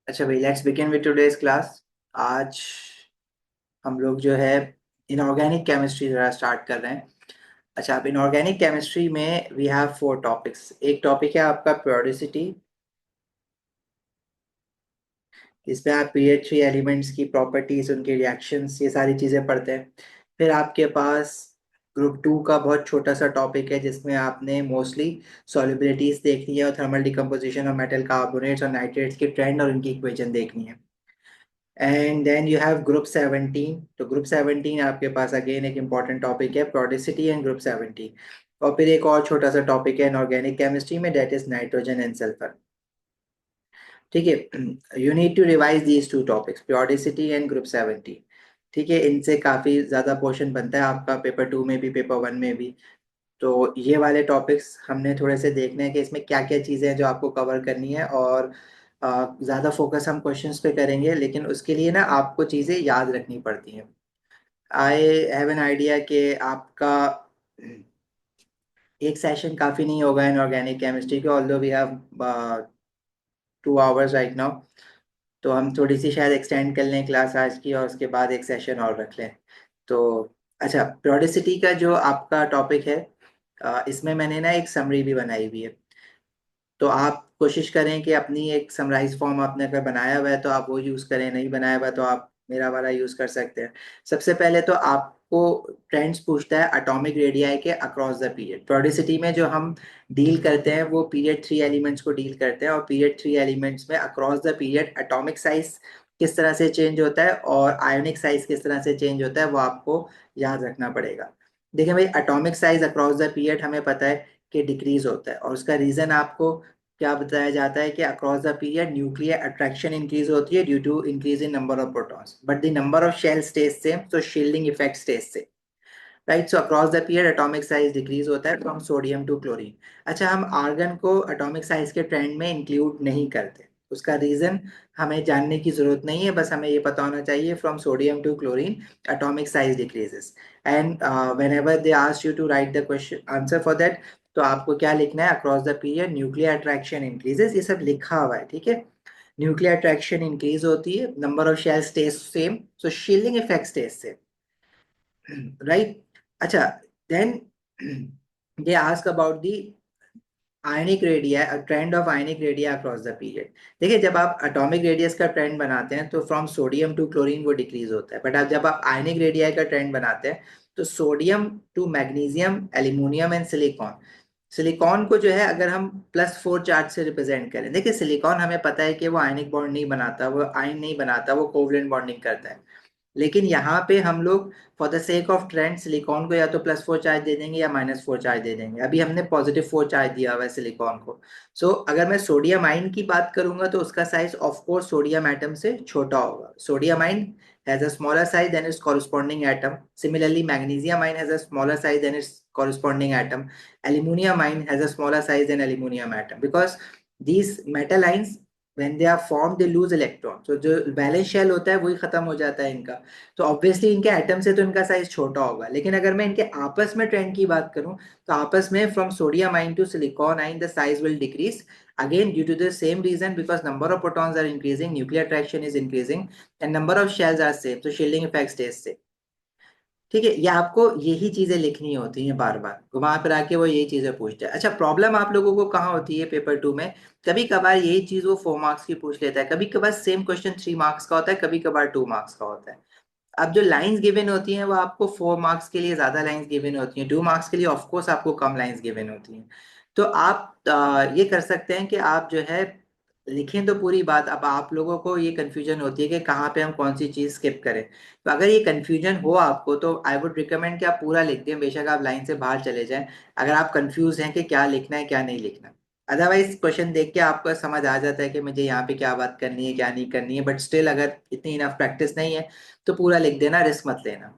अच्छा भाई, let's begin with today's class. आज हम लोग जो है इनऑर्गेनिक केमिस्ट्री जरा स्टार्ट कर रहे हैं। अच्छा, आप इनऑर्गेनिक केमिस्ट्री में वी हैव 4 टॉपिक्स। एक टॉपिक है आपका प्योरिसिटी। इसमें आप पीएच थ्री एलिमेंट्स की प्रॉपर्टीज, उनके रिएक्शंस, ये सारी चीज़ें पढ़ते हैं। फिर आपके पास ग्रुप 2 का बहुत छोटा सा टॉपिक है जिसमें आपने मोस्टली सॉल्युबिलिटीज देखनी है और thermal decomposition of metal carbonates और नाइट्रेट्स के ट्रेंड और उनकी इक्वेशन देखनी है। And then you have group 17। तो ग्रुप 17 आपके पास अगेन एक इंपॉर्टेंट टॉपिक है, प्रोडिसिटी एंड ग्रुप 17। और फिर एक और छोटा सा टॉपिक है इनऑर्गेनिक केमिस्ट्री में, that is nitrogen and sulphur. ठीक है, you need to revise these 2 topics, purity and group 17। ठीक है, इनसे काफी ज्यादा पोर्शन बनता है आपका पेपर 2 में भी, पेपर 1 में भी। तो ये वाले टॉपिक्स हमने थोड़े से देखने हैं कि इसमें क्या क्या चीज़ें हैं जो आपको कवर करनी है। और ज़्यादा फोकस हम क्वेश्चंस पे करेंगे, लेकिन उसके लिए ना आपको चीज़ें याद रखनी पड़ती हैं। आई हैव एन आइडिया कि आपका एक सेशन काफ़ी नहीं होगा इन ऑर्गेनिक केमिस्ट्री के, although we have 2 hours right now. तो हम थोड़ी सी शायद एक्सटेंड कर लें क्लास आज की, और उसके बाद एक सेशन और रख लें। तो अच्छा, प्योरिसिटी का जो आपका टॉपिक है, इसमें मैंने ना एक समरी भी बनाई हुई है। तो आप कोशिश करें कि अपनी एक समराइज फॉर्म आपने अगर बनाया हुआ है तो आप वो यूज़ करें, नहीं बनाया हुआ तो आप मेरा वाला यूज़ कर सकते हैं। सबसे पहले तो आपको ट्रेंड्स पूछता है एटॉमिक रेडियाई के अक्रॉस द पीरियड। प्योरिसिटी में जो हम डील करते हैं वो पीरियड 3 एलिमेंट्स को डील करते हैं, और पीरियड 3 एलिमेंट्स में across the period atomic size किस तरह से चेंज होता है और आयोनिक साइज किस तरह से चेंज होता है, वो आपको याद रखना पड़ेगा। देखिए भाई, atomic size across the period हमें पता है कि डिक्रीज होता है, और उसका रीजन आपको क्या बताया जाता है कि across the period nuclear attraction increase होती है due to increase in number of protons, but the number of shell stays same, तो shielding effect stays same. Right, so across the period atomic size decrease होता है from sodium to chlorine. अच्छा, हम argon को atomic size के trend में include नहीं करते। उसका रीजन हमें जानने की जरूरत नहीं है, बस हमें ये पता होना चाहिए from sodium to chlorine atomic size decreases. And whenever they ask you to write the question answer for that, तो आपको क्या लिखना है, across the period nuclear attraction increases, ये सब लिखा हुआ है। ठीक है, न्यूक्लियर अट्रैक्शन इंक्रीज होती है, number of shell stays same, so shielding effect stays same. Right. अच्छा, then they ask about the ionic radii, trend of ionic radii across the period. देखिए, जब आप एटॉमिक रेडियस का ट्रेंड बनाते हैं तो फ्रॉम सोडियम टू क्लोरीन वो decrease होता है, बट आप जब आप आयनिक रेडिया का ट्रेंड बनाते हैं तो sodium two magnesium, aluminium and silicon. Silicon को जो है अगर हम +4 चार्ज से रिप्रेजेंट करें, देखिए सिलिकॉन हमें पता है कि वो आयनिक बॉन्ड नहीं बनाता, वो आयन नहीं बनाता, वो कोवलेंट बॉन्डिंग करता है। लेकिन यहाँ पे हम लोग for the sake of trend silicon को या तो +4 चार्ज दे देंगे या -4 चार्ज दे देंगे। अभी हमने +4 चार्ज दिया हुआ है सिलिकॉन को। सो अगर मैं सोडियम आयन की बात करूंगा तो उसका size of course sodium atom से छोटा होगा। Sodium ion has a smaller size than its corresponding atom. Similarly magnesium ion has a smaller size than its corresponding atom. Aluminium ion has a smaller size than aluminium atom, because these metal ions when they are formed they lose electron, so जो balance shell होता है वही खत्म हो जाता है इनका। तो ऑब्वियसली इनके एटम से तो इनका साइज छोटा होगा, लेकिन अगर मैं इनके आपस में ट्रेंड की बात करूं तो आपस में from sodium ion to silicon ion the size will decrease again due to the same reason, because number of protons are increasing, nuclear attraction is increasing and number of shells are same, तो shielding effect stays same. ठीक है, ये आपको यही चीजें लिखनी होती हैं, बार बार घुमा फिरा के वो यही चीजें पूछते हैं। अच्छा, प्रॉब्लम आप लोगों को कहाँ होती है पेपर 2 में, कभी कभार यही चीज वो 4 मार्क्स की पूछ लेता है, कभी कभार सेम क्वेश्चन 3 मार्क्स का होता है, कभी कभार 2 मार्क्स का होता है। अब जो लाइंस गिवन होती हैं वो आपको 4 मार्क्स के लिए ज्यादा लाइंस गिवन होती हैं, 2 मार्क्स के लिए ऑफकोर्स आपको कम लाइंस गिवन होती हैं। तो आप ये कर सकते हैं कि आप जो है लिखें तो पूरी बात। अब आप लोगों को ये कंफ्यूजन होती है कि कहाँ पे हम कौन सी चीज स्किप करें, तो अगर ये कंफ्यूजन हो आपको तो आई वुड रिकमेंड कि आप पूरा लिख दें, बेशक आप लाइन से बाहर चले जाएं अगर आप कंफ्यूज हैं कि क्या लिखना है क्या नहीं लिखना। अदरवाइज क्वेश्चन देख के आपको समझ आ जाता है कि मुझे यहाँ पे क्या बात करनी है क्या नहीं करनी है, बट स्टिल अगर इतनी इनफ प्रैक्टिस नहीं है तो पूरा लिख देना, रिस्क मत लेना।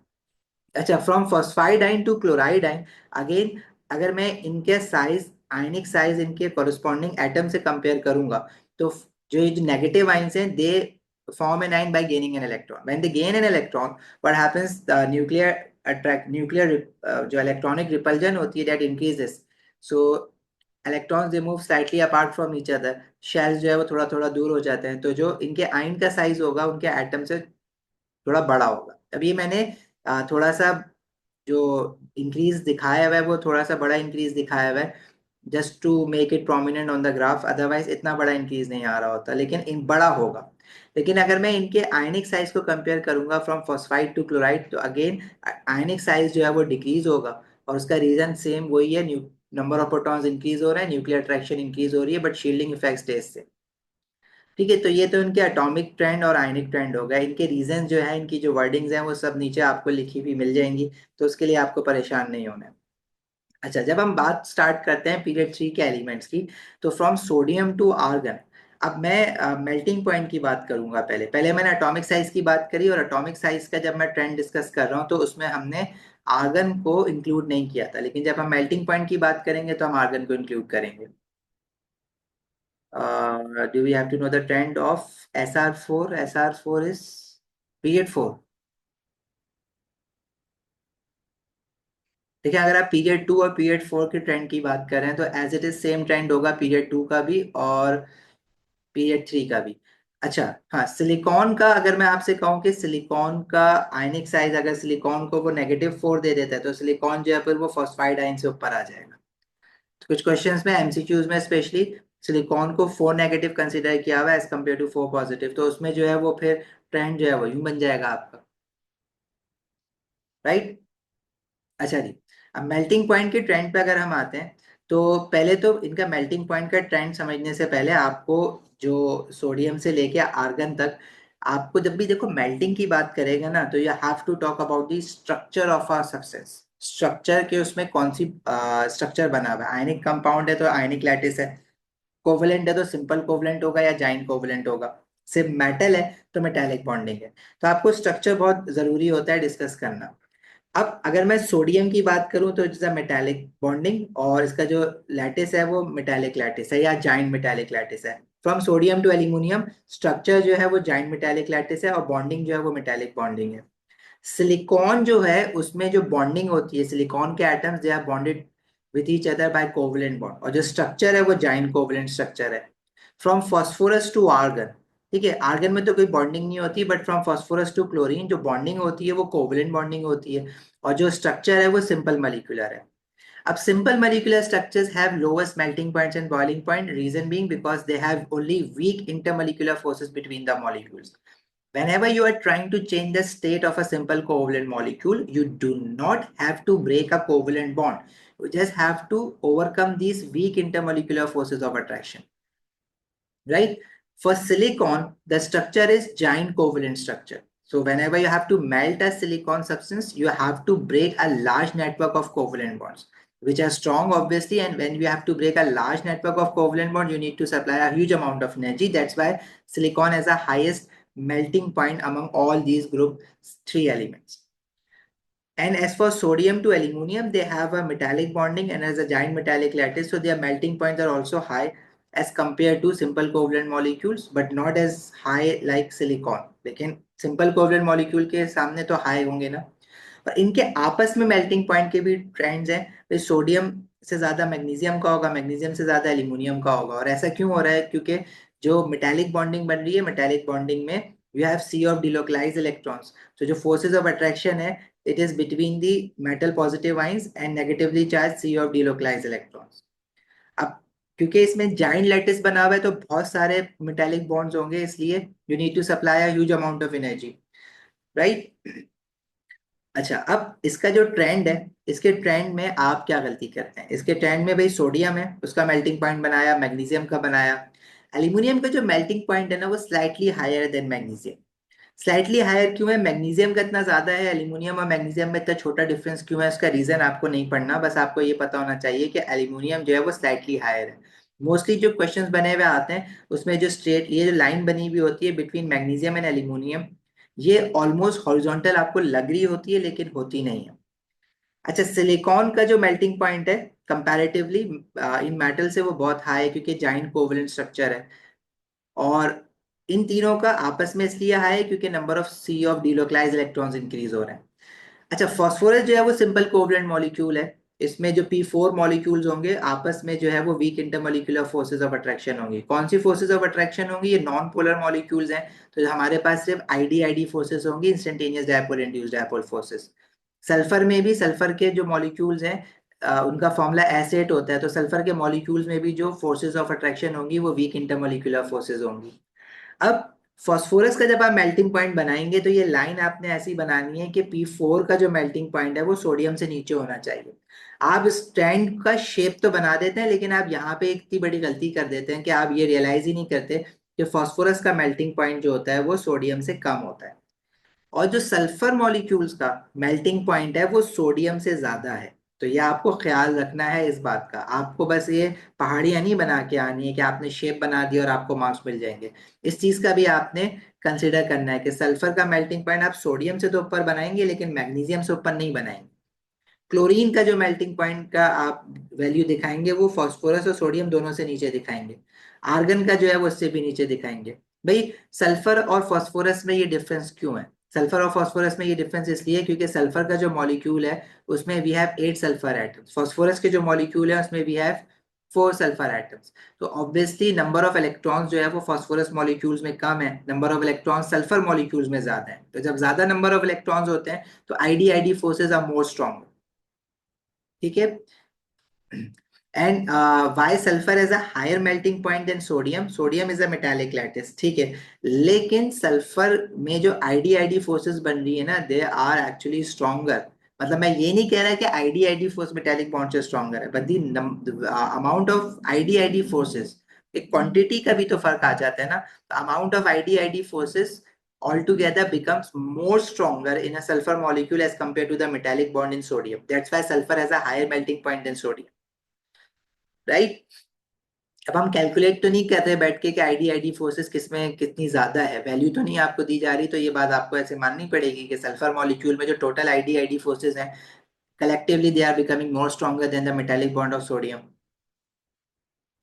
अच्छा, फ्रॉम फॉस्फाइडाइन टू क्लोराइडाइन, अगेन अगर मैं इनके साइज, आयनिक साइज इनके कॉरस्पॉन्डिंग एटम से कंपेयर करूंगा तो जो ये जो नेगेटिव आयंस हैं दे form an ion by gaining an electron. When they gain an electron, what happens, the nuclear जो electronic repulsion होती है that increases. So electrons they move slightly apart from each other, shells जो है वो थोड़ा थोड़ा दूर हो जाते हैं, तो जो इनके आयन का साइज होगा उनके एटम से थोड़ा बड़ा होगा। अब ये मैंने थोड़ा सा जो इंक्रीज दिखाया हुआ है वो थोड़ा सा बड़ा इंक्रीज दिखाया हुआ है, just to make it prominent on the graph, otherwise इतना बड़ा इंक्रीज नहीं आ रहा होता, लेकिन इन बड़ा होगा। लेकिन अगर मैं इनके आयनिक साइज को कंपेयर करूंगा फ्रॉम फॉस्फाइड टू क्लोराइड, तो अगेन आयनिक साइज जो है वो डिक्रीज होगा, और उसका रीजन सेम वही है, नंबर ऑफ प्रोटॉन्स इंक्रीज हो रहे हैं, न्यूक्लियर अट्रैक्शन इंक्रीज हो रही है, बट शील्डिंग इफेक्ट स्टेज से। ठीक है, तो ये तो इनके एटॉमिक ट्रेंड और आयनिक ट्रेंड हो गए। इनके रीजन जो है, इनकी जो वर्डिंग्स हैं वो सब नीचे आपको लिखी हुई मिल जाएंगी, तो उसके लिए आपको परेशान नहीं होना है। अच्छा, जब हम बात स्टार्ट करते हैं पीरियड 3 के एलिमेंट्स की, तो फ्रॉम सोडियम टू आर्गन, अब मैं मेल्टिंग पॉइंट की बात करूंगा। पहले पहले मैंने एटॉमिक साइज की बात करी, और एटॉमिक साइज का जब मैं ट्रेंड डिस्कस कर रहा हूँ तो उसमें हमने आर्गन को इंक्लूड नहीं किया था, लेकिन जब हम मेल्टिंग पॉइंट की बात करेंगे तो हम आर्गन को इंक्लूड करेंगे। Do we have to know the trend of SR4? SR4 is period 4. देखिए, अगर आप पीरियड 2 और पीरियड 4 के ट्रेंड की बात कर रहे हैं तो as it is same trend होगा पीरियड 2 का भी और पीरियड 3 का भी। अच्छा, हाँ, सिलिकॉन का अगर मैं आपसे कहूँ कि सिलिकॉन का आयनिक साइज, अगर सिलिकॉन को वो -4 दे देता है तो सिलिकॉन जो है फिर वो फॉस्फाइड आयन से ऊपर आ जाएगा। तो कुछ क्वेश्चंस में एमसीक्यूज में स्पेशली सिलिकॉन को 4 नेगेटिव कंसीडर किया हुआ है एज कम्पेयर टू 4 पॉजिटिव, तो उसमें जो है वो फिर ट्रेंड जो है वो यूं बन जाएगा आपका, राइट। अच्छा जी, अब मेल्टिंग पॉइंट के ट्रेंड पे अगर हम आते हैं, तो पहले तो इनका मेल्टिंग पॉइंट का ट्रेंड समझने से पहले आपको जो सोडियम से लेके आर्गन तक, आपको जब भी देखो मेल्टिंग की बात करेगा ना, तो you have to talk about the structure of a substance. Structure के उसमें कौन सी स्ट्रक्चर बना हुआ है, आयनिक कंपाउंड है तो आयनिक लैटिस है, कोवलेंट है तो सिंपल कोवलेंट होगा या जाइंट कोवलेंट होगा, सिर्फ मेटल है तो मेटालिक बॉन्डिंग है। तो आपको स्ट्रक्चर बहुत जरूरी होता है डिस्कस करना। अब अगर मैं सोडियम की बात करूं तो इट्स अ मेटालिक बॉन्डिंग, और इसका जो लैटिस है वो मेटालिक लैटिस है या जाइंट मेटालिक लैटिस है। From sodium to aluminium, structure जो है वो जाइंट मेटालिक लैटिस है और बॉन्डिंग जो है वो मेटालिक बॉन्डिंग है। सिलिकॉन जो है उसमें जो बॉन्डिंग होती है, सिलिकॉन के atoms they are bonded with each other by covalent bond, और जो स्ट्रक्चर है वो जाइंट कोवलेंट स्ट्रक्चर है। फ्रॉम फास्फोरस टू आर्गन, ठीक है, आर्गन में तो कोई बॉन्डिंग नहीं होती, but from phosphorus to chlorine जो बॉन्डिंग होती है वो कोवलेंट बॉन्डिंग होती है, और जो स्ट्रक्चर है वो सिंपल मॉलिक्यूलर है। अब simple molecular structures have lowest melting points and boiling point, reason being because they have only weak intermolecular forces between the molecules. Whenever you are trying to change the state of a simple covalent molecule, you do not have to break a covalent bond. You just have to overcome these weak intermolecular forces of attraction, right? For silicon, the structure is giant covalent structure. So whenever you have to melt a silicon substance, you have to break a large network of covalent bonds, which are strong, obviously. And when you have to break a large network of covalent bond, you need to supply a huge amount of energy. That's why silicon has the highest melting point among all these group 3 elements. And as for sodium to aluminum, they have a metallic bonding and as a giant metallic lattice, so their melting points are also high as compared to simple covalent molecules, but not as high like silicon. लेकिन simple covalent molecule के सामने तो high होंगे ना। और इनके आपस में मेल्टिंग पॉइंट के भी ट्रेंड्स हैं, तो सोडियम से ज्यादा मैग्नीशियम का होगा, मैग्नीशियम से ज्यादा एल्यूमिनियम का होगा। और ऐसा क्यों हो रहा है, क्योंकि जो मेटालिक बॉन्डिंग बन रही है, मेटालिक बॉन्डिंग में you have sea of delocalised electrons, तो जो फोर्सेज ऑफ अट्रैक्शन है, it is between the metal positive ions and negatively charged C of delocalized electrons. अब क्योंकि इसमें जाइंट लैटिस बना हुआ है तो बहुत सारे मेटालिक बॉन्ड्स होंगे, इसलिए you need to supply a huge amount of energy, right. अच्छा, अब इसका जो ट्रेंड है, इसके ट्रेंड में आप क्या गलती करते हैं, इसके ट्रेंड में भाई सोडियम है उसका मेल्टिंग पॉइंट बनाया, मैग्नीशियम का बनाया, एल्यूमिनियम का जो मेल्टिंग पॉइंट है ना वो slightly higher than magnesium. Slightly higher क्यों है, मैग्नीशियम का इतना ज्यादा है, एल्यूमिनियम और मैग्नीशियम में इतना छोटा डिफरेंस क्यों है, उसका रीजन आपको नहीं पढ़ना, बस आपको ये पता होना चाहिए कि एल्यूमिनियम जो है वो स्लाइटली हायर है। मोस्टली जो क्वेश्चंस बने हुए आते हैं उसमें जो स्ट्रेट ये जो लाइन बनी हुई होती है बिटवीन मैग्नीशियम एंड एल्यूमिनियम, ये ऑलमोस्ट हॉरिजॉन्टल आपको लग रही होती है लेकिन होती नहीं है। अच्छा, सिलिकॉन का जो मेल्टिंग पॉइंट है कंपैरेटिवली इन मेटल से वो बहुत हाई है क्योंकि जाइंट कोवलेंट स्ट्रक्चर है, और इन तीनों का आपस में इसलिए हाई है क्योंकि number of sea of delocalise electrons increase हो रहे हैं। अच्छा, फास्फोरस जो है वो सिंपल कोवलेंट मॉलिक्यूल है, इसमें जो P4 मॉलिक्यूल्स होंगे आपस में जो है वो weak intermolecular forces of attraction होंगी। कौन सी फोर्सेज ऑफ अट्रैक्शन होंगी? ये नॉन पोलर मॉलिक्यूल्स हैं, तो हमारे पास सिर्फ आईडी फोर्सेज होंगी, instantaneous dipole induced dipole forces. Sulphur में भी सल्फर के जो मॉलिक्यूल्स हैं उनका फॉर्मूला एस8 होता है, तो सल्फर के मॉलिक्यूल्स में भी जो फोर्सेज ऑफ अट्रैक्शन होंगी वो वीक इंटरमोलिकुलर फोर्सेज होंगी। अब फास्फोरस का जब आप मेल्टिंग पॉइंट बनाएंगे तो ये लाइन आपने ऐसी बनानी है कि P4 का जो मेल्टिंग पॉइंट है वो सोडियम से नीचे होना चाहिए। आप स्टैंड का शेप तो बना देते हैं, लेकिन आप यहाँ पे एक इतनी बड़ी गलती कर देते हैं कि आप ये रियलाइज ही नहीं करते कि फास्फोरस का मेल्टिंग पॉइंट जो होता है वो सोडियम से कम होता है, और जो सल्फर मॉलिक्यूल्स का मेल्टिंग पॉइंट है वो सोडियम से ज्यादा है। तो ये आपको ख्याल रखना है इस बात का। आपको बस ये पहाड़ियां नहीं बना के आनी है कि आपने शेप बना दी और आपको मार्क्स मिल जाएंगे। इस चीज का भी आपने कंसिडर करना है कि सल्फर का मेल्टिंग पॉइंट आप सोडियम से तो ऊपर बनाएंगे लेकिन मैग्नीशियम से ऊपर नहीं बनाएंगे। क्लोरीन का जो मेल्टिंग पॉइंट का आप वैल्यू दिखाएंगे वो फास्फोरस और सोडियम दोनों से नीचे दिखाएंगे। आर्गन का जो है वो इससे भी नीचे दिखाएंगे। भाई सल्फर और फास्फोरस में ये डिफरेंस क्यों है? सल्फर और फास्फोरस में ये डिफरेंस इसलिए क्योंकि सल्फर का जो मॉलिक्यूल है उसमें we have 8 sulphur atoms, phosphorus के जो मॉलिक्यूल है उसमें वी हैव 4 सल्फर एटम्स। तो ऑब्वियसली नंबर ऑफ इलेक्ट्रॉन्स जो है वो फास्फोरस मॉलिक्यूल्स में कम है, number of electrons sulphur molecules में ज्यादा है। तो जब ज्यादा नंबर ऑफ इलेक्ट्रॉन्स होते हैं तो ID forces are more strong. ठीक है। And why sulphur is a higher melting point than sodium? Sodium is a metallic lattice, ठीक है, लेकिन सल्फर में जो आईडी फोर्सेस बन रही है ना दे आर एक्चुअली स्ट्रॉन्गर। मतलब मैं ये नहीं कह रहा कि आईडी फोर्स मेटालिक बॉन्ड से स्ट्रॉन्गर है, but the amount of ID forces, एक क्वांटिटी का भी तो फर्क आ जाता है ना। Amount of ID forces altogether becomes more stronger in a sulfur molecule as compared to the metallic bond in sodium. That's why sulfur has a higher melting point than sodium, right? अब हम calculate तो नहीं कर रहे बैठ के कि ID forces किसमें कितनी ज्यादा है, वैल्यू तो नहीं आपको दी जा रही, तो ये बात आपको ऐसे माननी पड़ेगी कि सल्फर मॉलिक्यूल में जो टोटल आईडी फोर्सेस हैं collectively they are becoming more stronger than the metallic bond of sodium.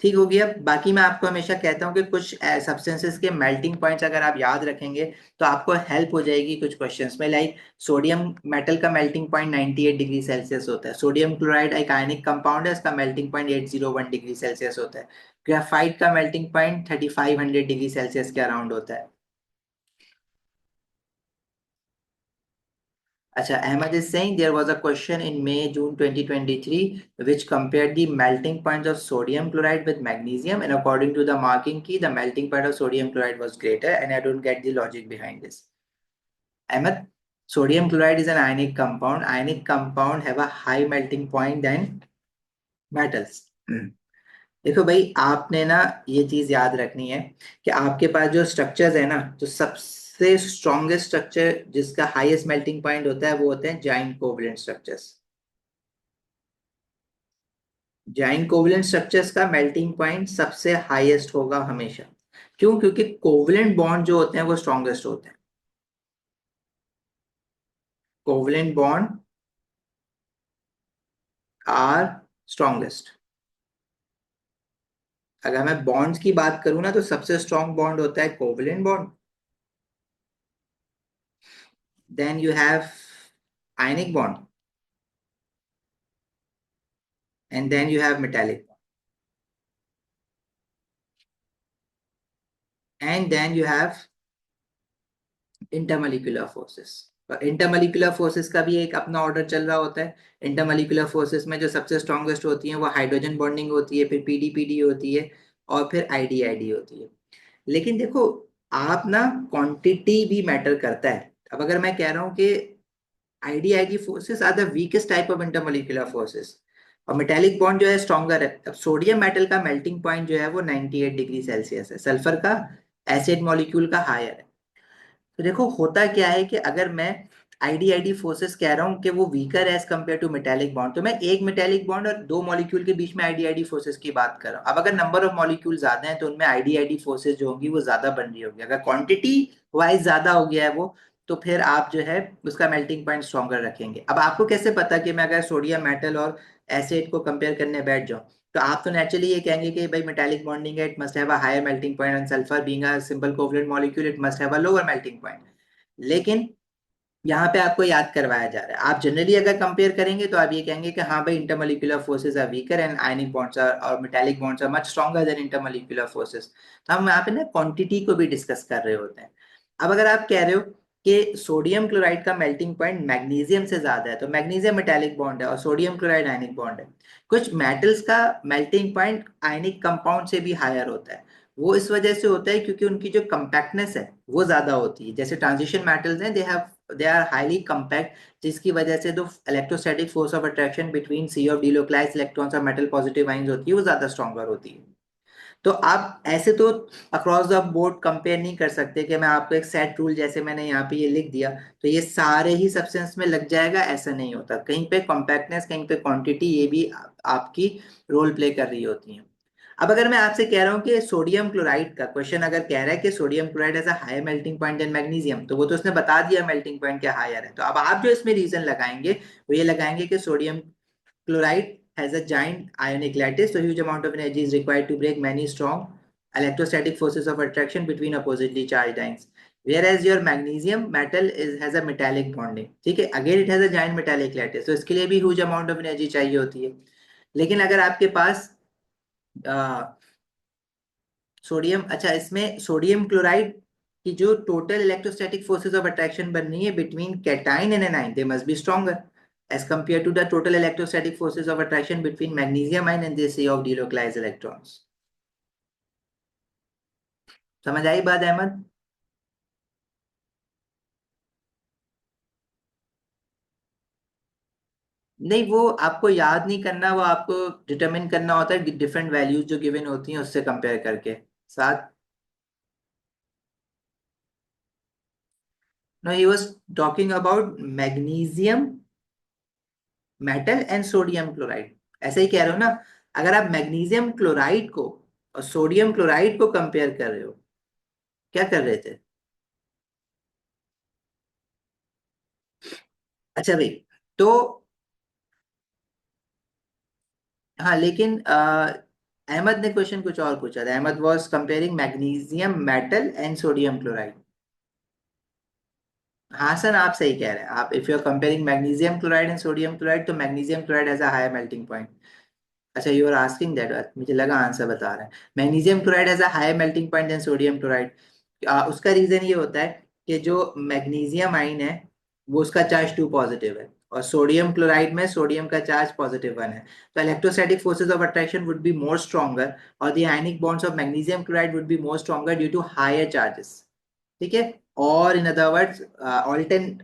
ठीक हो गया। बाकी मैं आपको हमेशा कहता हूँ कि कुछ सब्सटेंसेस के मेल्टिंग पॉइंट्स अगर आप याद रखेंगे तो आपको हेल्प हो जाएगी कुछ क्वेश्चंस में। लाइक सोडियम मेटल का मेल्टिंग पॉइंट 98 डिग्री सेल्सियस होता है, सोडियम क्लोराइड एक आयनिक कंपाउंड है, इसका मेल्टिंग पॉइंट 801 डिग्री सेल्सियस होता है, ग्रेफाइट का मेल्टिंग पॉइंट 3500 डिग्री सेल्सियस के अराउंड होता है। Acha, Ahmed is saying there was a question in May-June 2023 which compared the melting points of sodium chloride with magnesium, and according to the marking key, the melting point of sodium chloride was greater, and I don't get the logic behind this. Ahmed, sodium chloride is an ionic compound. Ionic compound have a high melting point than metals. देखो भाई आपने ना ये चीज याद रखनी है कि आपके पास जो स्ट्रक्चर्स है ना, तो सबसे स्ट्रॉन्गेस्ट स्ट्रक्चर जिसका हाईएस्ट मेल्टिंग पॉइंट होता है वो होते हैं giant covalent structures. Giant covalent structures का मेल्टिंग पॉइंट सबसे हाईएस्ट होगा हमेशा। क्यों? क्योंकि कोवलेंट बॉन्ड जो होते हैं वो स्ट्रॉन्गेस्ट होते हैं। Covalent bond are strongest. अगर मैं बॉन्ड्स की बात करूं ना तो सबसे स्ट्रॉन्ग बॉन्ड होता है covalent bond, then you have ionic bond, and then you have metallic, and then you have intermolecular forces. और इंटरमोलिकुलर फोर्सेस का भी एक अपना ऑर्डर चल रहा होता है। इंटरमोलिकुलर फोर्सेस में जो सबसे स्ट्रॉन्गेस्ट होती हैं वो हाइड्रोजन बॉन्डिंग होती है, फिर पीडी होती है, और फिर आईडी होती है। लेकिन देखो आप ना क्वांटिटी भी मैटर करता है। अब अगर मैं कह रहा हूँ कि ID forces are the weakest type of intermolecular forces और मेटेलिक बॉन्ड जो है स्ट्रॉन्गर है, अब सोडियम मेटल का मेल्टिंग पॉइंट जो है वो 98 डिग्री सेल्सियस है, सल्फर का एसिड मॉलिक्यूल का हायर है। तो देखो होता क्या है कि अगर मैं आईडी फोर्सेस कह रहा हूँ कि वो weaker as compare to metallic bond, तो मैं एक मेटेलिक बॉन्ड और दो मॉलिक्यूल के बीच में आईडी फोर्सेस की बात कर रहा हूँ। अब अगर नंबर ऑफ मॉलिक्यूल ज्यादा है तो उनमें आईडी फोर्सेस जो होंगी वो ज्यादा बन रही होगी। अगर क्वांटिटी वाइज ज्यादा हो गया है वो, तो फिर आप जो है उसका मेल्टिंग पॉइंट स्ट्रॉन्गर रखेंगे। अब आपको कैसे पता कि मैं अगर सोडियम मेटल और एसिड को कंपेयर करने बैठ जाऊं, तो आप तो नेचुरली ये कहेंगे कि भाई मेटालिक बॉन्डिंग है, it must have a higher melting point, and sulphur being a simple covalent molecule it must have a lower melting point. लेकिन यहाँ पे आपको याद करवाया जा रहा है। आप जनरली अगर कंपेयर करेंगे तो आप ये कहेंगे कि हाँ भाई, intermolecular forces are weaker and ionic bonds are और metallic bonds are much stronger than intermolecular forces. तो हम यहाँ पे ना क्वांटिटी को भी डिस्कस कर रहे होते हैं। अब अगर आप कह रहे हो कि सोडियम क्लोराइड का मेल्टिंग पॉइंट मैग्नीशियम से ज्यादा है, तो मैग्नीशियम मेटालिक बॉन्ड है और सोडियम क्लोराइड आयनिक बॉन्ड है। कुछ मेटल्स का मेल्टिंग पॉइंट आयनिक कंपाउंड से भी हायर होता है। वो इस वजह से होता है क्योंकि उनकी जो कंपैक्टनेस है वो ज्यादा होती है। जैसे ट्रांजिशन मेटल्स हैं, दे आर हाईली कंपैक्ट, जिसकी वजह से जो electrostatic force of attraction between sea of delocalised electrons और मेटल पॉजिटिव आयंस होती है वो ज्यादा स्ट्रॉन्गर होती है। तो आप ऐसे तो अक्रॉस द बोर्ड कंपेयर नहीं कर सकते कि मैं आपको एक सेट रूल जैसे मैंने यहाँ पे ये लिख दिया तो ये सारे ही सब्सटेंस में लग जाएगा, ऐसा नहीं होता। कहीं पे कॉम्पैक्टनेस, कहीं पे क्वांटिटी, ये भी आपकी रोल प्ले कर रही होती है। अब अगर मैं आपसे कह रहा हूँ कि सोडियम क्लोराइड का क्वेश्चन अगर कह रहा है कि sodium chloride as a higher melting point than magnesium, तो वो तो उसने बता दिया मेल्टिंग पॉइंट क्या हायर है। तो अब आप जो इसमें रीजन लगाएंगे वो ये लगाएंगे कि sodium chloride has a giant ionic lattice, so huge amount of energy is required to break many strong electrostatic forces of attraction between oppositely charged ions. Whereas your magnesium metal has a metallic bonding, ठीक है, again it has a giant metallic lattice, तो इसके लिए भी huge amount of energy चाहिए होती है। लेकिन अगर आपके पास सोडियम, अच्छा इसमें सोडियम क्लोराइड की जो total electrostatic forces of attraction बन रही है between cation and A9, they must be stronger as compared to the total electrostatic forces of attraction between magnesium ion and the sea of delocalized electrons। समझ आई बात अहमद? नहीं, वो आपको याद नहीं करना, वो आपको डिटरमिन करना होता है डिफरेंट वैल्यूज जो गिवन होती हैं उससे कंपेयर करके साथ। No, he was talking about magnesium metal and sodium chloride, ऐसे ही कह रहे हो ना। अगर आप मैग्नीशियम क्लोराइड को और सोडियम क्लोराइड को कंपेयर कर रहे हो, क्या कर रहे थे? अच्छा भाई, तो हाँ, लेकिन अहमद ने क्वेश्चन कुछ और पूछा था। Ahmed was comparing magnesium metal and sodium chloride. हाँ सर, आप सही कह रहे हैं। आप if you are comparing magnesium chloride and sodium chloride, तो magnesium chloride has a higher melting point. अच्छा, यू आर आस्किंग दैट, मुझे लगा आंसर बता रहे हैं। Magnesium chloride has a higher melting point than sodium chloride. उसका reason ये होता है कि जो मैग्नीशियम आइन है वो उसका चार्ज 2 पॉजिटिव है, और सोडियम क्लोराइड में सोडियम का चार्ज पॉजिटिव 1 है। तो electrostatic forces of attraction would be more stronger, और the ionic bonds of magnesium chloride would be more stronger due to higher charges. ठीक है। और in other words,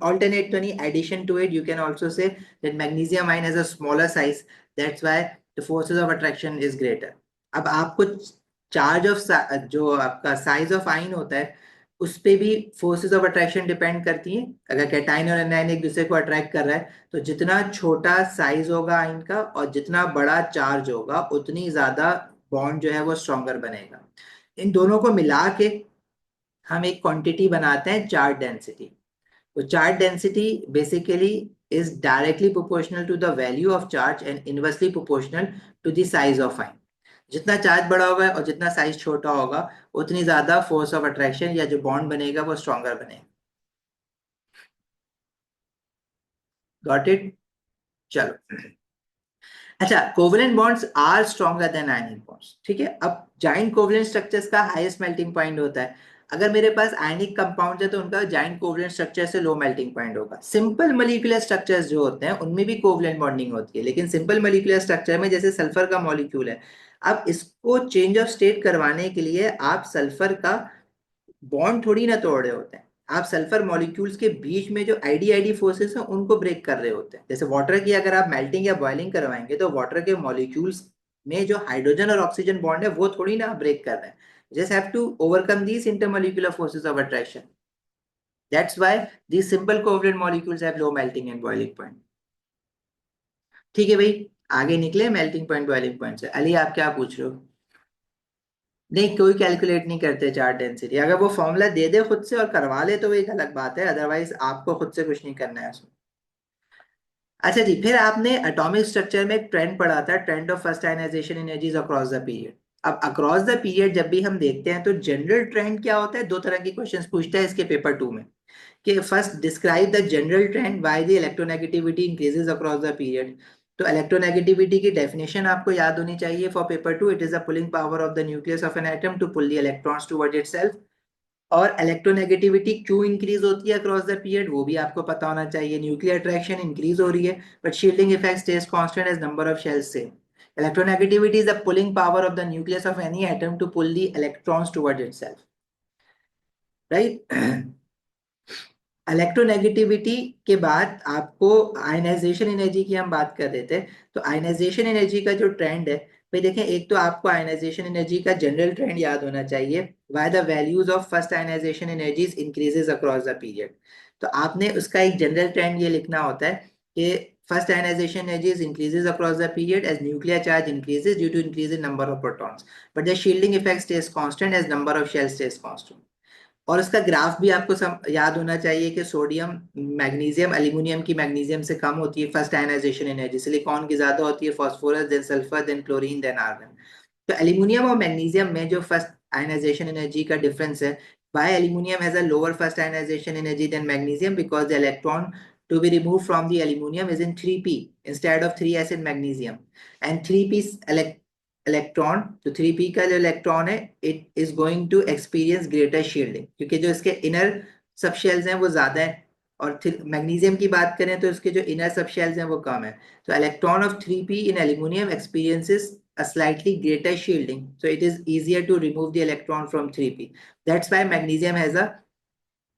alternate to any addition to it, you can also say that magnesium ion has a smaller size, that's why the forces of attraction is greater। अब आपको charge of, जो आपका size of आइन होता है उस पे भी फोर्सेस ऑफ अट्रैक्शन डिपेंड करती हैं। अगर कैटाइन और एनाइन एक दूसरे को अट्रैक्ट कर रहा है तो जितना छोटा साइज होगा आइन का और जितना बड़ा चार्ज होगा उतनी ज्यादा बॉन्ड जो है वो स्ट्रॉन्गर बनेगा। इन दोनों को मिला के हम एक क्वांटिटी बनाते हैं चार्ज डेंसिटी। तो charge density basically is directly proportional to the value of charge and inversely proportional to the size of ion. जितना चार्ज बड़ा होगा और जितना साइज छोटा होगा उतनी ज्यादा फोर्स ऑफ अट्रैक्शन या जो बॉन्ड बनेगा वो स्ट्रॉन्गर बनेगा। Got it? चलो, अच्छा, covalent bonds are stronger than ionic bonds. ठीक है। अब जाइंट कोवलेंट स्ट्रक्चर्स का हाईएस्ट मेल्टिंग पॉइंट होता है। अगर मेरे पास आयनिक कंपाउंड है तो उनका जाइंट कोवलेंट स्ट्रक्चर से लो मेल्टिंग पॉइंट होगा। सिंपल मॉलिक्यूलर स्ट्रक्चर्स जो होते हैं उनमें भी कोवलेंट बॉन्डिंग होती है, लेकिन सिंपल मॉलिक्यूलर स्ट्रक्चर में जैसे सल्फर का मॉलिक्यूल है, अब इसको चेंज ऑफ स्टेट करवाने के लिए आप सल्फर का बॉन्ड थोड़ी ना तोड़ रहे होते हैं, आप सल्फर मॉलिक्यूल्स के बीच में जो आईडी आईडी फोर्सेस हैं उनको ब्रेक कर रहे होते हैं। जैसे वाटर की अगर आप मेल्टिंग या बॉइलिंग करवाएंगे तो वाटर के मॉलिक्यूल्स में जो हाइड्रोजन और ऑक्सीजन बॉन्ड है वो थोड़ी ना ब्रेक कर रहे हैं। Just have to overcome these intermolecular forces of attraction. That's why these simple covalent molecules have low melting and boiling point। ठीक है भाई, आगे निकले मेल्टिंग पॉइंट बॉइलिंग पॉइंट से। अली, आप क्या पूछ रहे हो? नहीं, कोई कैलकुलेट नहीं करते चार्ज डेंसिटी। अगर वो फॉर्मूला दे दे खुद से और करवा ले तो वो एक अलग बात है, अदरवाइज आपको खुद से कुछ नहीं करना है उसमें। अच्छा जी, फिर आपने एटॉमिक स्ट्रक्चर में एक ट्रेंड पढ़ा था, trend of first ionization energies across the period. अब अक्रॉस द पीरियड जब भी हम देखते हैं तो जनरल ट्रेंड क्या होता है, दो तरह के क्वेश्चंस पूछता है इसके पेपर 2 में, कि first describe the general trend why the electronegativity increases across the period. तो इलेक्ट्रोनेगेटिविटी की डेफिनेशन आपको याद होनी चाहिए for paper 2, it is the pulling power of the nucleus of an atom to pull the electrons towards itself. और electronegativity क्यों increase होती है अक्रॉस द पीरियड वो भी आपको पता होना चाहिए, न्यूक्लियर अट्रैक्शन इंक्रीज हो रही है but shielding effect stays constant as number of shells same. Electronegativity is the pulling power of the nucleus of any atom to pull the electrons towards itself, right. Electronegativity के बाद आपको ionisation energy की हम बात कर रहे थे। तो आयनाइजेशन एनर्जी का जो ट्रेंड है, भाई देखें, एक तो आपको आयनाइजेशन एनर्जी का जनरल ट्रेंड याद होना चाहिए, why the values of first ionization energies increases across the period. तो आपने उसका एक जनरल ट्रेंड ये लिखना होता है कि first ionization energies increases across the period as nuclear charge increases due to increase in number of protons, but the shielding effect stays constant as number of shell stays constant. और उसका graph भी आपको याद होना चाहिए कि sodium magnesium aluminium की magnesium से कम होती है फर्स्ट आयनाइजेशन एनर्जी, सिलिकॉन की ज्यादा होती है, phosphorus then sulphur then chlorine then argon. तो एल्यूमिनियम और मैग्नीशियम में जो फर्स्ट आयनाइजेशन एनर्जी का डिफरेंस है, by aluminium has a lower first ionization energy than magnesium because the electron to be removed from the aluminum is in 3p instead of 3s in magnesium, and 3p electron, तो 3p का जो electron है it is going to experience greater shielding क्योंकि जो इसके inner सब shells हैं वो ज्यादा है, और मैग्नीशियम की बात करें तो इसके जो इनर सब शेल्स हैं वो कम है। तो electron of 3p in aluminum experiences a slightly greater shielding, so it is easier to remove the electron from 3p. That's why magnesium has a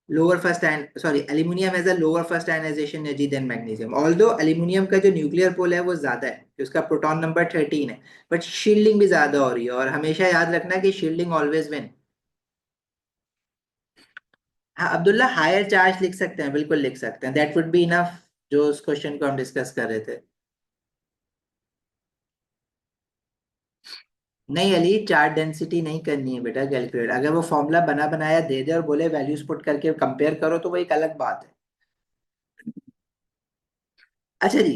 lower first ion, sorry, aluminum has a lower first ionization energy than magnesium, although aluminum का जो nuclear पोल है वो ज्यादा है, कि उसका proton number 13 है, but shielding भी ज्यादा हो रही है, और हमेशा याद रखना कि शील्डिंग ऑलवेज विन। हाँ अब्दुल्ला, हायर चार्ज लिख सकते हैं, बिल्कुल लिख सकते हैं, दैट वुड बी इनफ जो उस क्वेश्चन को हम डिस्कस कर रहे थे। नहीं अली, चार्ज डेंसिटी नहीं करनी है बेटा कैलकुलेट, अगर वो फॉर्मूला बना बनाया दे दे और बोले वैल्यूज पुट करके कंपेयर करो तो वो एक अलग बात है। अच्छा जी,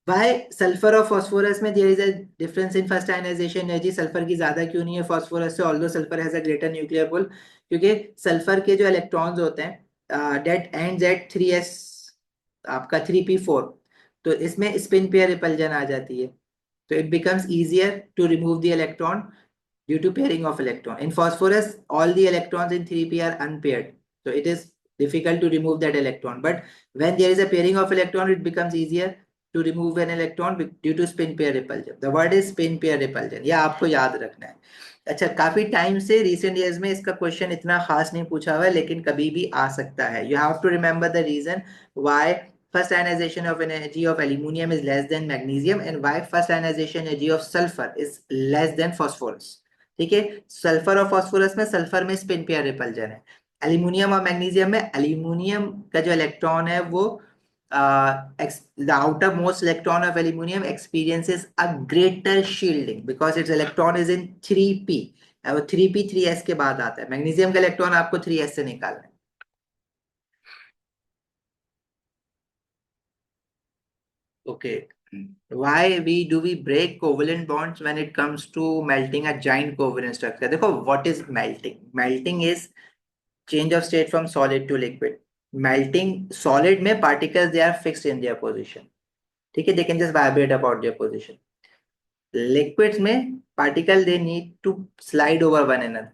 वाई सल्फर और फास्फोरस में there is a difference in first ionization energy, sulphur की ज्यादा क्यों नहीं है फास्फोरस से, although sulphur has a greater nuclear pull? क्योंकि सल्फर के जो इलेक्ट्रॉन्स होते हैं डेट एंड्स एट 3s, आपका 3p4, तो इसमें स्पिन पेयर रिपल्जन आ जाती है, तो it becomes easier to remove the electron due to pairing of electron. In phosphorus, all the electrons in 3p are unpaired, so it is difficult to remove that electron. But when there is a pairing of electron, it becomes easier to remove an electron due to spin pair repulsion. The word is spin pair repulsion. यह आपको याद रखना है। अच्छा, काफी time से recent years में इसका क्वेश्चन इतना खास नहीं पूछा हुआ है, लेकिन कभी भी आ सकता है। You have to remember the reason why first ionization of energy of aluminum is less than magnesium and why first ionization energy of sulfur is less than phosphorus। ठीक है, सल्फर और फास्फोरस में सल्फर में spin pair repulsion है, aluminium और magnesium में aluminium का जो इलेक्ट्रॉन है वो the outermost electron of aluminum experiences a greater shielding because its electron is in 3p, वो 3p 3s के बाद आता है, मैग्नीशियम का इलेक्ट्रॉन आपको 3s से निकालना है। Okay. Why we break covalent bonds when it comes to melting a giant covalent structure? देखो, what is melting? Melting is change of state from solid to liquid. Melting solid में particles they are fixed in their position. ठीक है, they can just vibrate about their position. Liquids में particle they need to slide over one another.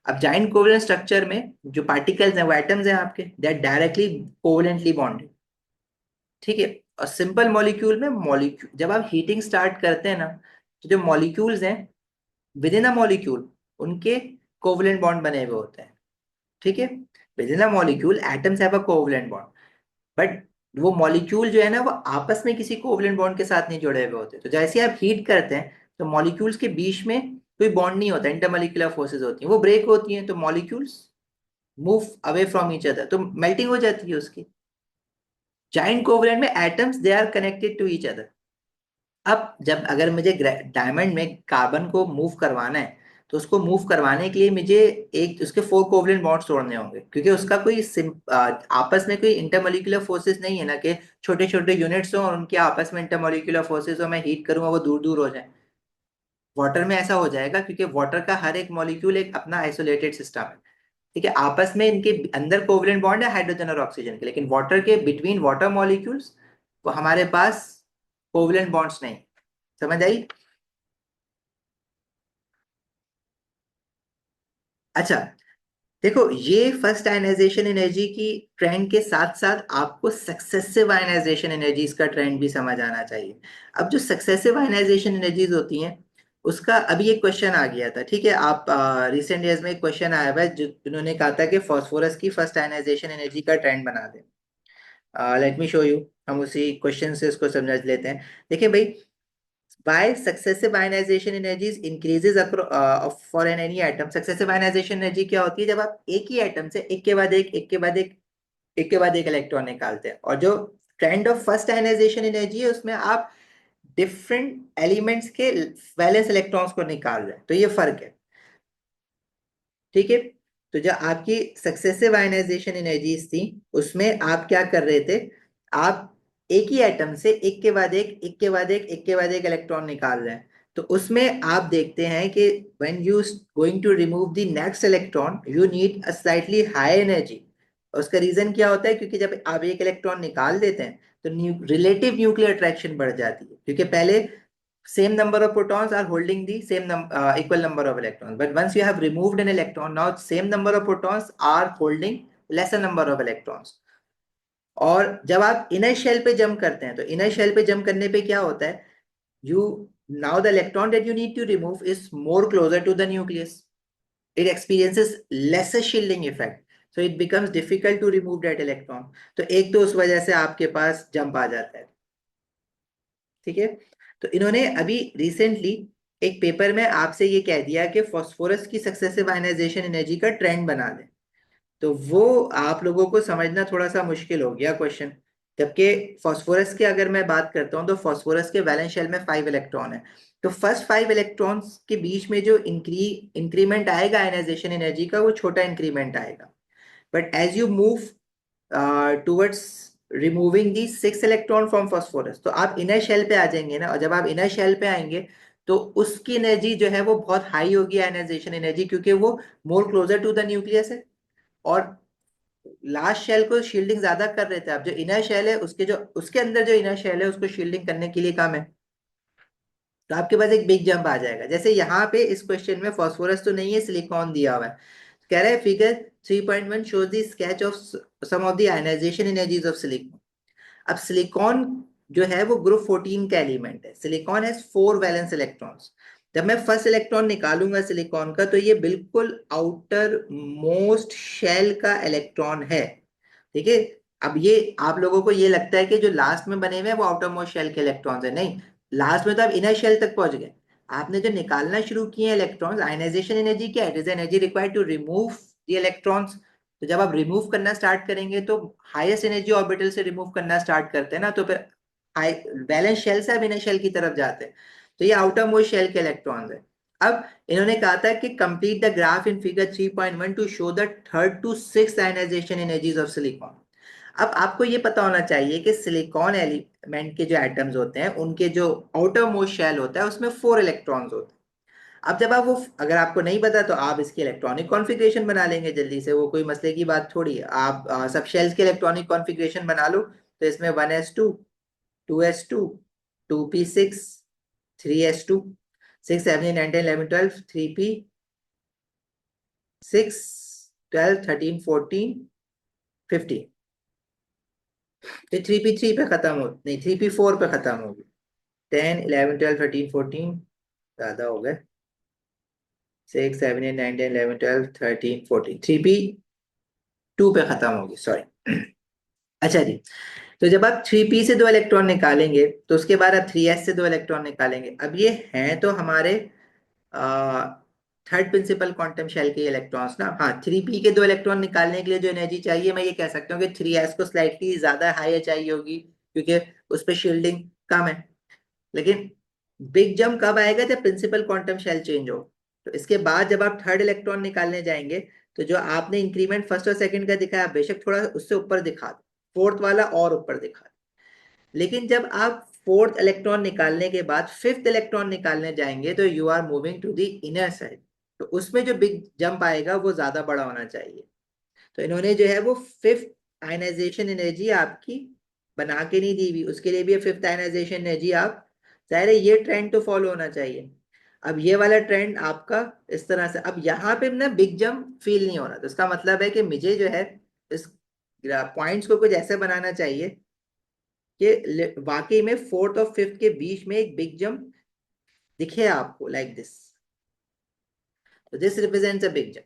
अब giant covalent structure में जो particles हैं वो atoms हैं आपके, they are directly covalently bonded. ठीक है, और सिंपल मॉलिक्यूल में मॉलिक्यूल जब आप हीटिंग स्टार्ट करते हैं ना, तो जो मॉलिक्यूल्स हैं विद इन अ मॉलिक्यूल उनके कोवलेंट बॉन्ड बने हुए होते हैं। ठीक है, with in a molecule atoms have a covalent bond, but वो मॉलिक्यूल जो है ना वो आपस में किसी कोवलेंट बॉन्ड के साथ नहीं जुड़े हुए होते। तो जैसे आप हीट करते हैं तो मॉलिक्यूल्स के बीच में कोई बॉन्ड नहीं होता, इंटरमॉलिक्यूलर फोर्सेज होती हैं, वो ब्रेक होती हैं, तो molecules move away from each other, तो मेल्टिंग हो जाती है उसकी। जाइंट कोवलेंट में atoms they are connected to each other. अब जब अगर मुझे डायमंड में कार्बन को मूव करवाना है, तो उसको मूव करवाने के लिए मुझे एक उसके 4 कोवलेंट बॉन्ड्स तोड़ने होंगे, क्योंकि उसका कोई आपस में कोई इंटरमोलिकुलर फोर्सेस नहीं है ना, कि छोटे छोटे यूनिट्स हो और उनके आपस में इंटरमोलिकुलर फोर्सेस हो, मैं हीट करूंगा वो दूर दूर हो जाए। वाटर में ऐसा हो जाएगा क्योंकि वाटर का हर एक मॉलिक्यूल एक अपना आइसोलेटेड सिस्टम है। ठीक है, आपस में इनके अंदर कोवलेंट बॉन्ड है हाइड्रोजन और ऑक्सीजन के, लेकिन वाटर के बिटवीन वाटर मॉलिक्यूल्स वो हमारे पास कोवलेंट बॉन्ड्स नहीं। समझ आई? अच्छा, देखो ये फर्स्ट आयनाइजेशन एनर्जी की ट्रेंड के साथ साथ आपको सक्सेसिव आयनाइजेशन एनर्जीज का ट्रेंड भी समझ आना चाहिए। अब जो सक्सेसिव आयनाइजेशन एनर्जीज होती हैं उसका अभी एक क्वेश्चन आ गया था, ठीक है, आप रिसेंट ईयर्स में एक क्वेश्चन आया हुआ है जो उन्होंने कहा था कि फास्फोरस की फर्स्ट आयनाइजेशन एनर्जी का ट्रेंड बना दे। लेट मी शो यू, हम उसी क्वेश्चन से इसको समझ लेते हैं। देखिए भाई, why successive ionization energies increases for an any atom। successive ionization energy क्या होती है? जब आप एक ही एटम से एक के बाद एक के बाद एक के बाद एक इलेक्ट्रॉन निकालते हैं, और जो trend of first ionization energy है उसमें आप डिफरेंट एलिमेंट्स के वैलेंस इलेक्ट्रॉन्स को निकाल रहे हैं, तो ये फर्क है। ठीक है, तो जो आपकी सक्सेसिव आयनाइजेशन एनर्जीज थी उसमें आप क्या कर रहे थे? आप एक ही एटम से एक के बाद एक के बाद एक के बाद एक इलेक्ट्रॉन निकाल रहे हैं। तो उसमें आप देखते हैं कि when you going to remove the next electron you need a slightly high energy. उसका रीजन क्या होता है? क्योंकि जब आप एक इलेक्ट्रॉन निकाल देते हैं तो रिलेटिव न्यूक्लियर अट्रैक्शन बढ़ जाती है, क्योंकि पहले same number of protons are holding the equal number of electrons, but once you have removed an electron, now same number of protons are holding lesser number of electrons। और जब आप inner shell पे jump करते हैं तो inner shell पे jump करने पे क्या होता है? you now the electron that you need to remove is more closer to the nucleus, it experiences lesser shielding effect, so it becomes difficult to remove that electron। तो एक तो उस वजह से आपके पास जंप आ जाता है। ठीक है, तो इन्होंने अभी रिसेंटली एक पेपर में आपसे ये कह दिया कि फास्फोरस की सक्सेसिव आयनाइजेशन एनर्जी का ट्रेंड बना दें। तो वो आप लोगों को समझना थोड़ा सा मुश्किल हो गया क्वेश्चन। जबकि फास्फोरस के अगर मैं बात करता हूँ तो फास्फोरस के वैलेंस शेल में 5 इलेक्ट्रॉन है। तो फर्स्ट 5 इलेक्ट्रॉन्स के बीच में जो इंक्रीमेंट आएगा आयनाइजेशन एनर्जी का, वो छोटा इंक्रीमेंट आएगा। But as you move towards removing the 6 electron from phosphorus, तो आप इनर शेल पे आ जाएंगे ना, और जब आप इनर शेल पे आएंगे तो उसकी एनर्जी जो है वो बहुत हाई होगी आयनाइजेशन एनर्जी, क्योंकि वो more closer to the nucleus है। और लास्ट शेल को शील्डिंग ज्यादा कर रहे थे, अब जो इनर शेल है उसके जो उसके अंदर जो इनर शेल है उसको शील्डिंग करने के लिए काम है। तो आपके पास एक बिग जंप आ जाएगा। जैसे यहाँ पे इस क्वेश्चन में फास्फोरस तो नहीं है, सिलिकॉन दिया हुआ है। कह रहा है figure 3.1 shows the sketch of some of the ionization energies of silicon। अब सिलिकॉन जो है वो ग्रुप 14 का एलिमेंट है। Silicon has 4 valence electrons. जब मैं फर्स्ट इलेक्ट्रॉन निकालूंगा सिलिकॉन का तो ये बिल्कुल आउटर मोस्ट शेल का इलेक्ट्रॉन है। ठीक है, अब ये आप लोगों को ये लगता है कि जो लास्ट में बने हुए हैं वो आउटर मोस्ट शेल के इलेक्ट्रॉन्स है, नहीं। लास्ट में तो आप इनर शेल तक पहुंच गए। आपने जो निकालना शुरू किए हैं इलेक्ट्रॉन्स, आयनाइजेशन एनर्जी क्या है? It is energy required to remove the electrons. तो जब आप रिमूव करना स्टार्ट करेंगे तो हाईएस्ट एनर्जी ऑर्बिटल से रिमूव करना स्टार्ट करते हैं ना, तो फिर हाई वैलेंस शेल से आप इनर शेल की तरफ जाते हैं। तो ये आउटर मोस्ट शेल के इलेक्ट्रॉन्स है। अब इन्होंने कहा था कि complete the graph in figure 3.1 to show the third to six ionization energies of silicon. अब आपको ये पता होना चाहिए कि सिलिकॉन एलिमेंट के जो एटम्स होते हैं उनके जो आउटर मोस्ट शेल होता है उसमें 4 इलेक्ट्रॉन्स होते हैं। अब जब आप वो, अगर आपको नहीं पता तो आप इसकी इलेक्ट्रॉनिक कॉन्फ़िगरेशन बना लेंगे जल्दी से, वो कोई मसले की बात थोड़ी है। आप सब शेल्स के इलेक्ट्रॉनिक कॉन्फ़िगरेशन बना लो, तो इसमें 1s2, 2s2, 2p6, 3s2, 6 7 8 9 10 11 12, 3p6, 12 13 14 15। ये 3p3 पे खत्म हो, नहीं 3p4 पे खत्म होगी। 10 11 12 13 14 ज्यादा हो गए। 6 7 8 9 10 11 12 13 14, 3p2 पे खत्म होगी, सॉरी। अच्छा जी, तो जब आप 3p से 2 इलेक्ट्रॉन निकालेंगे तो उसके बाद आप 3s से 2 इलेक्ट्रॉन निकालेंगे। अब ये हैं तो हमारे थर्ड प्रिंसिपल क्वांटम शेल के इलेक्ट्रॉन्स ना। हाँ, 3p के 2 इलेक्ट्रॉन निकालने के लिए जो एनर्जी चाहिए, मैं ये कह सकता हूँ कि 3s को स्लाइटली ज्यादा हाई चाहिए होगी, क्योंकि उस पर शील्डिंग कम है। लेकिन बिग जंप कब आएगा? जब प्रिंसिपल क्वांटम शेल चेंज हो। तो इसके बाद जब आप थर्ड इलेक्ट्रॉन निकालने जाएंगे तो जो आपने इंक्रीमेंट फर्स्ट और सेकंड का दिखाया बेशक थोड़ा उससे ऊपर दिखा दो, फोर्थ वाला और ऊपर दिखा दो। लेकिन जब आप फोर्थ इलेक्ट्रॉन निकालने के बाद फिफ्थ इलेक्ट्रॉन निकालने जाएंगे तो you are moving to the inner side, तो उसमें जो बिग जंप आएगा वो ज्यादा बड़ा होना चाहिए। तो इन्होंने जो है वो फिफ्थ आयनाइजेशन एनर्जी आपकी बना के नहीं दी हुई, उसके लिए भी फिफ्थ आयनाइजेशन एनर्जी आप, जाहिर है ये ट्रेंड तो फॉलो होना चाहिए। अब ये वाला ट्रेंड आपका इस तरह से, अब यहाँ पे ना बिग जंप फील नहीं हो रहा, तो इसका मतलब है कि मुझे जो है इस पॉइंट्स को कुछ ऐसे बनाना चाहिए कि वाकई में फोर्थ और फिफ्थ के बीच में एक बिग जंप दिखे आपको, लाइक दिस। तो this represents a big jump.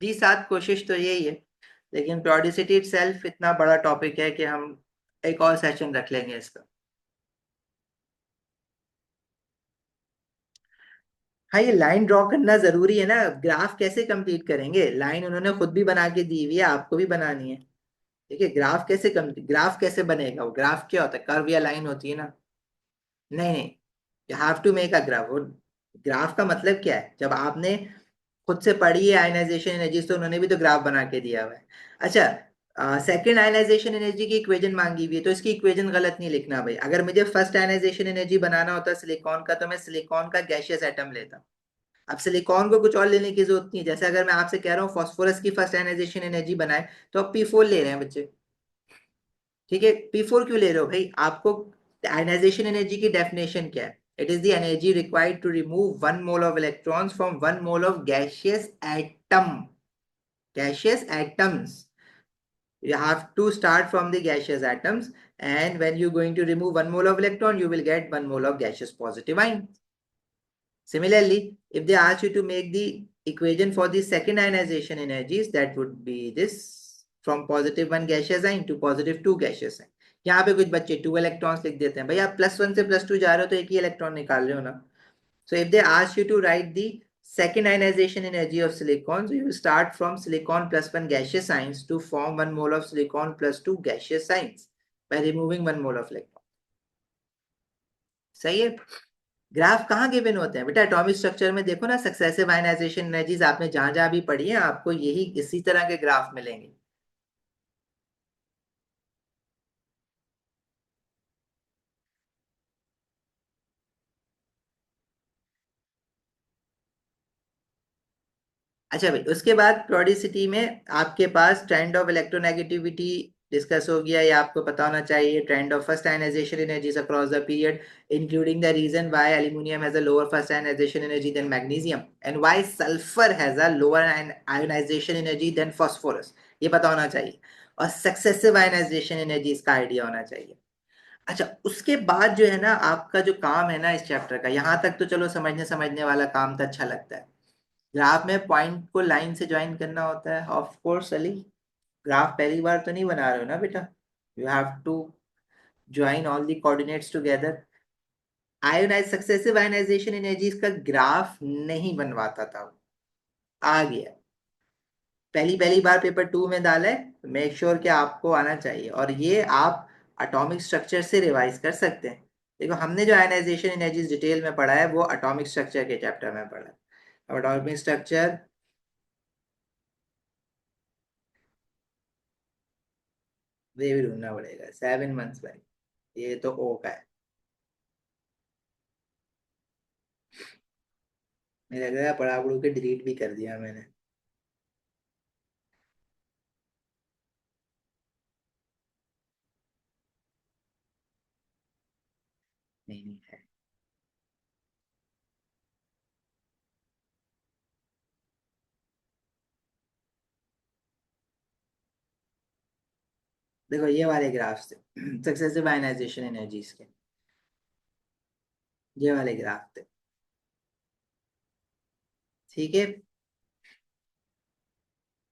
जी साथ कोशिश तो यही है, लेकिन प्रोडिसिटी इटसेल्फ इतना बड़ा टॉपिक है कि हम एक और सेशन रख लेंगे इसका। हाँ, ये लाइन ड्रॉ करना जरूरी है ना, ग्राफ कैसे कंप्लीट करेंगे, लाइन उन्होंने खुद भी बना के दी हुई है, आपको भी बनानी है। ठीक है, ग्राफ कैसे बनेगा, वो ग्राफ क्या होता है, कर्व या लाइन होती है ना। नहीं नहीं, you have to make a graph. Graph का मतलब क्या है, जब आपने खुद से पढ़ी है आयनाइजेशन एनर्जी तो उन्होंने भी तो ग्राफ बना के दिया हुआ है। अच्छा, सेकंड आयनाइजेशन एनर्जी की इक्वेशन मांगी हुई है, तो इसकी इक्वेशन गलत नहीं लिखना भाई। अगर मुझे फर्स्ट आयनाइजेशन एनर्जी बनाना होता सिलिकॉन का, तो मैं सिलिकॉन का गैशियस एटम लेता। अब सिलिकॉन को कुछ और लेने की जरूरत नहीं है, जैसे अगर मैं आपसे कह रहा हूँ फास्फोरस की फर्स्ट आयनाइजेशन एनर्जी बनाए, तो आप P4 ले रहे हैं बच्चे। ठीक है, P4 क्यों ले रहे हो भाई, आपको आयनाइजेशन एनर्जी की डेफिनेशन क्या है, it is the energy required to remove 1 mole of electrons from 1 mole of gaseous atom, gaseous atoms. You have to start from the gaseous atoms, and when you're going to remove 1 mole of electron, you will get 1 mole of gaseous positive ion. Similarly, if they ask you to make the equation for the second ionization energies, that would be this, from +1 gaseous ion to +2 gaseous ion. यहाँ पे कुछ बच्चे 2 electrons लिख देते हैं, भाई आप +1 से +2 जा रहे हो तो एक ही इलेक्ट्रॉन निकाल रहे हो ना। So if they ask you to write the second ionization energy of silicon, so you will start from silicon +1 gaseous ions to form 1 mole of silicon +2 gaseous ions by removing 1 mole of electron. सही है। Graph कहाँ given होते हैं बेटा, atomic structure में देखो ना, successive ionization energies आपने जहां जहां भी पढ़ी है, आपको यही इसी तरह के ग्राफ मिलेंगे। अच्छा भाई, उसके बाद प्रोडिसिटी में आपके पास ट्रेंड ऑफ इलेक्ट्रोनेगेटिविटी डिस्कस हो गया, ये आपको पता होना चाहिए। Trend of first ionization energies across the period, including the reason why aluminium has a lower first ionization energy than magnesium, and why sulphur has a lower ionization energy than phosphorus, ये पता होना चाहिए। और successive ionization energies का idea होना चाहिए। अच्छा, उसके बाद जो है ना आपका जो काम है ना इस चैप्टर का, यहाँ तक तो चलो समझने समझने वाला काम तो अच्छा लगता है। ग्राफ में पॉइंट को लाइन से ज्वाइन करना होता है, ऑफ कोर्स अली। ग्राफ पहली बार तो नहीं बना रहे हो ना बेटा, you have to join all the coordinates together. Ionise successive ionization energies का ग्राफ नहीं बनवाता था वो, आ गया पहली पहली बार पेपर 2 में डाला है, मेक श्योर कि आपको आना चाहिए। और ये आप एटॉमिक स्ट्रक्चर से रिवाइज कर सकते हैं। देखो, हमने जो आयनाइजेशन एनर्जीज डिटेल में पढ़ा है वो एटॉमिक स्ट्रक्चर के चैप्टर में पढ़ा है। अब एटॉमिक स्ट्रक्चर ये भी ढूंढना पड़ेगा, 7 मंथ्स भाई, ये तो ओ का है। मुझे लग रहा है पढ़ा पढ़ू के डिलीट भी कर दिया मैंने। नहीं नहीं है। देखो ये वाले ग्राफ्स थे सक्सेसिव आयनाइजेशन एनर्जीज के, ये वाले ग्राफ थे। ठीक है,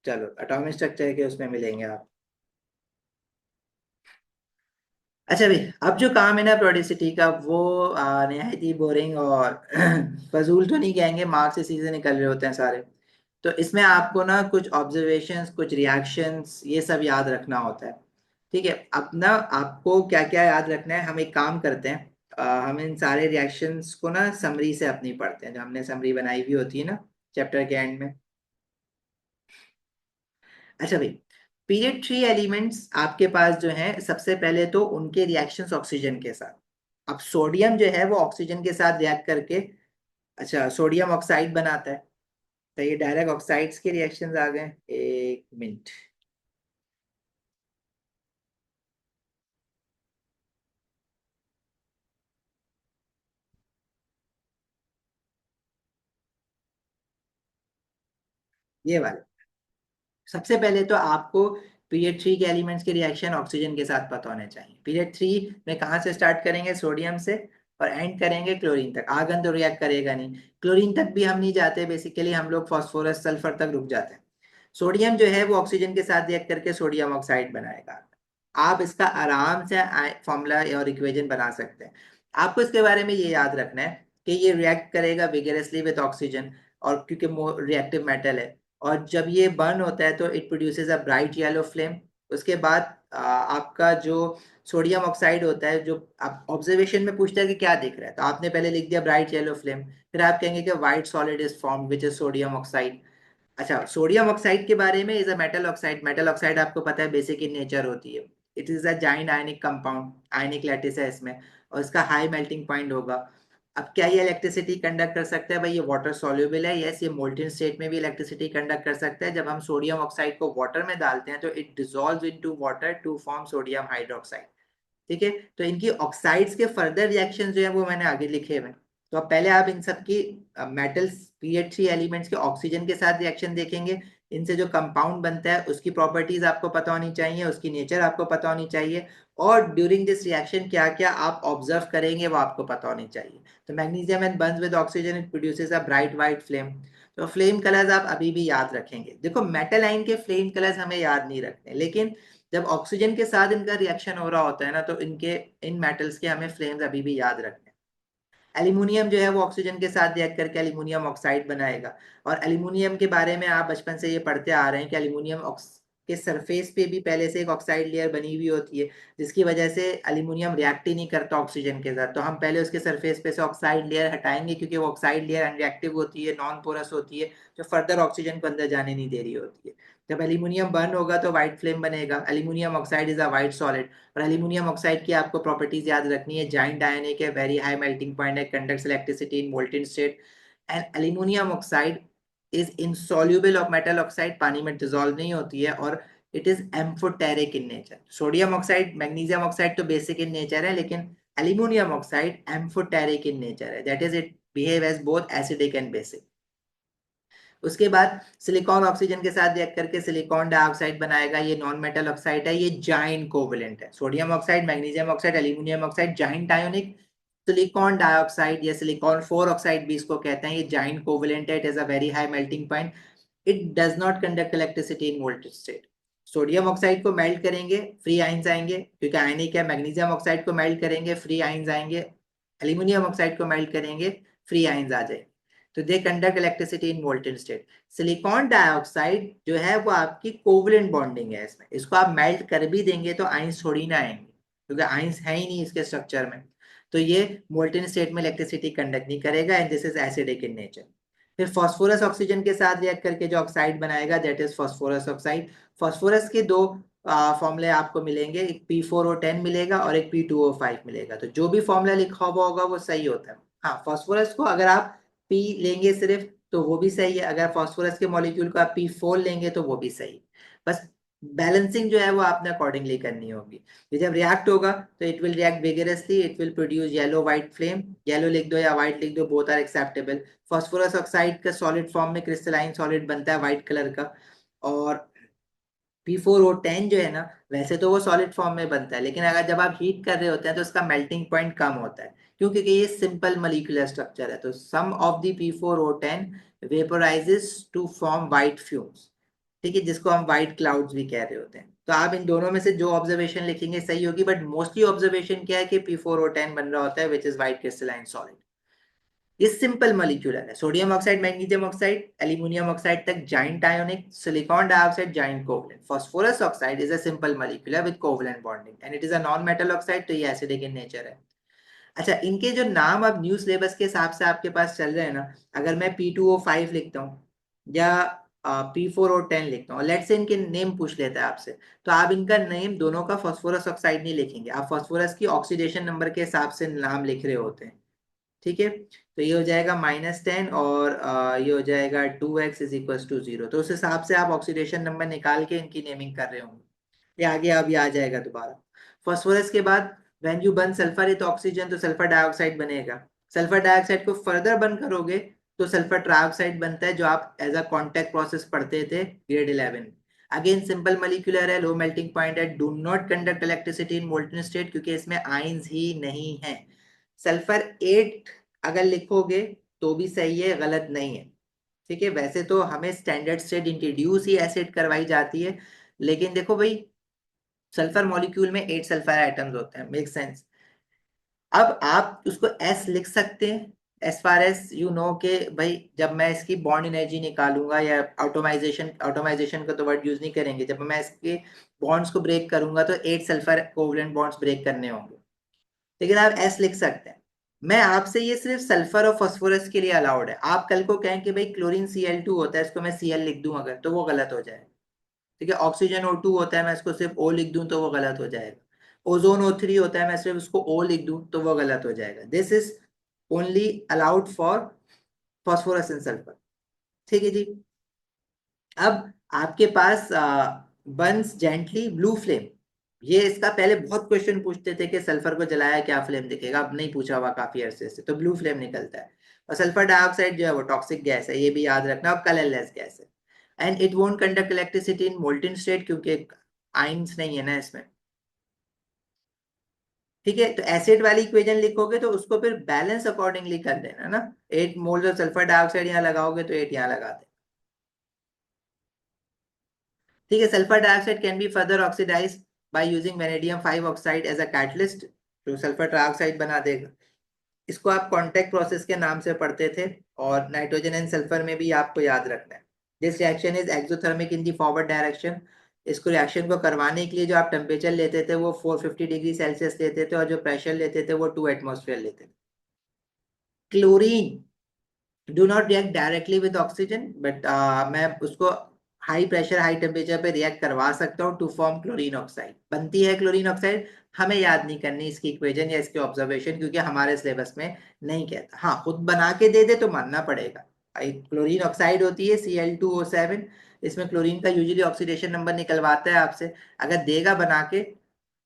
चलो एटॉमिक स्ट्रक्चर के उसमें मिलेंगे आप। अच्छा भाई, अब जो काम है ना प्रोडिसिटी का, वो निहायत ही बोरिंग और फजूल तो नहीं कहेंगे, मार्क्स से सीधे निकल रहे होते हैं सारे। तो इसमें आपको ना कुछ ऑब्जर्वेशंस, कुछ रिएक्शंस, ये सब याद रखना होता है। ठीक है, अब ना आपको क्या क्या याद रखना है, हम एक काम करते हैं, हम इन सारे रिएक्शंस को ना समरी से अपनी पढ़ते हैं, जो हमने समरी बनाई हुई होती है ना, चैप्टर के एंड में। अच्छा भाई, पीरियड थ्री एलिमेंट्स आपके पास जो है, सबसे पहले तो उनके रिएक्शंस ऑक्सीजन के साथ। अब सोडियम जो है वो ऑक्सीजन के साथ रिएक्ट करके, अच्छा, सोडियम ऑक्साइड बनाता है। तो ये डायरेक्ट ऑक्साइड्स के रिएक्शंस आ गए। एक मिनट। ये वाले, सबसे पहले तो आपको पीरियड थ्री के एलिमेंट्स के रिएक्शन ऑक्सीजन के साथ पता होने चाहिए। पीरियड थ्री में कहाँ से स्टार्ट करेंगे? सोडियम से, और एंड करेंगे क्लोरीन तक। आर्गन तो रिएक्ट करेगा नहीं, क्लोरीन तक भी हम नहीं जाते, बेसिकली हम लोग फास्फोरस सल्फर तक रुक जाते हैं। सोडियम जो है वो ऑक्सीजन के साथ रिएक्ट करके सोडियम ऑक्साइड बनाएगा। आप इसका आराम से फॉर्मूला और इक्वेशन बना सकते हैं। आपको इसके बारे में ये याद रखना है कि ये रिएक्ट करेगा विगरसली विद ऑक्सीजन, और क्योंकि रिएक्टिव मेटल है, और जब ये बर्न होता है तो it produces a bright yellow flame. उसके बाद आपका जो सोडियम ऑक्साइड होता है, जो आप ऑब्जर्वेशन में पूछता है कि क्या दिख रहा है, तो आपने पहले लिख दिया ब्राइट येलो फ्लेम, फिर आप कहेंगे कि white solid is form which is sodium oxide. अच्छा, सोडियम ऑक्साइड के बारे में, is a metal oxide. Metal oxide आपको पता है बेसिक इन नेचर होती है। It is a giant ionic compound, ionic lattice है इसमें, और इसका हाई मेल्टिंग पॉइंट होगा। अब क्या ये इलेक्ट्रिसिटी कंडक्ट कर सकता है? भाई ये वाटर सॉल्युबल है, यस, ये मोल्टेन स्टेट में भी इलेक्ट्रिसिटी कंडक्ट कर सकता है। जब हम सोडियम ऑक्साइड को वाटर में डालते हैं तो it dissolves into water to form sodium hydroxide. ठीक है, तो इनकी ऑक्साइड्स के फर्दर रिएक्शन जो है वो मैंने आगे लिखे हुए हैं। तो अब पहले आप इन सब की मेटल्स, पीएच थ्री एलिमेंट्स के ऑक्सीजन के साथ रिएक्शन देखेंगे। इनसे जो कंपाउंड बनता है उसकी प्रॉपर्टीज आपको पता होनी चाहिए, उसकी नेचर आपको पता होनी चाहिए, और ड्यूरिंग दिस रिएक्शन क्या क्या आप ऑब्जर्व करेंगे वो आपको पता होनी चाहिए। तो magnesium and Burns with oxygen, it produces a bright white flame. तो फ्लेम कलर्स आप अभी भी याद रखेंगे। देखो, मेटल आयन के फ्लेम कलर्स हमें याद नहीं रखते, लेकिन जब ऑक्सीजन के साथ इनका रिएक्शन हो रहा होता है ना, तो इनके, इन मेटल्स के हमें फ्लेम्स अभी भी याद रखने हैं। एल्यूमिनियम जो है वो ऑक्सीजन के साथ रिएक्ट करके एल्यूमिनियम ऑक्साइड बनाएगा। और एल्यूमिनियम के बारे में आप बचपन से ये पढ़ते आ रहे हैं कि एल्यूमिनियम के सरफेस पे भी पहले से एक ऑक्साइड लेयर बनी हुई होती है, जिसकी वजह से एल्यूमिनियम रिएक्ट ही नहीं करता ऑक्सीजन के साथ। तो हम पहले उसके सरफेस पे से ऑक्साइड लेयर हटाएंगे, क्योंकि वो ऑक्साइड लेयर अनरिएक्टिव होती है, नॉन पोरस होती है, जो फर्दर ऑक्सीजन को अंदर जाने नहीं दे रही होती है। जब एल्यूमिनियम बर्न होगा तो व्हाइट फ्लेम बनेगा। Aluminium oxide is a white solid. और एल्यूमिनियम ऑक्साइड की आपको प्रॉपर्टीज याद रखनी है। जाइंट आयनिक है, वेरी हाई मेल्टिंग पॉइंट है, conducts electricity in molten state. And aluminium oxide is insoluble of metal oxide, पानी में डिसॉल्व नहीं होती है, और it is amphoteric in nature. Sodium oxide, magnesium oxide तो बेसिक इन नेचर है, लेकिन aluminium oxide amphoteric in nature है, that is it behave as both acidic and basic. उसके बाद सिलिकॉन ऑक्सीजन के साथ रिएक्ट करके सिलिकॉन डाइऑक्साइड बनाएगा। ये नॉन मेटल ऑक्साइड है, ये जाइंट कोवेलेंट है। Sodium oxide, magnesium oxide, aluminium oxide giant ionic. Silicon dioxide या सिलिकॉन फोर ऑक्साइड भी इसको कहते हैं, ये जाइंट कोवेलेंट है, it is a very high melting point, it does not conduct electricity in voltage state. Sodium oxide को melt करेंगे, free ions आएंगे, क्योंकि आयनिक है। मैग्नीशियम ऑक्साइड को मेल्ट करेंगे, फ्री आइंस आएंगे। एल्यूमिनियम ऑक्साइड को मेल्ट करेंगे, फ्री आइंस आ जाएंगे। तो they conduct electricity in voltage state. Silicon dioxide जो है वो आपकी कोवलेंट बॉन्डिंग है इसमें, इसको आप मेल्ट कर भी देंगे तो आइंस थोड़ी ना आएंगे, क्योंकि आइंस है ही नहीं इसके स्ट्रक्चर में। तो ये मोल्टेन स्टेट में इलेक्ट्रिसिटी कंडक्ट नहीं करेगा, and this is acidic in nature. फिर फास्फोरस ऑक्सीजन के साथ रिएक्ट करके जो ऑक्साइड बनाएगा, that is phosphorus oxide. Phosphorus के दो फॉर्मूले आपको मिलेंगे, एक P4O10 मिलेगा और एक P2O5 मिलेगा। तो जो भी फॉर्मूला लिखा हुआ होगा वो सही होता है। हाँ, फास्फोरस को अगर आप पी लेंगे सिर्फ तो वो भी सही है, अगर फास्फोरस के मॉलिक्यूल को आप P4 लेंगे तो वो भी सही है। बस बैलेंसिंग जो है वो आपने अकॉर्डिंगली करनी होगी। ये जब रिएक्ट होगा तो it will react vigorously, it will produce yellow white flame. Yellow लिख दो या व्हाइट लिख दो, both are acceptable. Phosphorus oxide का सॉलिड फॉर्म में क्रिस्टलाइन सॉलिड बनता है व्हाइट कलर का। और P4O10 जो है ना, वैसे तो वो सॉलिड फॉर्म में बनता है, लेकिन अगर जब आप हीट कर रहे होते हैं तो उसका मेल्टिंग पॉइंट कम होता है। क्यों? क्योंकि ये सिंपल मॉलिक्यूलर स्ट्रक्चर है। तो some of the P4O10 vaporises to form white fumes. ठीक है, जिसको हम व्हाइट क्लाउड्स भी कह रहे होते हैं। तो आप इन दोनों में से जो ऑब्जर्वेशन लिखेंगे सही होगी, बट मोस्टली ऑब्जर्वेशन क्या है कि P4O10 बन रहा होता है which is white crystalline solid. ये सिंपल मॉलिक्यूलर है। Sodium oxide, magnesium oxide, aluminium oxide तक giant ionic, silicon dioxide giant covalent. Phosphorus oxide is a simple molecular with covalent bonding, and it is a non metal oxide, तो ये acidic in nature है। अच्छा, इनके जो नाम अब new syllabus के हिसाब से आपके पास चल रहे हैं ना, अगर मैं P2O5 लिखता हूँ या P4O10 लिखता हूँ, लेट्स से इनके नेम पूछ लेता है आपसे, तो आप इनका नेम दोनों का फास्फोरस ऑक्साइड नहीं लिखेंगे, आप फास्फोरस की ऑक्सीडेशन नंबर के हिसाब से नाम लिख रहे होते हैं। ठीक है, तो ये हो जाएगा -10 और ये हो जाएगा 2x = 0, तो उस हिसाब से आप ऑक्सीडेशन नंबर निकाल के इनकी नेमिंग कर रहे होंगे। ये आगे अभी आ जाएगा दोबारा। फास्फोरस के बाद when you burn sulphur with oxygen तो सल्फर डाइऑक्साइड बनेगा। सल्फर डाइऑक्साइड को फर्दर बर्न करोगे तो सल्फर ट्राइऑक्साइड बनता है, जो आप एज अ कॉन्टैक्ट प्रोसेस पढ़ते थे ग्रेड 11। अगेन सिंपल मॉलिक्यूलर है, लो मेल्टिंग पॉइंट है, do not conduct electricity in molten state, क्योंकि इसमें आयंस ही नहीं है। सल्फर 8 अगर लिखोगे तो भी सही है, गलत नहीं है। ठीक है, वैसे तो हमें स्टैंडर्ड स्टेट इंट्रोड्यूस ही एसिड करवाई जाती है, लेकिन देखो भाई, सल्फर मॉलिक्यूल में 8 सल्फर आइटम्स होते हैं, मेक सेंस। अब आप उसको एस लिख सकते हैं, as far as you know के भाई, जब मैं इसकी बॉन्ड एनर्जी निकालूंगा, या ऑटोमाइजेशन, ऑटोमाइजेशन का तो वर्ड यूज नहीं करेंगे, जब मैं इसके बॉन्ड्स को ब्रेक करूंगा तो 8 सल्फर कोवलेंट बॉन्ड्स ब्रेक करने होंगे, लेकिन आप एस लिख सकते हैं। मैं आपसे ये सिर्फ सल्फर और फास्फोरस के लिए अलाउड है, आप कल को कहें कि भाई क्लोरीन Cl2 होता है, इसको मैं Cl लिख दूं अगर, तो वो गलत हो जाएगा। ठीक है, ऑक्सीजन O2 होता है, मैं इसको सिर्फ O लिख दूं तो वो गलत हो जाएगा। ओजोन O3 होता है, मैं सिर्फ उसको O लिख दूं तो वो गलत हो जाएगा। This is only allowed for phosphorus and sulphur. ठीक है जी। अब आपके पास बर्न्स जेंटली ब्लू फ्लेम, ये इसका पहले बहुत क्वेश्चन पूछते थे कि सल्फर को जलाया क्या फ्लेम दिखेगा, अब नहीं पूछा हुआ काफी अरसे से, तो ब्लू फ्लेम निकलता है। और सल्फर डाइऑक्साइड जो है वो टॉक्सिक गैस है, ये भी याद रखना, और कलरलेस गैस है। And it won't conduct electricity in molten state, क्योंकि आइंस नहीं है ना इसमें। ठीक है, तो एसिड वाली इक्वेशन लिखोगे तो उसको फिर बैलेंस अकॉर्डिंगली कर देना ना, 8 मोल ऑफ सल्फर डाइऑक्साइड यहाँ लगाओगे तो 8 यहाँ लगा दे। ठीक है, sulphur dioxide can be further oxidise by using vanadium 5 oxide as a catalyst, जो सल्फर ट्राइऑक्साइड बना देगा। इसको आप कॉन्टैक्ट प्रोसेस के नाम से पढ़ते थे, और नाइट्रोजन एंड सल्फर में भी आपको याद रखना है। This reaction is exothermic in the forward direction. इसको रिएक्शन को करवाने के लिए जो आप टेम्परेचर लेते थे वो 450 डिग्री सेल्सियस लेते थे, और जो प्रेशर लेते थे वो 2 एटमोसफेयर लेते थे। Chlorine do not react directly with oxygen, but मैं उसको हाई प्रेशर हाई टेम्परेचर पे रिएक्ट करवा सकता हूँ टू फॉर्म क्लोरीन ऑक्साइड। बनती है क्लोरीन ऑक्साइड, हमें याद नहीं करनी इसकी इक्वेशन या इसके ऑब्जर्वेशन, क्योंकि हमारे सिलेबस में नहीं कहता। हाँ, खुद बना के दे दे तो मानना पड़ेगा। क्लोरीन ऑक्साइड होती है Cl2O7, इसमें क्लोरीन का यूजुअली ऑक्सीडेशन नंबर निकलवाता है आपसे, अगर देगा बना के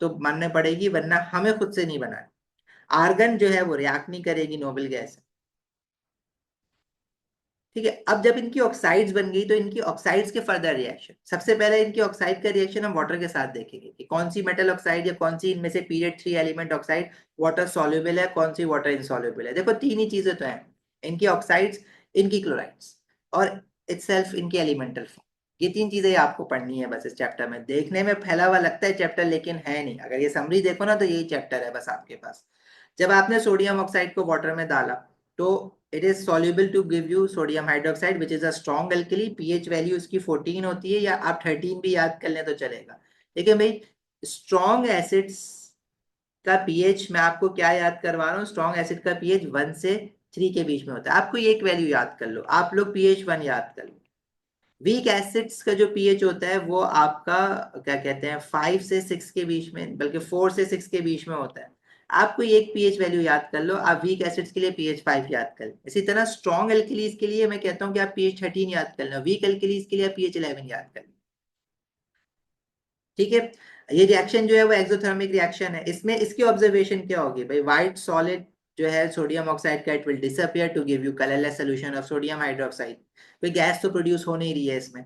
तो मानने पड़ेगी, वरना हमें खुद से नहीं बनाना। आर्गन जो है वो रिएक्ट नहीं करेगी, नोबल गैस। ठीक है, अब जब इनकी ऑक्साइड्स बन गई तो इनकी ऑक्साइड्स के फर्दर रिएक्शन, सबसे पहले इनकी ऑक्साइड का रिएक्शन हम वाटर के साथ देखेंगे कि कौन सी मेटल ऑक्साइड या कौन सी इनमें से period 3 element oxide water soluble है, कौन सी वाटर इनसॉल्युबल है। देखो तीन ही चीजें तो हैं, इनकी ऑक्साइड्स, इनकी क्लोराइड्स, और इटसेल्फ इनकी एलिमेंटल फॉर्म। ये तीन चीजें आपको पढ़नी है बस इस चैप्टर में। देखने में फैला हुआ लगता है चैप्टर, लेकिन है नहीं। अगर ये समरी देखो ना तो यही चैप्टर है बस आपके पास। जब आपने सोडियम ऑक्साइड को वाटर में डाला तो it is soluble to give you sodium hydroxide which is a strong alkali, pH value इसकी 14 होती है, या आप 13 भी याद कर लें तो चलेगा। ठीक है भाई, स्ट्रॉन्ग एसिड्स का पीएच मैं आपको क्या याद करवा रहा हूँ, स्ट्रॉन्ग एसिड का पीएच 1 से 3 के बीच में होता है। आपको ये एक वैल्यू याद कर लो, आप लोग पीएच 1 याद कर लो। वीक एसिड्स का जो पीएच होता है वो आपका क्या कहते हैं 5 से 6 के बीच में, बल्कि 4 से 6 के बीच में होता है। आपको एक पीएच वैल्यू याद कर लो, आप वीक एसिड्स के लिए पीएच 5 याद कर लो। इसी तरह स्ट्रॉन्ग एल्कलीज के लिए मैं कहता हूँ कि आप पीएच 13 याद कर लो, वीक एल्कलीज के लिए आप पीएच 11 याद कर लो। ठीक है, ये रिएक्शन जो है वो एक्सोथर्मिक रिएक्शन है। इसमें इसकी ऑब्जर्वेशन क्या होगी भाई, व्हाइट सॉलिड जो है सोडियम ऑक्साइड का, it will disappear to give you colourless solution of sodium hydroxide. कोई गैस तो प्रोड्यूस हो नहीं रही है इसमें।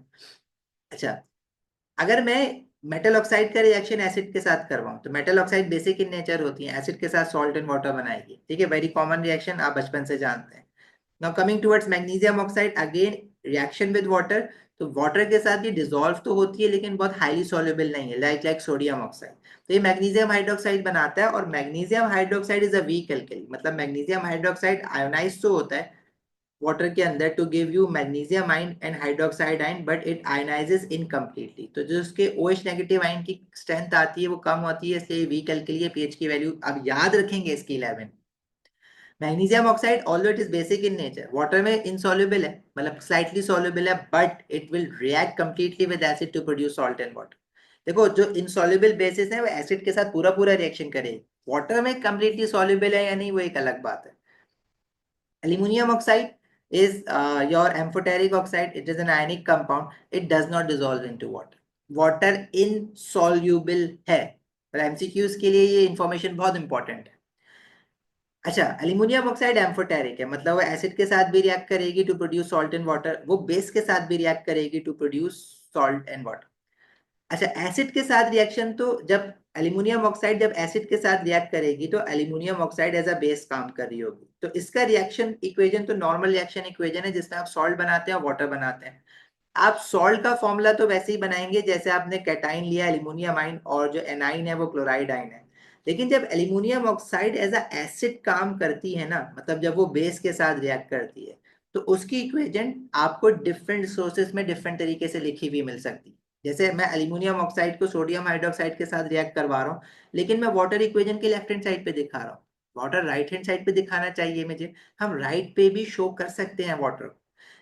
अच्छा, अगर मैं मेटल ऑक्साइड का रिएक्शन एसिड के साथ करवाऊं तो metal oxide basic in nature होती है, एसिड के साथ सॉल्ट एंड वाटर बनाएगी। ठीक है, वेरी कॉमन रिएक्शन, आप बचपन से जानते हैं। Now coming towards magnesium oxide, again reaction with water. तो वाटर के साथ ये डिसॉल्व तो होती है लेकिन बहुत हाईली सॉल्युबल नहीं है, लाइक लाइक सोडियम ऑक्साइड। तो ये मैग्नीशियम हाइड्रोक्साइड बनाता है, और magnesium hydroxide is a weak alkali, मतलब मैग्नीशियम हाइड्रोक्साइड आयोनाइज तो होता है वाटर के अंदर to give you magnesium ion and hydroxide ion, but it ionizes incompletely. तो जो उसके OH नेगेटिव आयन की स्ट्रेंथ आती है वो कम होती है, इसलिए वीक एल्कली पीएच की वैल्यू अब याद रखेंगे इसकी 11। Magnesium oxide although it is basic in nature water में इनसॉल्युबल है, मतलब स्लाइटली सॉल्युबल है, but it will react completely with acid to produce salt and water. देखो जो इनसॉल्युबल बेसिस है वो एसिड के साथ पूरा पूरा रिएक्शन करेगी, वाटर में कंप्लीटली सॉल्युबल है या नहीं वो एक अलग बात है। Aluminium oxide is your amphoteric oxide. It is an ionic compound. It does not dissolve into water. Water insoluble है, पर एमसीक्यूज के लिए ये इंफॉर्मेशन बहुत इंपॉर्टेंट है। अच्छा, एल्यूमिनियम ऑक्साइड एम्फोटेरिक है, मतलब वो एसिड के साथ भी रिएक्ट करेगी to produce salt and water, वो बेस के साथ भी रिएक्ट करेगी to produce salt and water. अच्छा, एसिड के साथ रिएक्शन, तो जब एल्यूमिनियम ऑक्साइड जब एसिड के साथ रिएक्ट करेगी तो aluminium oxide as a base काम कर रही होगी, तो इसका रिएक्शन इक्वेशन तो नॉर्मल रिएक्शन इक्वेशन है जिसमें आप सॉल्ट बनाते हैं और वाटर बनाते हैं। आप सॉल्ट का फॉर्मूला तो वैसे ही बनाएंगे जैसे आपने कैटाइन लिया एल्यूमिनियम आइन, और जो एनाइन है वो क्लोराइड आइन है। लेकिन जब aluminium oxide as a acid काम करती है ना, मतलब जब वो बेस के साथ रिएक्ट करती है, तो उसकी इक्वेशन आपको डिफरेंट सोर्सेस में डिफरेंट तरीके से लिखी हुई मिल सकती है। जैसे मैं एल्यूमिनियम ऑक्साइड को सोडियम हाइड्रोक्साइड के साथ रिएक्ट करवा रहा हूँ, लेकिन मैं वाटर इक्वेशन के लेफ्ट हैंड साइड पे दिखा रहा हूँ, वाटर राइट हैंड साइड पे दिखाना चाहिए मुझे, हम राइट पे भी शो कर सकते हैं वाटर।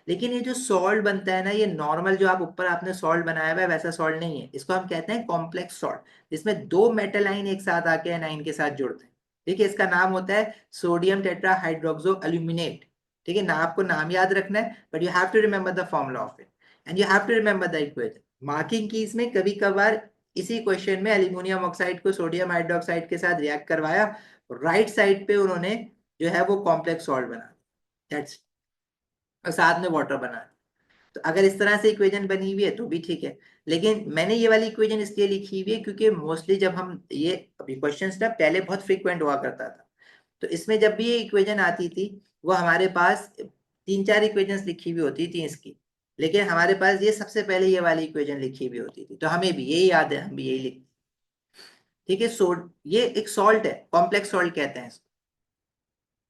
लेकिन ये जो सॉल्ट बनता है ना, ये नॉर्मल जो आप ऊपर आपने सॉल्ट बनाया हुआ है वैसा सॉल्ट नहीं है, इसको हम कहते हैं कॉम्प्लेक्स सॉल्ट, जिसमें दो मेटल आइन एक साथ आके एनाइन के साथ जुड़ते हैं। ठीक है, इसका नाम होता है सोडियम टेट्रा हाइड्रोक्सो अल्यूमिनेट। ठीक है ना, आपको नाम याद रखना है, but you have to remember the formula of it and you have to remember the equation. Marking की इसमें कभी कभार इसी क्वेश्चन में एल्यूमिनियम ऑक्साइड को सोडियम हाइड्रोक्साइड के साथ रिएक्ट करवाया, राइट साइड पे उन्होंने जो है वो कॉम्प्लेक्स सॉल्ट बना, दैट्स, और साथ में वाटर बना। तो अगर इस तरह से इक्वेशन बनी हुई है तो भी ठीक है, लेकिन मैंने ये वाली इक्वेशन इसलिए लिखी हुई है क्योंकि मोस्टली जब हम ये अभी क्वेश्चंस ना पहले बहुत फ्रीक्वेंट हुआ करता था, तो इसमें जब भी ये इक्वेशन आती थी वो हमारे पास तीन चार इक्वेशंस लिखी हुई होती थी इसकी, लेकिन हमारे पास ये सबसे पहले ये वाली इक्वेशन लिखी हुई होती थी, तो हमें भी यही याद है, हम भी यही लिखते। ठीक है, सोड ये एक सॉल्ट है, कॉम्प्लेक्स सॉल्ट कहते हैं इसको।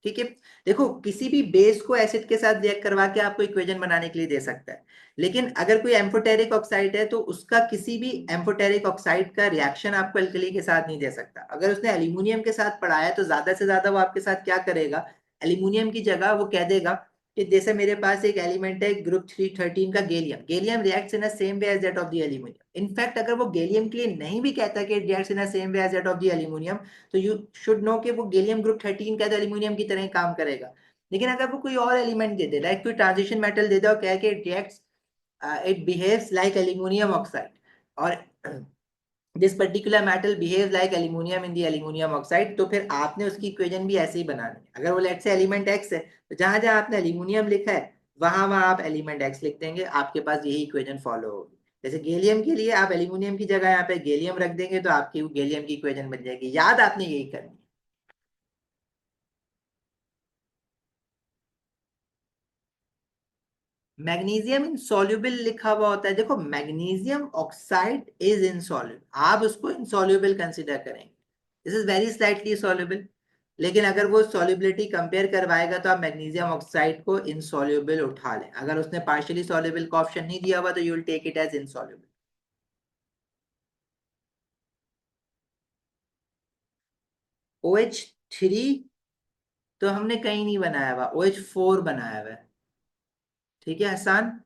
ठीक है, देखो किसी भी बेस को एसिड के साथ रिएक्ट करवा के आपको इक्वेशन बनाने के लिए दे सकता है, लेकिन अगर कोई एम्फोटेरिक ऑक्साइड है तो उसका किसी भी एम्फोटेरिक ऑक्साइड का रिएक्शन आपको अल्कली के साथ नहीं दे सकता। अगर उसने एल्यूमिनियम के साथ पढ़ाया है तो ज्यादा से ज्यादा वो आपके साथ क्या करेगा, एल्यूमिनियम की जगह वो कह देगा कि जैसे मेरे पास एक एलिमेंट है ग्रुप 313 का gallium, gallium reacts in the same way as that of the aluminium. In fact अगर वो गैलियम के लिए नहीं भी कहता कि reacts in the same way as that of the aluminium, तो यू शुड नो कि वो गैलियम ग्रुप 13 का तो एल्यूमिनियम की तरह ही काम करेगा। लेकिन अगर वो कोई और एलिमेंट दे दे, लाइक कोई ट्रांजिशन मेटल दे दे और कहे कि it reacts, it behaves like aluminium oxide, और this particular metal behaves like aluminium in the aluminium oxide, तो फिर आपने उसकी इक्वेशन भी ऐसे ही बनानी है। अगर वो लेट से एलिमेंट एक्स है, तो जहां जहां आपने एल्यूमिनियम लिखा है वहां वहां आप एलिमेंट एक्स लिख देंगे, आपके पास यही इक्वेशन फॉलो होगी। जैसे गैलियम के लिए आप एल्यूमिनियम की जगह यहाँ पे गैलियम रख देंगे तो आपकी गैलियम की इक्वेशन बन जाएगी, याद आपने यही करनी है। मैग्नीशियम इनसॉल्युबल लिखा हुआ होता है, देखो मैग्नीशियम ऑक्साइड इज इनसॉल्युबल, आप उसको इनसॉल्युबल कंसीडर करेंगे, this is very slightly soluble. लेकिन अगर वो सॉल्युबिलिटी कंपेयर करवाएगा तो आप मैग्नीशियम ऑक्साइड को इनसॉल्युबल उठा लें, अगर उसने पार्शियली सॉल्युबल का ऑप्शन नहीं दिया हुआ तो you will take it as insoluble. OH3 तो हमने कहीं नहीं बनाया हुआ, OH4 बनाया हुआ है। ठीक है हसान,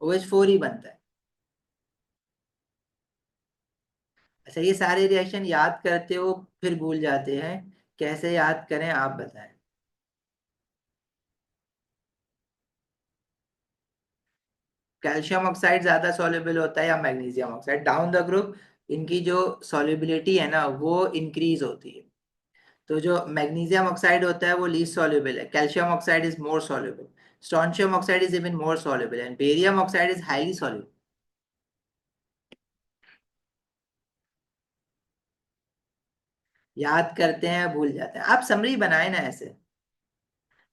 OH4 ही बनता है। अच्छा, ये सारे रिएक्शन याद करते हो फिर भूल जाते हैं, कैसे याद करें आप बताएं। कैल्शियम ऑक्साइड ज्यादा सॉल्युबल होता है या magnesium oxide, down the group इनकी जो सॉल्युबिलिटी है ना वो इंक्रीज होती है। तो जो मैग्नीशियम ऑक्साइड होता है वो लीस्ट सॉल्युबल है, calcium oxide is more soluble, strontium oxide is even more soluble and barium oxide is highly soluble. याद करते हैं भूल जाते हैं, आप समरी बनाए ना ऐसे।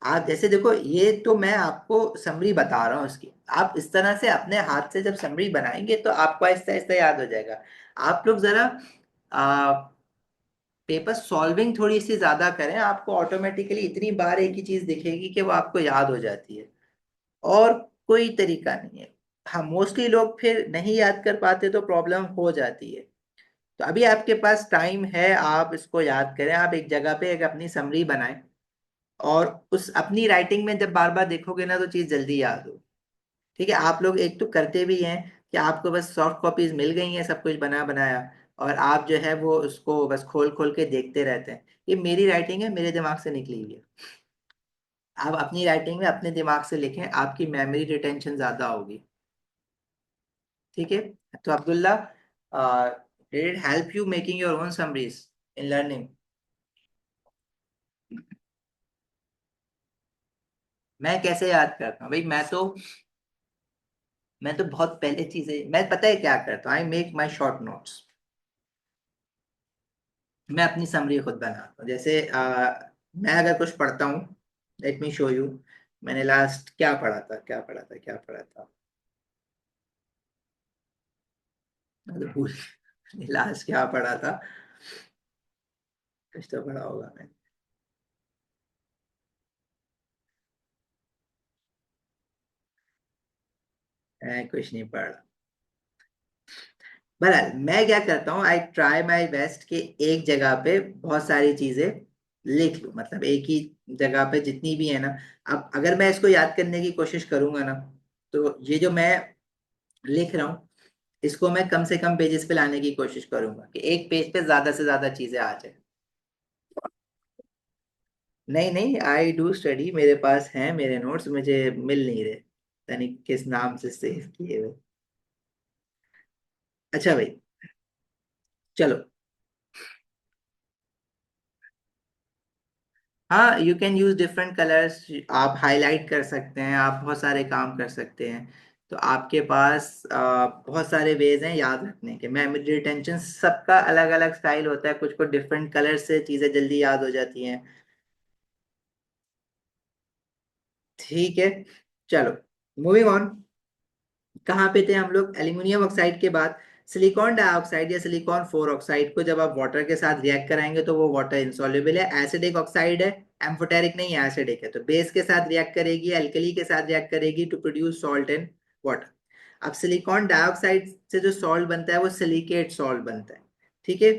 आप जैसे देखो ये तो मैं आपको समरी बता रहा हूँ उसकी, आप इस तरह से अपने हाथ से जब समरी बनाएंगे तो आपको आहिस्ता आहिस्ता याद हो जाएगा। आप लोग जरा पेपर सॉल्विंग थोड़ी सी ज्यादा करें, आपको ऑटोमेटिकली इतनी बार एक ही चीज दिखेगी कि वो आपको याद हो जाती है, और कोई तरीका नहीं है। हाँ, मोस्टली लोग फिर नहीं याद कर पाते तो प्रॉब्लम हो जाती है। तो अभी आपके पास टाइम है, आप इसको याद करें, आप एक जगह पे एक अपनी समरी बनाएं, और उस अपनी राइटिंग में जब बार बार देखोगे ना तो चीज जल्दी याद हो। ठीक है, आप लोग एक तो करते भी हैं कि आपको बस सॉफ्ट कॉपीज मिल गई हैं सब कुछ बना बनाया, और आप जो है वो उसको बस खोल खोल के देखते रहते हैं। ये मेरी राइटिंग है, मेरे दिमाग से निकली हुई है। आप अपनी राइटिंग में अपने दिमाग से लिखें, आपकी मेमोरी रिटेंशन ज्यादा होगी। ठीक है। तो Abdullah, did it help you making your own summaries in learning? मैं कैसे याद करता हूँ भाई, मैं तो बहुत पहले चीजें, मैं पता है क्या करता हूँ, I make my short notes. मैं अपनी समरी खुद बनाता हूँ। जैसे मैं अगर कुछ पढ़ता हूँ, लेट मी शो यू। मैंने लास्ट क्या पढ़ा था, क्या पढ़ा था, क्या पढ़ा था, मैं तो भूल लास्ट क्या पढ़ा था। कुछ तो पढ़ा होगा मैं। कुछ नहीं पढ़ा। बहरहाल मैं क्या करता हूँ, आई ट्राई माई बेस्ट कि एक जगह पे बहुत सारी चीजें लिख लूँ, मतलब एक ही जगह पे जितनी भी है ना। अब अगर मैं इसको याद करने की कोशिश करूंगा ना, तो ये जो मैं लिख रहा हूँ इसको मैं कम से कम पेजेस पे लाने की कोशिश करूंगा कि एक पेज पे ज्यादा से ज्यादा चीजें आ जाए। नहीं नहीं, आई डू स्टडी, मेरे पास हैं मेरे नोट्स, मुझे मिल नहीं रहे, पता नहीं किस नाम से सेव किए हुए। अच्छा भाई, चलो। हाँ, you can use different colours, आप हाईलाइट कर सकते हैं, आप बहुत सारे काम कर सकते हैं। तो आपके पास बहुत सारे वेज हैं याद रखने के। मेमोरी रिटेंशन सबका अलग अलग स्टाइल होता है, कुछ को डिफरेंट कलर से चीजें जल्दी याद हो जाती हैं। ठीक है, चलो, मूविंग ऑन। कहाँ पे थे हम लोग? एल्यूमिनियम ऑक्साइड के बाद सिलिकॉन डाइऑक्साइड या सिलिकॉन फोर ऑक्साइड को जब आप वाटर के साथ रिएक्ट कराएंगे तो वो वाटर इंसॉल्युबल है, एसिडिक ऑक्साइड है, एम्फोटेरिक नहीं है, एसिडिक है। तो बेस के साथ रिएक्ट करेगी, अल्कली के साथ रिएक्ट करेगी to produce salt and water. अब सिलिकॉन डाइऑक्साइड से जो सॉल्ट बनता है वो सिलिकेट सॉल्ट बनता है। ठीक है।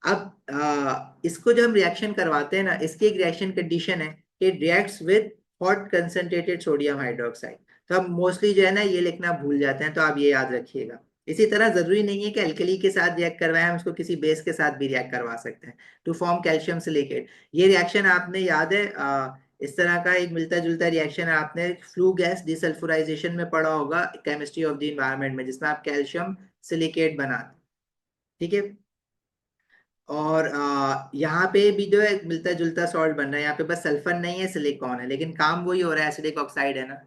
अब इसको जब हम रिएक्शन करवाते हैं ना, इसकी एक रिएक्शन कंडीशन है कि reacts with hot concentrated sodium hydroxide. तो हम मोस्टली जो है ना ये लिखना भूल जाते हैं, तो आप ये याद रखिएगा। इसी तरह जरूरी नहीं है कि अल्कली के साथ रिएक्ट करवाएं, हम इसको किसी बेस के साथ भी रिएक्ट करवा सकते हैं टू फॉर्म कैल्शियम सिलिकेट। ये रिएक्शन आपने याद है, इस तरह का एक मिलता जुलता रिएक्शन आपने फ्लू गैस डिसल्फुराइजेशन में पढ़ा होगा केमिस्ट्री ऑफ द इन्वायरमेंट में, जिसमें आप कैल्शियम सिलिकेट बनाते। ठीक है। और यहाँ पे भी जो है मिलता जुलता सॉल्ट बन रहा है, यहाँ पे बस सल्फर नहीं है, सिलिकॉन है, लेकिन काम वही हो रहा है, एसिडिक ऑक्साइड है ना।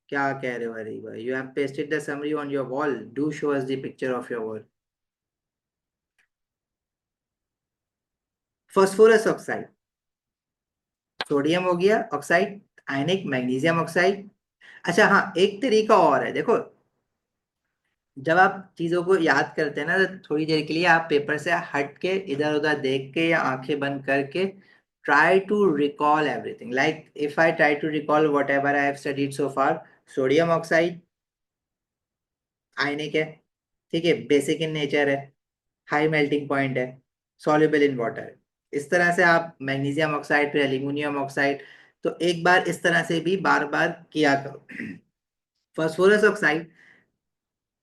क्या कह रहे हो अरे भाई, you have pasted the summary on your wall, do show us the picture of your work. Phosphorus oxide, sodium हो गया ऑक्साइड, आयनिक मैग्नीशियम ऑक्साइड। अच्छा हाँ, एक तरीका और है देखो। जब आप चीजों को याद करते हैं ना तो थोड़ी देर के लिए आप पेपर से हट के इधर उधर देख के या आंखें बंद करके try to recall everything, like if I try to recall whatever I have studied so far. Sodium oxide ionic है, ठीक है, बेसिक इन नेचर है, हाई मेल्टिंग पॉइंट है, सॉल्युबल इन वाटर है। इस तरह से आप मैग्नीशियम ऑक्साइड फिर एल्यूमिनियम ऑक्साइड, तो एक बार इस तरह से भी बार बार किया करो। Phosphorus oxide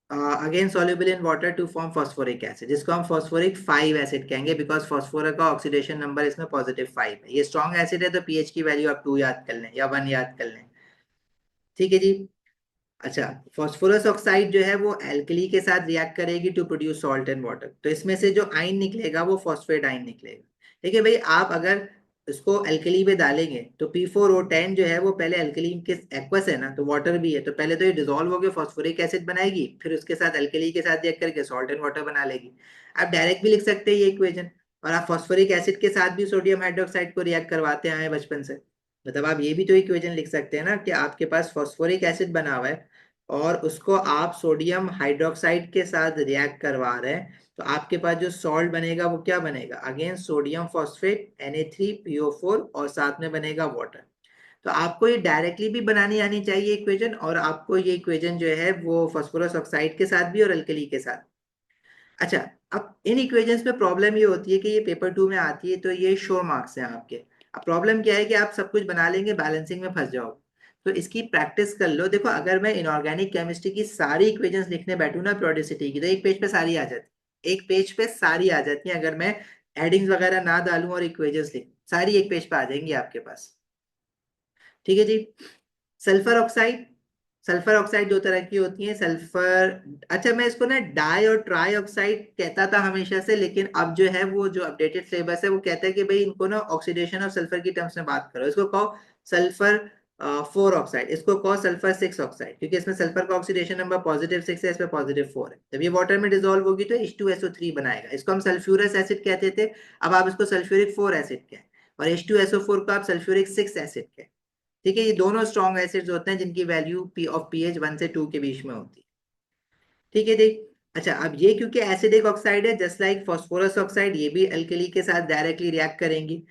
again soluble in water to form phosphoric acid, जिसको हम फॉस्फोरिक 5 एसिड कहेंगे, बिकॉज फॉस्फोरस का ऑक्सीडेशन नंबर इसमें +5 है। ये स्ट्रॉन्ग एसिड है तो पीएच की वैल्यू आप 2 याद कर लें या 1 याद कर लें। ठीक है जी। अच्छा, फास्फोरस ऑक्साइड जो है वो एल्कली के साथ रिएक्ट करेगी to produce salt and water, तो इसमें से जो आइन निकलेगा वो फॉस्फेट आइन निकलेगा। ठीक है भाई, आप अगर इसको एल्कली में डालेंगे तो P4O10 जो है वो पहले एल्कली के एक्वस है ना, तो वाटर भी है, तो पहले तो ये डिसॉल्व होकर फॉस्फोरिक एसिड बनाएगी, फिर उसके साथ एल्कली के साथ रिएक्ट करके सॉल्ट एंड वाटर बना लेगी। आप डायरेक्ट भी लिख सकते हैं ये इक्वेशन, और आप फॉस्फोरिक एसिड के साथ भी सोडियम हाइड्रोक्साइड को रिएक्ट करवाते आए हैं बचपन से। मतलब आप ये भी तो इक्वेशन लिख सकते हैं ना कि आपके पास फॉस्फोरिक एसिड बना हुआ है और उसको आप सोडियम हाइड्रोक्साइड के साथ रिएक्ट करवा रहे हैं, तो आपके पास जो सॉल्ट बनेगा वो क्या बनेगा? अगेन सोडियम फॉस्फेट Na3PO4 और साथ में बनेगा वाटर। तो आपको ये डायरेक्टली भी बनानी आनी चाहिए इक्वेशन, और आपको ये इक्वेशन जो है वो फास्फोरस ऑक्साइड के साथ भी और अल्कली के साथ। अच्छा, अब इन इक्वेशंस में प्रॉब्लम ये होती है कि ये पेपर 2 में आती है, तो ये शो मार्क्स हैं आपके। अब प्रॉब्लम क्या है कि आप सब कुछ बना लेंगे, बैलेंसिंग में फंस जाओ। तो इसकी प्रैक्टिस कर लो। देखो, अगर मैं इनऑर्गेनिक केमिस्ट्री की सारी इक्वेशंस लिखने बैठूं ना प्योरिसिटी की, तो एक पेज पे सारी आ जाती, एक पेज पे सारी आ जाती है। अगर मैं हेडिंग्स वगैरह ना डालूं और इक्वेशंस लिख, सारी एक पेज पे आ जाएंगी आपके पास। ठीक है जी। सल्फर ऑक्साइड, सल्फर ऑक्साइड दो तरह की होती है, सल्फर, अच्छा मैं इसको ना डाई और ट्राई ऑक्साइड कहता था हमेशा से, लेकिन अब जो है वो जो अपडेटेड सिलेबस है वो कहता है कि भाई इनको ना ऑक्सीडेशन ऑफ सल्फर की टर्म्स में बात करो, इसको कहो सल्फर 4 ऑक्साइड, इसको कहो सल्फर 6 ऑक्साइड, क्योंकि इसमें सल्फर का ऑक्सीडेशन नंबर +6 है, इसमें +4 है। जब ये वाटर में डिजोल्व होगी तो H2SO3 बनाएगा, इसको हम सल्फ्यूरस एसिड कहते थे, अब आप इसको सल्फ्यूरिक 4 एसिड कहें, और H2SO4 को आप सल्फ्यूरिक 6 एसिड कहें। ठीक है, ये दोनों स्ट्रॉन्ग एसिड्स होते हैं जिनकी वैल्यू पी ऑफ पीएच 1 से 2 के बीच में होती है। ठीक है देख, अच्छा अब ये क्योंकि एसिडिक ऑक्साइड है, जस्ट लाइक फास्फोरस ऑक्साइड, ये भी अल्कली के साथ डायरेक्टली रिएक्ट करेंगी।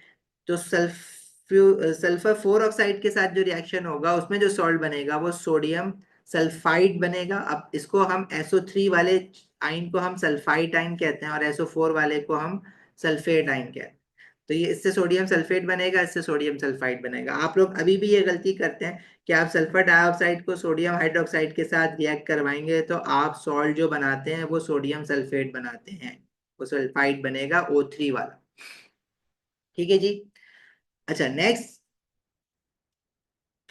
तो सल्फर 4 ऑक्साइड के साथ जो रिएक्शन होगा उसमें जो सॉल्ट बनेगा वो सोडियम सल्फाइड बनेगा। अब इसको हम SO3 वाले आयन को हम सल्फाइड आयन कहते हैं, और SO4 वाले को हम सल्फेट आयन कहते हैं। तो ये इससे सोडियम सल्फेट बनेगा, इससे सोडियम सल्फाइड बनेगा। आप लोग अभी भी ये गलती करते हैं कि आप सल्फर डाइऑक्साइड को सोडियम हाइड्रोक्साइड के साथ रिएक्ट करवाएंगे तो आप सॉल्ट जो बनाते हैं वो सोडियम सल्फेट बनाते हैं, वो सल्फाइड बनेगा O3 वाला। ठीक है जी। अच्छा नेक्स्ट,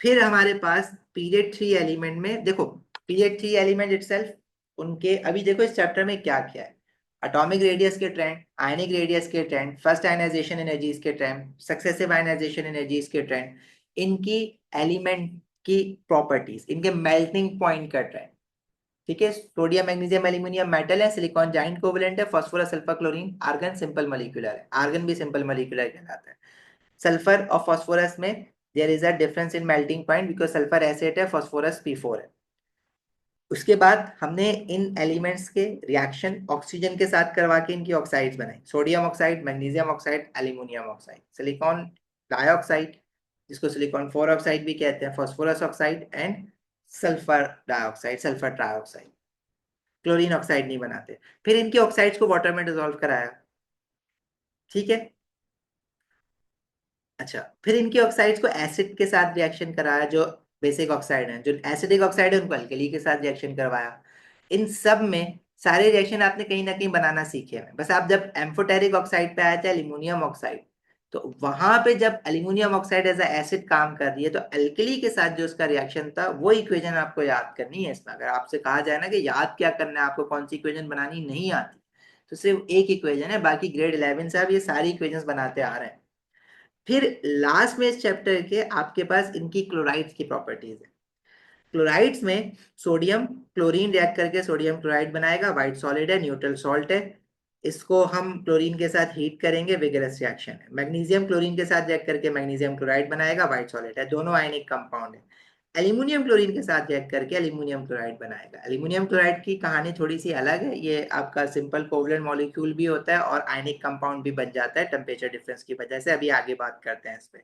फिर हमारे पास पीरियड 3 एलिमेंट में देखो, पीरियड 3 एलिमेंट इटसेल्फ उनके अभी देखो इस चैप्टर में क्या क्या है। एटॉमिक रेडियस के ट्रेंड, आयनिक रेडियस के ट्रेंड, फर्स्ट आयनाइजेशन एनर्जीज के ट्रेंड, सक्सेसिव आयनाइजेशन एनर्जीज के ट्रेंड, इनकी एलिमेंट की प्रॉपर्टीज, इनके मेल्टिंग पॉइंट का ट्रेंड। ठीक है, सोडियम मैग्नीशियम एल्यूमिनियम मेटल है, सिलिकॉन जाइंट कोवलेंट है, phosphorus sulphur chlorine argon simple molecular है, आर्गन भी सिंपल मॉलिक्यूलर कहलाता है। सल्फर और फास्फोरस में there is a difference in melting point because sulphur acid है, फास्फोरस P4 है। उसके बाद हमने इन एलिमेंट्स के रिएक्शन ऑक्सीजन के साथ करवा के इनकी ऑक्साइड्स बनाई, sodium oxide, magnesium oxide, aluminium oxide, silicon dioxide जिसको सिलिकॉन 4 ऑक्साइड भी कहते हैं, phosphorus oxide and sulphur dioxide, sulphur trioxide. Chlorine oxide नहीं बनाते। फिर इनके ऑक्साइड्स को वाटर में डिसॉल्व कराया। ठीक है, अच्छा फिर इनके ऑक्साइड्स को एसिड के साथ रिएक्शन कराया, जो बेसिक ऑक्साइड है, जो एसिडिक ऑक्साइड है उनको अल्कली के साथ रिएक्शन करवाया। इन सब में सारे रिएक्शन आपने कहीं ना कहीं बनाना सीखे हैं, बस आप जब एम्फोटेरिक ऑक्साइड पे आए थे एल्यूमिनियम ऑक्साइड, तो वहां पे जब एल्यूमिनियम ऑक्साइड एज एसिड काम कर रही है तो अल्कली के साथ जो उसका रिएक्शन था वो इक्वेशन आपको याद करनी है। इसमें अगर आपसे कहा जाए ना कि याद क्या करना है आपको, कौन सी इक्वेशन बनानी नहीं आती, तो सिर्फ एक इक्वेशन है, बाकी ग्रेड 11 से आप ये सारी इक्वेशंस बनाते आ रहे हैं। फिर लास्ट में इस चैप्टर के आपके पास इनकी क्लोराइड्स की प्रॉपर्टीज है। क्लोराइड्स में सोडियम क्लोरीन रिएक्ट करके सोडियम क्लोराइड बनाएगा, व्हाइट सॉलिड है, न्यूट्रल सॉल्ट है। इसको हम क्लोरीन के साथ हीट करेंगे, विगरस रिएक्शन है। मैग्नीशियम क्लोरीन के साथ रिएक्ट करके मैग्नीशियम क्लोराइड बनाएगा, व्हाइट सॉलिड है, दोनों आयनिक कंपाउंड है। एल्यूमिनियम क्लोरीन के साथ रिएक्ट करके एल्यूमिनियम क्लोराइड बनाएगा। एल्यूमिनियम क्लोराइड की कहानी थोड़ी सी अलग है, ये आपका सिंपल कोवलेंट मॉलिक्यूल भी होता है और आयनिक कंपाउंड भी बन जाता है टेम्परेचर डिफरेंस की वजह से, अभी आगे बात करते हैं इस पे।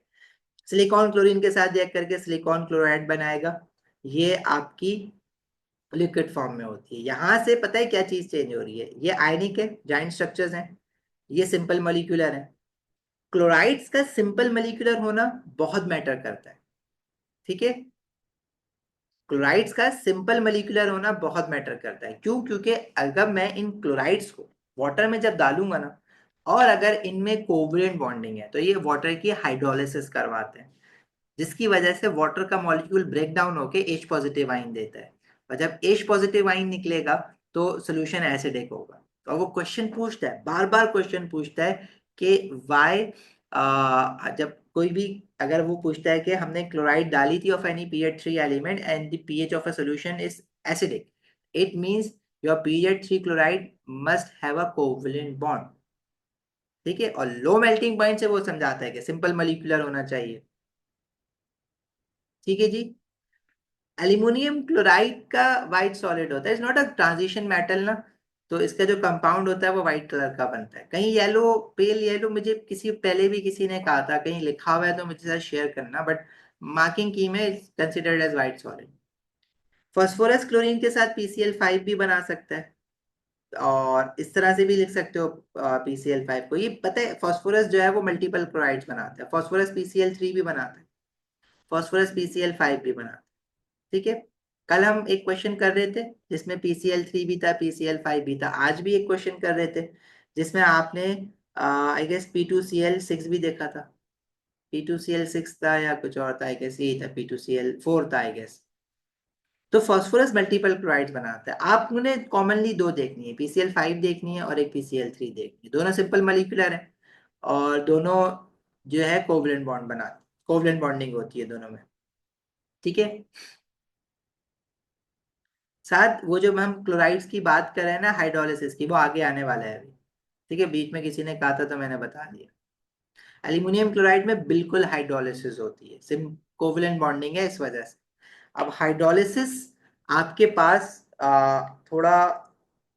सिलिकॉन क्लोरीन के साथ रिएक्ट करके सिलिकॉन क्लोराइड बनाएगा, ये आपकी लिक्विड फॉर्म में होती है। यहां से पता है क्या चीज चेंज हो रही है, ये आयनिक है, जॉइंट स्ट्रक्चर्स हैं, ये सिंपल मॉलिक्यूलर है। क्लोराइड्स का सिंपल मॉलिक्यूलर होना बहुत मैटर करता है। ठीक है, क्लोराइड्स का सिंपल मॉलिक्यूलर होना बहुत मैटर करता है। क्यों? क्योंकि अगर मैं इन क्लोराइड्स को वाटर में जब डालूंगा ना, और अगर इनमें कोवलेंट बॉन्डिंग है तो ये वाटर की हाइड्रोलिसिस करवाते हैं, जिसकी वजह से वाटर का मॉलिक्यूल ब्रेक डाउन होके H पॉजिटिव आइन देता है, और जब H पॉजिटिव आइन निकलेगा तो सोल्यूशन एसिडिक होगा। तो वो क्वेश्चन पूछता है, बार बार क्वेश्चन पूछता है कि वाई, जब कोई भी अगर वो पूछता है कि हमने क्लोराइड डाली थी of any pH 3 element and the pH of a solution is acidic, it means your pH 3 chloride must have a covalent bond. ठीक है, और लो मेल्टिंग पॉइंट से वो समझाता है कि सिंपल मॉलिक्यूलर होना चाहिए। ठीक है जी। एल्यूमिनियम क्लोराइड का व्हाइट सॉलिड होता है, it's not a transition metal ना, तो इसका जो कंपाउंड होता है वो व्हाइट कलर का बनता है। कहीं येलो, पेल येलो, मुझे किसी पहले भी किसी ने कहा था, कहीं लिखा हुआ है तो मुझे साथ शेयर करना, बट मार्किंग की में considered as white solid. Phosphorus chlorine के साथ PCl5 भी बना सकता है। और इस तरह से भी लिख सकते हो PCl5 को। ये पता है फास्फोरस जो है वो मल्टीपल क्लोराइड्स बनाता है, फास्फोरस PCl3 भी बनाता है, फास्फोरस PCl5 भी बनाता है। ठीक है। कल हम एक क्वेश्चन कर रहे थे जिसमें PCl3 भी था, PCl5 भी था। आज भी एक क्वेश्चन कर रहे थे जिसमें आपने आई गेस P2Cl6 भी देखा था। P2Cl6 था या कुछ और था, आई गेस यही था, P2Cl4 था आई गेस। तो फास्फोरस मल्टीपल क्लोराइड्स बनाता है। आपने कॉमनली दो देखनी है, PCl5 देखनी है और एक PCl3 देखनी है। दोनों सिंपल मॉलिक्यूलर है और दोनों जो है कोवलेंट बॉन्ड बनाते, कोवलेंट बॉन्डिंग होती है दोनों में। ठीक है। साथ वो जो हम क्लोराइड्स की बात कर रहे हैं ना हाइड्रोलिसिस की, वो आगे आने वाला है अभी। ठीक है, बीच में किसी ने कहा था तो मैंने बता दिया। एल्यूमिनियम क्लोराइड में बिल्कुल हाइड्रोलिसिस होती है, सिर्फ कोवलेंट बॉन्डिंग है इस वजह से। अब हाइड्रोलिसिस आपके पास थोड़ा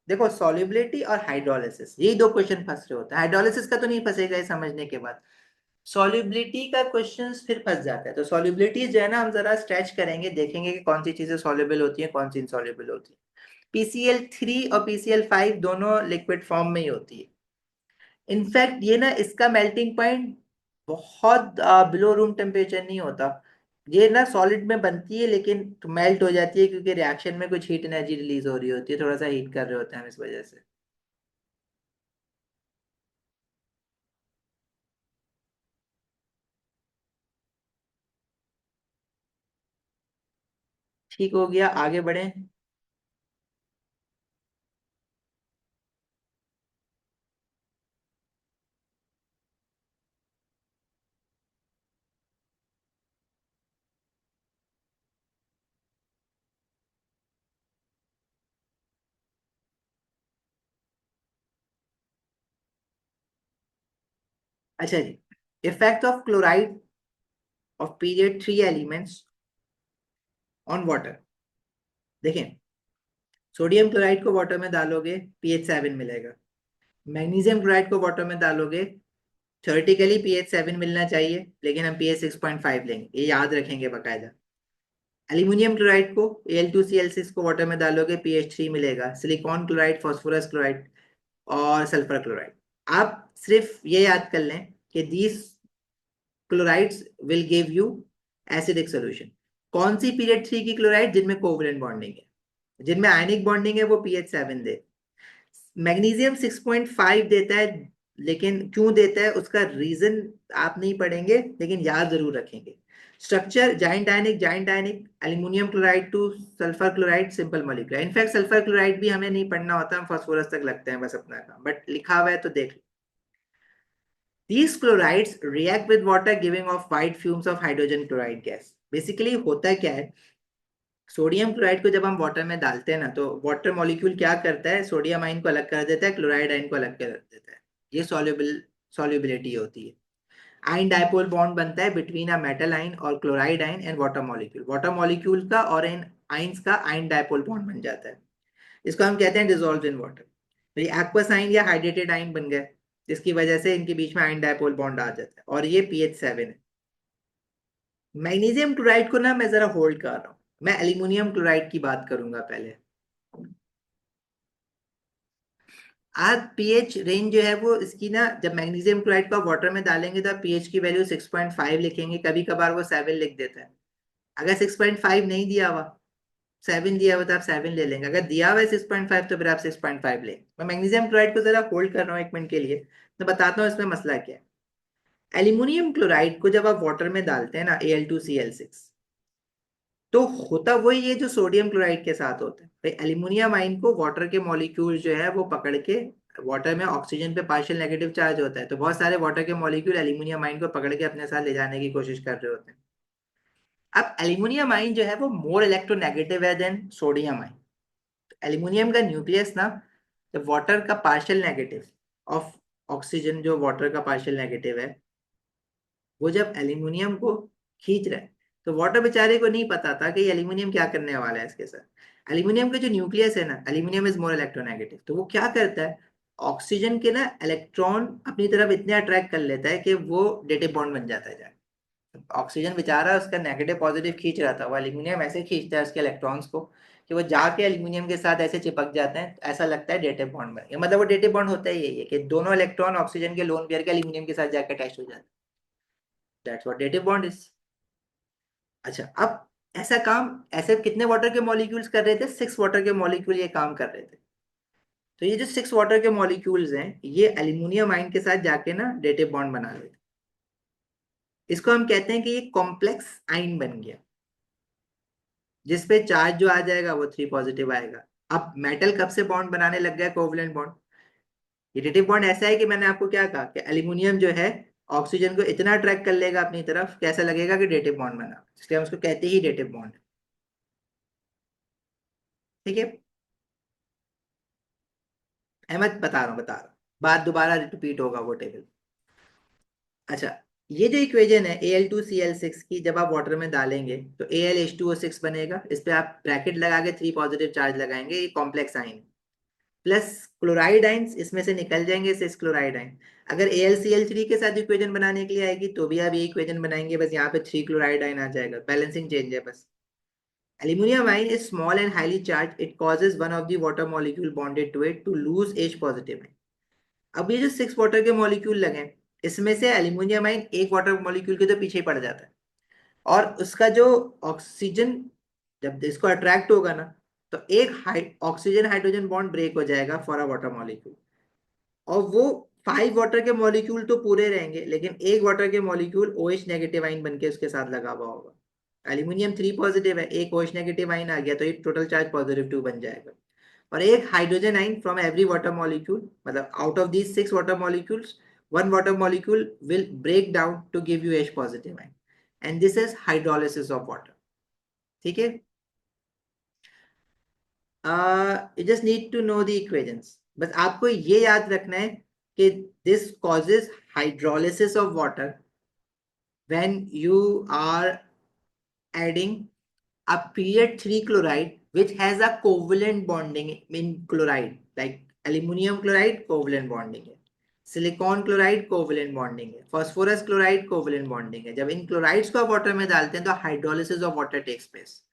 देखो, सॉल्युबिलिटी और हाइड्रोलिसिस यही दो क्वेश्चन फंस रहे होते हैं। हाइड्रोलिसिस का तो नहीं फंसेगा ये समझने के बाद, सॉल्युबिलिटी का क्वेश्चन फिर फंस जाता है। तो सॉल्युबिलिटी जो है ना, हम जरा स्ट्रेच करेंगे, देखेंगे कि कौन सी चीजें सॉल्युबल होती है, कौन सी इनसॉल्युबल होती है। PCl3 और PCl5 दोनों लिक्विड फॉर्म में ही होती है। इनफैक्ट ये ना, इसका मेल्टिंग पॉइंट बहुत बिलो रूम टेम्परेचर नहीं होता। ये ना सॉलिड में बनती है लेकिन मेल्ट हो जाती है क्योंकि रिएक्शन में कुछ हीट एनर्जी रिलीज हो रही होती है, थोड़ा सा हीट कर रहे होते हैं हम इस वजह से। ठीक हो गया, आगे बढ़े। अच्छा जी, effect of chloride of period 3 elements on water. देखें, सोडियम क्लोराइड को वाटर में डालोगे pH 7 मिलेगा। मैग्नीशियम क्लोराइड को वाटर में डालोगे, थ्योरेटिकली pH 7 मिलना चाहिए लेकिन हम pH 6.5 लेंगे, ये याद रखेंगे बाकायदा। एल्यूमिनियम क्लोराइड को Al2Cl6 को वाटर में डालोगे pH 3 मिलेगा। सिलिकॉन क्लोराइड, फास्फोरस क्लोराइड और सल्फर क्लोराइड। आप सिर्फ ये याद कर लें कि these chlorides will give you acidic solution. कौन सी पीरियड 3 की क्लोराइड? जिनमें कोवलेंट बॉन्डिंग है, जिनमें आयनिक बॉन्डिंग है, वो pH 7 दे। मैग्नीशियम 6.5 देता है, लेकिन क्यों देता है उसका रीजन आप नहीं पढ़ेंगे लेकिन याद जरूर रखेंगे। Structure giant ionic aluminium chloride to sulphur chloride, simple molecular. In fact sulphur chloride भी हमें नहीं पढ़ना होता, हम फास्फोरस तक लगते हैं बस अपना काम, बट लिखा हुआ है तो देख लो। These chlorides react with water giving off white fumes of hydrogen chloride gas। Basically होता क्या है, सोडियम क्लोराइड को जब हम वाटर में डालते हैं ना, तो वाटर मॉलिक्यूल क्या करता है, सोडियम आयन को अलग कर देता है, क्लोराइड आयन को अलग कर देता है। ये सॉल्युबिलिटी होती है। आयन डायपोल बॉन्ड बनता है बिटवीन अ मेटल आयन और chloride ion and water molecule. Water molecule का और इन आयंस का आयन डायपोल बॉन्ड बन जाता है। इसको हम कहते हैं डिजोल्व इन वाटर। तो ये एक्वस आयन या हाइड्रेटेड आयन बन गए, जिसकी वजह से इनके बीच में आयन डायपोल बॉन्ड आ जाता है और ये pH 7 है। मैग्नीशियम क्लोराइड को ना मैं जरा होल्ड कर रहा हूँ, मैं एल्यूमिनियम क्लोराइड की बात करूंगा पहले। आज पीएच रेंज जो है वो इसकी ना, जब मैग्नीशियम क्लोराइड को आप वाटर में डालेंगे तो आप पीएच की वैल्यू 6.5 लिखेंगे, कभी कभार वो 7 लिख देता है। अगर 6.5 नहीं दिया हुआ, 7 दिया हुआ, तो आप 7 ले लेंगे। अगर दिया हुआ है 6.5 तो फिर आप 6.5 लेंगे। मैं मैग्नीशियम क्लोराइड को जरा होल्ड कर रहा हूँ 1 मिनट के लिए, तो बताता हूँ इसमें मसला क्या है। एल्यूमिनियम क्लोराइड को जब आप वाटर में डालते हैं ना, Al2Cl6, तो होता वही है जो सोडियम क्लोराइड के साथ होता है भाई। एल्यूमिनियम आयन को वाटर के मॉलिक्यूल जो है वो पकड़ के, वाटर में ऑक्सीजन पे पार्शियल नेगेटिव चार्ज होता है, तो बहुत सारे वाटर के मॉलिक्यूल एल्यूमिनियम आयन को पकड़ के अपने साथ ले जाने की कोशिश कर रहे होते हैं। अब एल्यूमिनियम आयन जो है वो मोर इलेक्ट्रोनेगेटिव है देन सोडियम आयन। एल्यूमिनियम का न्यूक्लियस ना, जब वाटर का पार्शियल नेगेटिव ऑफ ऑक्सीजन, जो वाटर का पार्शियल नेगेटिव है, वो जब एल्यूमिनियम को खींच रहा है, तो वाटर बेचारे को नहीं पता था कि ये एल्यूमिनियम क्या करने वाला है इसके साथ। एल्यूमिनियम का जो न्यूक्लियस है ना, एल्यूमिनियम इज मोर इलेक्ट्रोनेगेटिव, तो वो क्या करता है, ऑक्सीजन के ना इलेक्ट्रॉन अपनी तरफ इतने अट्रैक्ट कर लेता है कि वो डेटिव बॉन्ड बन जाता है जाके। ऑक्सीजन बेचारा उसका नेगेटिव पॉजिटिव खींच रहा था, वो एल्यूमिनियम ऐसे खींचता है उसके इलेक्ट्रॉन्स को कि वो जाके एल्यूमिनियम के साथ ऐसे चिपक जाते हैं, तो ऐसा लगता है डेटिव बॉन्ड बन गया। मतलब वो डेटिव बॉन्ड होता ही यही है कि दोनों इलेक्ट्रॉन ऑक्सीजन के लोन पेयर के एल्यूमिनियम के साथ जाकर अटैच हो जाते हैं। That's what dative bond is. अच्छा, अब ऐसा काम ऐसे कितने वाटर के मॉलिक्यूल्स कर रहे थे? 6 वाटर के मॉलिक्यूल ये काम कर रहे थे। तो ये जो 6 वाटर के मॉलिक्यूल्स हैं, ये एल्यूमिनियम आयन के साथ जाके ना डेटिव बॉन्ड बना रहे थे। इसको हम कहते हैं कि ये कॉम्प्लेक्स आयन बन गया, जिसपे चार्ज जो आ जाएगा वो 3 पॉजिटिव आएगा। अब मेटल कब से बॉन्ड बनाने लग गया कोवलेंट बॉन्ड? ये डेटिव बॉन्ड ऐसा है कि मैंने आपको क्या कहा कि एल्यूमिनियम जो है ऑक्सीजन को इतना अट्रैक्ट कर लेगा अपनी तरफ, कैसा लगेगा कि डेटिव बॉन्ड बना, इसलिए हम उसको कहते ही डेटिव बॉन्ड। ठीक है, अहमद बता रहा हूँ बात दोबारा रिपीट होगा वो टेबल। अच्छा, ये जो इक्वेशन है Al2Cl6 की, जब आप वाटर में डालेंगे तो Al H2O6 बनेगा। इस पे आप ब्रैकेट लगा के 3 पॉजिटिव चार्ज लगाएंगे, ये कॉम्प्लेक्स आइन। प्लस क्लोराइड आइंस इसमें से निकल जाएंगे, सिस क्लोराइड आइन। अगर AlCl3 के साथ इक्वेशन बनाने के लिए आएगी तो भी आप ये इक्वेशन बनाएंगे, बस यहाँ पे 3 क्लोराइड आइन आ जाएगा, बैलेंसिंग चेंज है बस। Aluminium ion is small and highly charged. It causes one of the water molecule bonded to it to lose H positive ion. अब ये जो 6 वाटर के मॉलिक्यूल लगे, इसमें से एल्यूमिनियम आयन एक वाटर मॉलिक्यूल के तो पीछे ही पड़ जाता है, और उसका जो ऑक्सीजन जब इसको अट्रैक्ट होगा ना, तो एक ऑक्सीजन हाइड्रोजन बॉन्ड ब्रेक हो जाएगा फॉर अ वाटर मॉलिक्यूल। और वो 5 वाटर के मॉलिक्यूल तो पूरे रहेंगे, लेकिन एक वाटर के मॉलिक्यूल OH नेगेटिव आइन बनके उसके साथ लगा हुआ होगा। एल्यूमिनियम 3 पॉजिटिव है, एक OH नेगेटिव आइन आ गया तो ये टोटल चार्ज +2 बन जाएगा। और एक hydrogen ion from every water molecule, मतलब out of these 6 water molecules, one water molecule will break down to give you H positive ion, and this is hydrolysis of water. ठीक है, you just need to know the equations. बस आपको ये याद रखना है कि this causes hydrolysis of water when you are adding a period 3 chloride which has a covalent bonding in chloride, like aluminum chloride covalent bonding है, silicon chloride covalent bonding है, phosphorus chloride covalent bonding है। जब इन chlorides को आप water में डालते हैं तो hydrolysis of water takes place.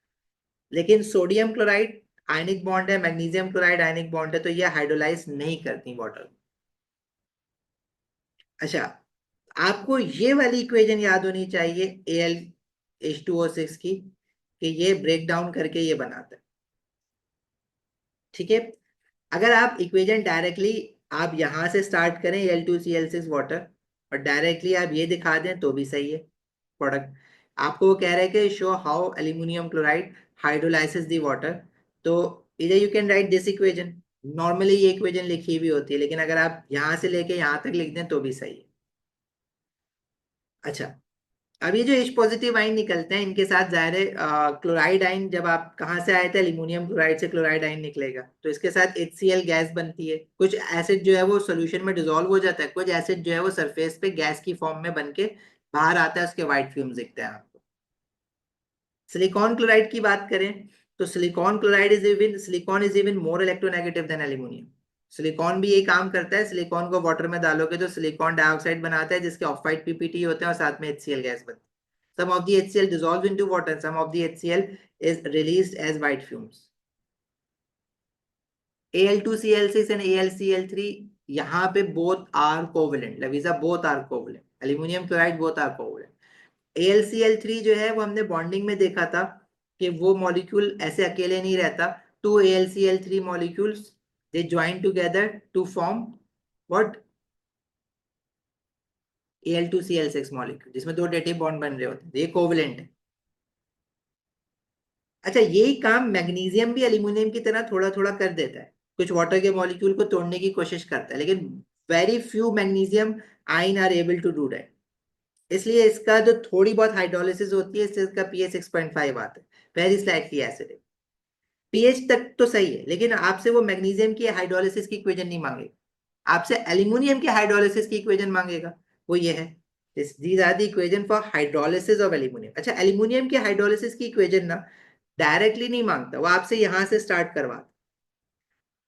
लेकिन सोडियम क्लोराइड आयनिक बॉन्ड है, मैग्नीशियम क्लोराइड आयनिक बॉन्ड है, तो ये हाइड्रोलाइज नहीं करती वाटर। अच्छा, आपको ये वाली इक्वेशन याद होनी चाहिए AlH2O6 की, कि ये ब्रेक डाउन करके ये बनाता है। ठीक है, अगर आप इक्वेशन डायरेक्टली आप यहां से स्टार्ट करें Al2Cl6 वाटर, और डायरेक्टली आप ये दिखा दें तो भी सही है प्रोडक्ट। आपको वो कह रहे हैं कि show how aluminium chloride hydrolysis the water, तो इधर you can write this equation. Normally ये इक्वेशन लिखी हुई होती है, लेकिन अगर आप यहां से लेके यहां तक लिख दें तो भी सही है। अच्छा, अब ये जो H पॉजिटिव आइन निकलते हैं, इनके साथ जाहिर है क्लोराइड आइन, जब आप कहाँ से आए थे, एल्यूमिनियम क्लोराइड से क्लोराइड आइन निकलेगा, तो इसके साथ HCl गैस बनती है। कुछ एसिड जो है वो सोल्यूशन में डिसॉल्व हो जाता है, कुछ एसिड जो है वो सरफेस पे गैस की फॉर्म में बन के बाहर आता है, उसके व्हाइट फ्यूम्स दिखते हैं आपको। सिलिकॉन क्लोराइड की बात करें तो silicon is even more electronegative than aluminium. Silicon भी यही काम करता है, सिलिकॉन को वाटर में डालोगे तो सिलिकॉन डाइऑक्साइड बनाता है, जिसके ऑफ व्हाइट पीपीटी होते हैं और साथ में HCl गैस बनती है। Some of the HCl dissolves into water, some of the HCl is released as white fumes. Al2Cl6 and AlCl3, यहाँ पे both are covalent. Lavisa, both are covalent. Aluminum chloride both are covalent. AlCl3 जो है वो हमने bonding में देखा था कि वो मॉलिक्यूल ऐसे अकेले नहीं रहता। 2 AlCl3 molecules they join together to form what? Al2Cl6 molecule, जिसमें 2 डेटिव बॉन्ड बन रहे होते हैं, ये कोवलेंट है। अच्छा, यही काम मैग्नीशियम भी एल्यूमिनियम की तरह थोड़ा थोड़ा कर देता है, कुछ वाटर के मॉलिक्यूल को तोड़ने की कोशिश करता है, लेकिन very few magnesium ion are able to do that. इसलिए इसका जो थोड़ी बहुत हाइड्रोलिसिस होती है, इससे इसका pH 6.5 आता है, वेरी स्लाइटली एसिडिक। pH तक तो सही है, लेकिन आपसे वो मैग्नीशियम की हाइड्रोलिसिस की इक्वेशन नहीं मांगेगा, आपसे एल्यूमिनियम की हाइड्रोलिसिस की इक्वेशन मांगेगा। वो ये है, these are the equation for hydrolysis of aluminum। अच्छा, एल्यूमिनियम की हाइड्रोलिसिस की इक्वेशन ना डायरेक्टली नहीं मांगता, वो आपसे यहां से स्टार्ट करवाता।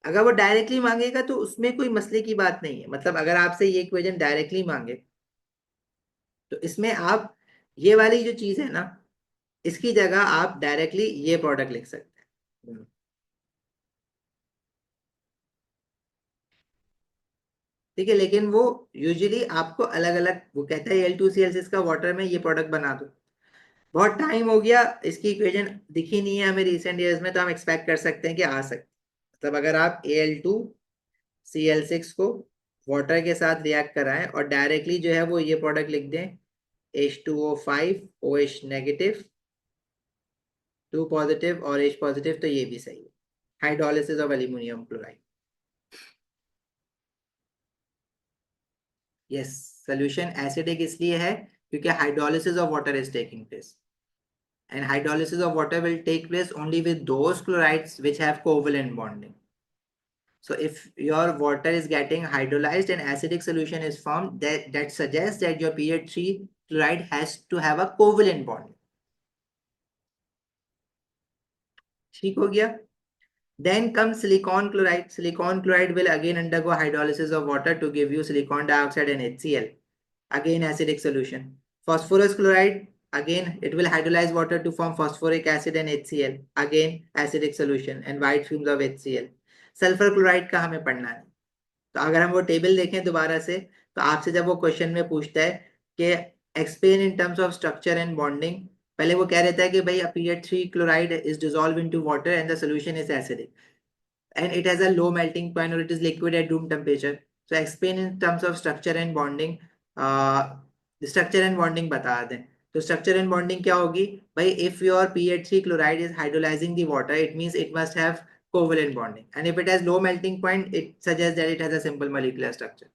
अगर वो डायरेक्टली मांगेगा तो उसमें कोई मसले की बात नहीं है, मतलब अगर आपसे ये इक्वेशन डायरेक्टली मांगे तो इसमें आप ये वाली जो चीज है ना, इसकी जगह आप डायरेक्टली ये प्रोडक्ट लिख सकते हैं। ठीक है, लेकिन वो यूजुअली आपको अलग अलग, वो कहता है Al2Cl6 का वाटर में ये प्रोडक्ट बना दो। बहुत टाइम हो गया, इसकी इक्वेशन दिखी नहीं है हमें रिसेंट ईयर्स में, तो हम एक्सपेक्ट कर सकते हैं कि आ सकते, मतलब अगर आप Al2Cl6 को वाटर के साथ रिएक्ट कराएं और डायरेक्टली जो है वो ये प्रोडक्ट लिख दें, H2O5 OH नेगेटिव 2 पॉजिटिव और H पॉजिटिव, तो ये भी सही है, hydrolysis of aluminium chloride. Yes, solution acidic इसलिए है क्योंकि hydrolysis of water is taking place, and hydrolysis of water will take place only with those chlorides which have covalent bonding. So if your water is getting hydrolyzed and acidic solution is formed, that suggests that your pH 3 chloride has to have a covalent bond. ठीक हो गया? Then comes silicon chloride. Silicon chloride will again undergo hydrolysis of water to give you silicon dioxide and HCl. Again acidic solution. Phosphorus chloride, again it will hydrolyze water to form phosphoric acid and HCl. Again acidic solution and white fumes of HCl. Sulphur chloride का हमें पढ़ना है, तो अगर हम वो table देखें दोबारा से, तो आपसे जब वो क्वेश्चन में पूछता है कि explain in terms of structure and bonding, पहले वो कह रहता है कि भाई pH 3 chloride is dissolved into water and the solution is acidic and it has a low melting point or it is liquid at room temperature. So explain in terms of structure and bonding. Structure and bonding बता दें, तो structure and bonding क्या होगी भाई, if your pH 3 chloride is hydrolyzing the water, it means it must have covalent bonding, and if it has low melting point, it suggests that it has a simple molecular structure.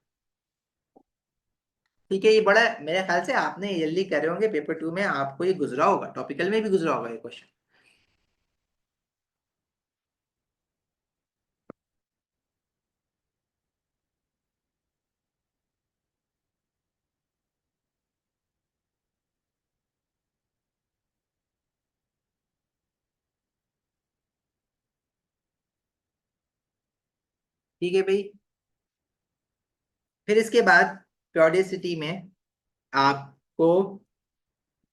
ठीक है, ये बड़ा मेरे ख्याल से आपने जल्दी कर रहे होंगे, पेपर 2 में आपको ये गुजरा होगा, टॉपिकल में भी गुजरा होगा ये क्वेश्चन। ठीक है भाई, फिर इसके बाद प्योरिडिसिटी में आपको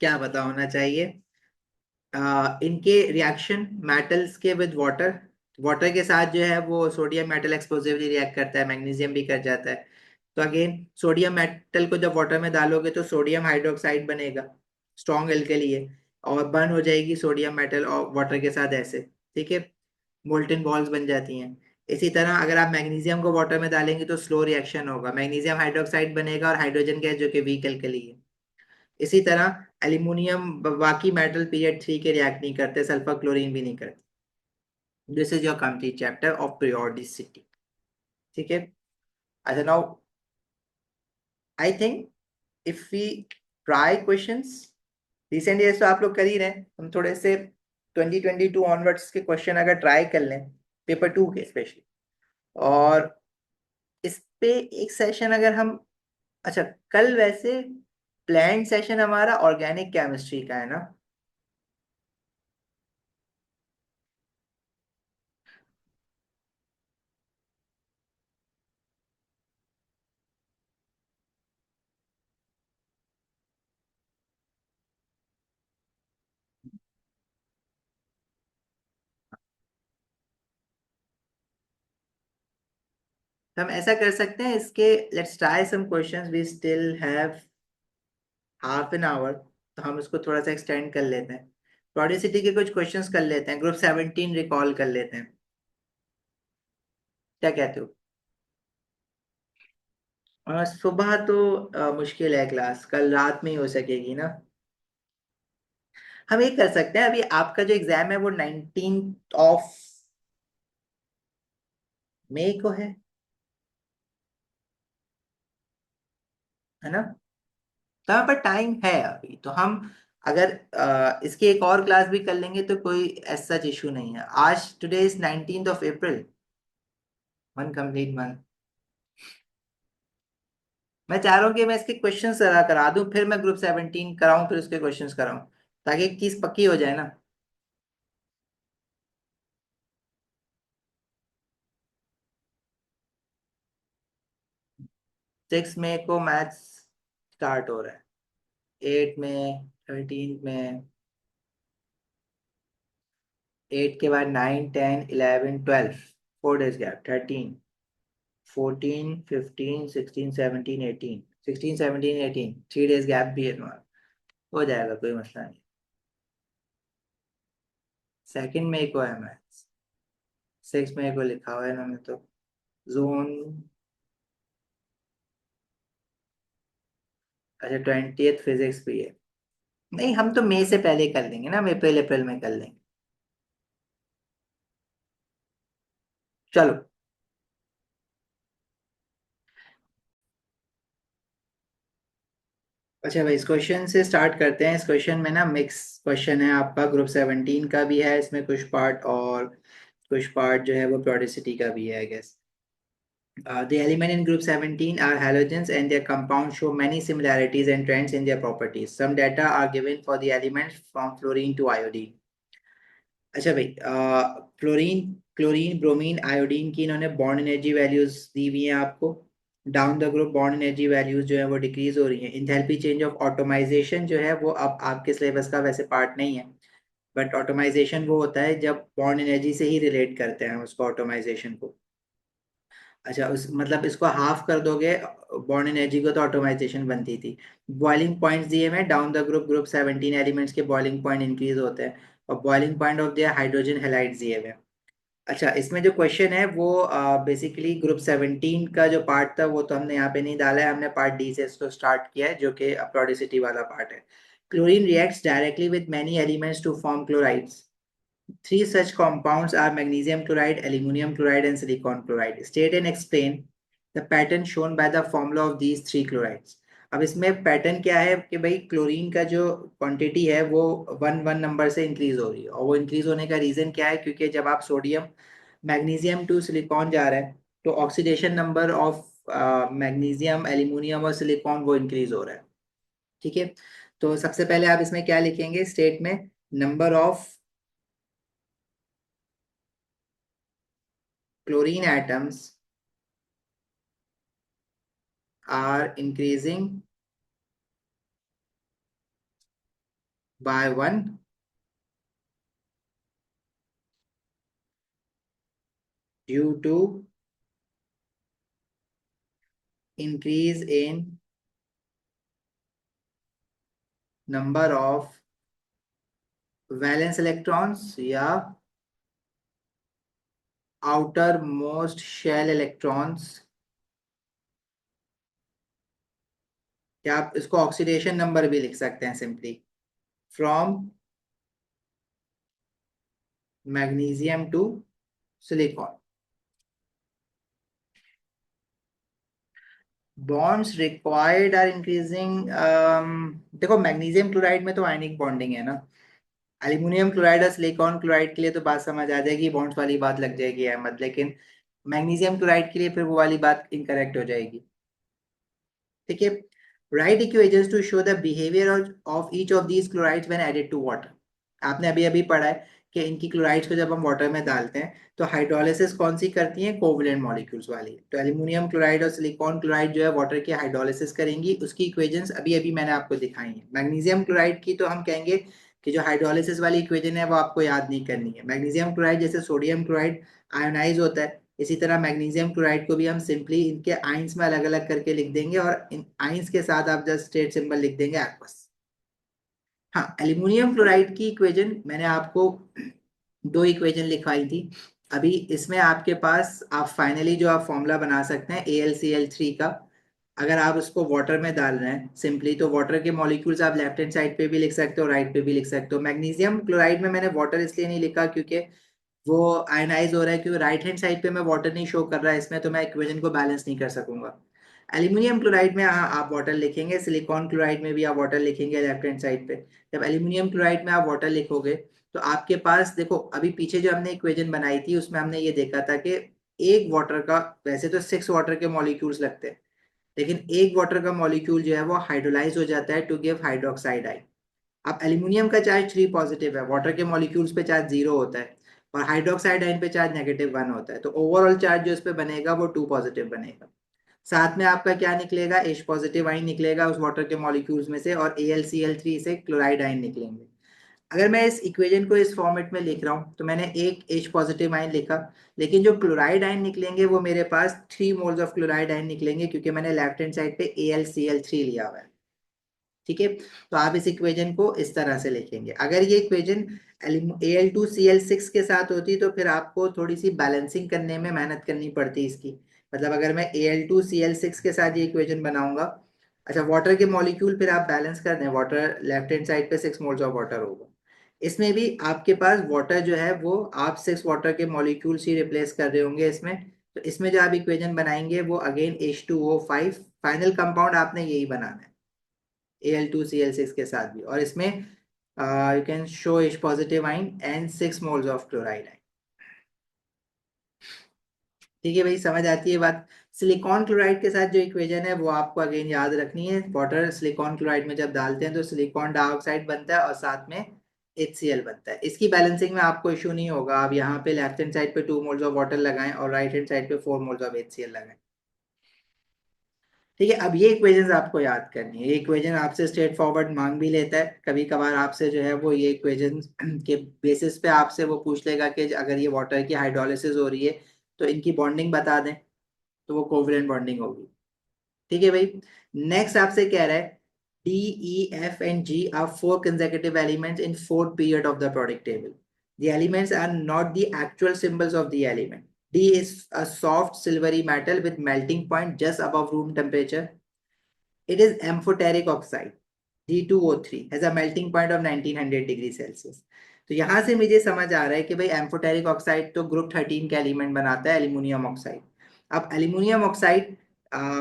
क्या पता होना चाहिए, इनके रिएक्शन मेटल्स के विद वाटर, वाटर के साथ जो है वो सोडियम मेटल एक्सप्लोसिवली रिएक्ट करता है, मैग्नीशियम भी कर जाता है। तो अगेन सोडियम मेटल को जब वाटर में डालोगे तो सोडियम हाइड्रोक्साइड बनेगा, स्ट्रॉन्ग एल्कली है, और बर्न हो जाएगी सोडियम मेटल और वाटर के साथ ऐसे, ठीक है, मोल्टन बॉल्स बन जाती हैं। इसी तरह अगर आप मैग्नीशियम को वाटर में डालेंगे तो स्लो रिएक्शन होगा, मैग्नीशियम हाइड्रोक्साइड बनेगा और हाइड्रोजन गैस जो कि वीक एल्कली है। इसी तरह एल्यूमिनियम बाकी मेटल pH 3 के रिएक्ट नहीं करते, सल्फर क्लोरीन भी नहीं करते। This is your complete chapter of periodicity. ठीक है, अच्छा now I think if we try questions, recent years तो आप लोग कर ही रहे हैं, हम थोड़े से 2022 ऑनवर्ड्स के क्वेश्चन अगर ट्राई कर लें, पेपर 2 के स्पेशली, और इस पे एक सेशन अगर हम, अच्छा कल वैसे प्लान सेशन हमारा ऑर्गेनिक केमिस्ट्री का है ना? तो हम ऐसा कर सकते हैं इसके, let's try some questions, we still have half an hour, तो हम इसको थोड़ा सा एक्सटेंड कर लेते हैं, प्रोडिसिटी के कुछ क्वेश्चंस कर लेते हैं, ग्रुप 17 रिकॉल कर लेते हैं, क्या कहते हो? सुबह तो मुश्किल है, क्लास कल रात में ही हो सकेगी ना? हम ये कर सकते हैं, अभी आपका जो एग्जाम है वो 19 मई को है ना? तो हमारे पास टाइम है अभी, तो हम अगर इसकी एक और क्लास भी कर लेंगे तो कोई ऐसा इशू नहीं है। आज today is 19 April, one complete month. मैं चाह रहा हूँ कि मैं इसके क्वेश्चन जरा करा दूं, फिर मैं ग्रुप 17 कराऊं, फिर उसके क्वेश्चंस कराऊं, ताकि एक चीज पक्की हो जाए ना। 6 मई को मैथ्स स्टार्ट हो रहा है, 8 में, 13 में, 8 के बाद 9 10 11 12, 4 डेज गैप, 13। 14 15 16 17 18, 16 17 18, 3 days गैप भी है तुम्हारा। हो जाएगा, कोई मसला नहीं। सेकंड में को है मैथ्स, 6 में को लिखा हुआ है इन्होंने तो। जोन, अच्छा 20th फिजिक्स भी है। नहीं, हम तो मई से पहले कर लेंगे ना, हम अप्रैल अप्रैल में कर लेंगे। चलो। अच्छा भाई, इस क्वेश्चन से स्टार्ट करते हैं। इस क्वेश्चन में ना मिक्स क्वेश्चन है आपका, ग्रुप 17 का भी है इसमें कुछ पार्ट, और कुछ पार्ट जो है वो प्योरिसिटी का भी है I guess. The element in group 17 are halogens and their compounds show many similarities and trends in their properties. Some data are given for the elements from fluorine to iodine. अच्छा भाई, fluorine, chlorine, bromine, iodine की इन्होंने bond energy values दी हुई हैं आपको। Down the group bond energy values जो है वो डिक्रीज हो रही हैं। इंथैल्पी चेंज ऑफ ऑटोमाइजेशन जो है वो अब आपके सिलेबस का वैसे पार्ट नहीं है, बट ऑटोमाइजेशन वो होता है जब बॉन्ड एनर्जी से ही रिलेट करते हैं उसको, ऑटोमाइजेशन को। अच्छा, उस मतलब इसको हाफ कर दोगे बॉन्ड एनर्जी को तो ऑटोमाइजेशन बनती थी। बॉइलिंग पॉइंट्स दिए हुए down the group, group 17 elements के बॉइलिंग पॉइंट इंक्रीज होते हैं, और boiling point of their hydrogen halides दिए हुए हैं। अच्छा, इसमें जो क्वेश्चन है वो बेसिकली ग्रुप 17 का जो पार्ट था वो तो हमने यहाँ पे नहीं डाला है, हमने पार्ट डी से इसको स्टार्ट किया है जो कि अपलॉडिसिटी वाला पार्ट है। Chlorine reacts directly with many elements to form chlorides. Three such compounds are magnesium chloride, aluminum chloride, and silicon chloride. State and explain the pattern shown by the formula of these three chlorides. अब इसमें pattern क्या है कि भाई chlorine का जो quantity है वो 1 1 नंबर से इंक्रीज हो रही है, और वो इंक्रीज होने का रीजन क्या है, क्योंकि जब आप सोडियम मैग्नीशियम टू सिलिकॉन जा रहा है तो oxidation number of magnesium, aluminium और सिलिकॉन वो इंक्रीज हो रहा है। ठीक है, तो सबसे पहले आप इसमें क्या लिखेंगे स्टेट में, number of chlorine atoms are increasing by 1 due to increase in number of valence electrons या outermost shell electrons, या आप इसको ऑक्सीडेशन नंबर भी लिख सकते हैं simply, from magnesium to silicon. Bonds required are increasing, देखो मैग्नीशियम क्लोराइड में तो आयनिक बॉन्डिंग है ना, एल्यूमिनियम क्लोराइड और सिलिकॉन क्लोराइड के लिए तो बात समझ आ जाएगी, बॉन्ड्स वाली बात लग जाएगी अहमद, लेकिन मैग्नीशियम क्लोराइड के लिए फिर वो वाली बात इनकरेक्ट हो जाएगी। ठीक है, write equations to show the behaviour of each of these chlorides when added to water. आपने अभी अभी पढ़ा है कि इनकी क्लोराइड्स को जब हम वाटर में डालते हैं तो हाइड्रोलिसिस कौन सी करती है, कोवलेंट मॉलिक्यूल्स वाली। तो एल्यूमिनियम क्लोराइड और सिलिकॉन क्लोराइड जो है वाटर की हाइड्रोलिसिस करेंगी, उसकी इक्वेशंस अभी अभी मैंने आपको दिखाई है। मैग्नीशियम क्लोराइड की तो हम कहेंगे कि जो हाइड्रोलिसिस वाली इक्वेशन है वो आपको याद नहीं करनी है। मैग्नीशियम क्लोराइड जैसे सोडियम क्लोराइड आयोनाइज होता है, इसी तरह मैग्नीशियम क्लोराइड को भी हम सिंपली इनके आइंस में अलग अलग करके लिख देंगे, और इन आइंस के साथ आप जस्ट स्टेट सिंबल लिख देंगे एक्वस। हाँ, एल्यूमिनियम क्लोराइड की इक्वेशन मैंने आपको दो इक्वेशन लिखवाई थी। अभी इसमें आपके पास आप फाइनली जो आप फॉर्मूला बना सकते हैं AlCl3 का, अगर आप उसको वाटर में डाल रहे हैं सिंपली, तो वाटर के मॉलिक्यूल्स आप लेफ्ट हैंड साइड पे भी लिख सकते हो, राइट पे भी लिख सकते हो। मैग्नीशियम क्लोराइड में मैंने वाटर इसलिए नहीं लिखा क्योंकि वो आयनाइज हो रहा है, क्योंकि राइट हैंड साइड पे मैं वाटर नहीं शो कर रहा है इसमें, तो मैं इक्वेशन को बैलेंस नहीं कर सकूंगा। एल्यूमिनियम क्लोराइड में आप वाटर लिखेंगे, सिलिकॉन क्लोराइड में भी आप वाटर लिखेंगे लेफ्ट हैंड साइड पे। जब एल्यूमिनियम क्लोराइड में आप वाटर लिखोगे तो आपके पास देखो, अभी पीछे जो हमने इक्वेशन बनाई थी उसमें हमने ये देखा था कि एक वाटर का, वैसे तो 6 वाटर के मॉलिक्यूल्स लगते हैं, लेकिन एक वाटर का मॉलिक्यूल जो है वो हाइड्रोलाइज हो जाता है टू गिव हाइड्रोक्साइड आयन। अब एल्यूमिनियम का चार्ज 3 पॉजिटिव है, वाटर के मॉलिक्यूल्स पे चार्ज 0 होता है, और हाइड्रोक्साइड आयन पे चार्ज -1 होता है, तो ओवरऑल चार्ज जो इस पे बनेगा वो 2 पॉजिटिव बनेगा। साथ में आपका क्या निकलेगा, H पॉजिटिव आयन निकलेगा उस वाटर के मॉलिक्यूल्स में से, और AlCl3 से क्लोराइड आयन निकलेंगे। अगर मैं इस इक्वेशन को इस फॉर्मेट में लिख रहा हूँ तो मैंने एक H पॉजिटिव आयन लिखा, लेकिन जो क्लोराइड आयन निकलेंगे वो मेरे पास 3 मोल्स ऑफ क्लोराइड आयन निकलेंगे, क्योंकि मैंने लेफ्ट हैंड साइड पे AlCl3 लिया हुआ है। ठीक है, तो आप इस इक्वेशन को इस तरह से लिखेंगे। अगर ये इक्वेशन Al2Cl6 के साथ होती तो फिर आपको थोड़ी सी बैलेंसिंग करने में मेहनत करनी पड़ती इसकी। मतलब अगर मैं Al2Cl6 के साथ ये इक्वेशन बनाऊंगा, अच्छा वाटर के मॉलिक्यूल फिर आप बैलेंस कर दें, वाटर लेफ्ट हैंड साइड पे 6 मोल्स ऑफ वाटर होगा, इसमें भी आपके पास वाटर जो है वो आप 6 वाटर के मॉलिक्यूल्स ही रिप्लेस कर रहे होंगे इसमें। तो इसमें जो आप इक्वेशन बनाएंगे वो अगेन H2O5, फाइनल कंपाउंड आपने यही बनाना है Al2Cl6 के साथ भी। और इसमें you can show H positive ion and 6 moles of chloride आइन। ठीक है भाई, समझ आती है बात। सिलिकॉन क्लोराइड के साथ जो इक्वेशन है वो आपको अगेन याद रखनी है। वाटर सिलिकॉन क्लोराइड में जब डालते हैं तो सिलिकॉन डाइऑक्साइड बनता है और साथ में HCl बनता है। इसकी बैलेंसिंग में आपको इशू नहीं होगा, आप यहाँ पे लेफ्ट हैंड साइड पे 2 मोल्स ऑफ वाटर लगाएं और राइट हैंड साइड पे 4 मोल्स ऑफ HCl लगाएं। ठीक है, अब ये इक्वेशंस आपको याद करनी है। ये इक्वेशन आपसे स्ट्रेट फॉरवर्ड मांग भी लेता है, कभी कभार आपसे जो है वो ये इक्वेशन के बेसिस पे आपसे वो पूछ लेगा कि अगर ये वाटर की हाइड्रोलिसिस हो रही है तो इनकी बॉन्डिंग बता दें, तो वो कोवलेंट बॉन्डिंग होगी। ठीक है भाई, नेक्स्ट आपसे कह रहा है D E F and G are 4 consecutive elements in fourth period of the periodic table. The elements are not the actual symbols of the element. D is a soft silvery metal with melting point just above room temperature. It is amphoteric oxide. D2O3 has a melting point of 1900 degree Celsius. तो यहां से मुझे समझ आ रहा है कि भाई amphoteric oxide तो ग्रुप 13 का एलिमेंट बनाता है, एल्यूमिनियम ऑक्साइड। अब एल्यूमिनियम ऑक्साइड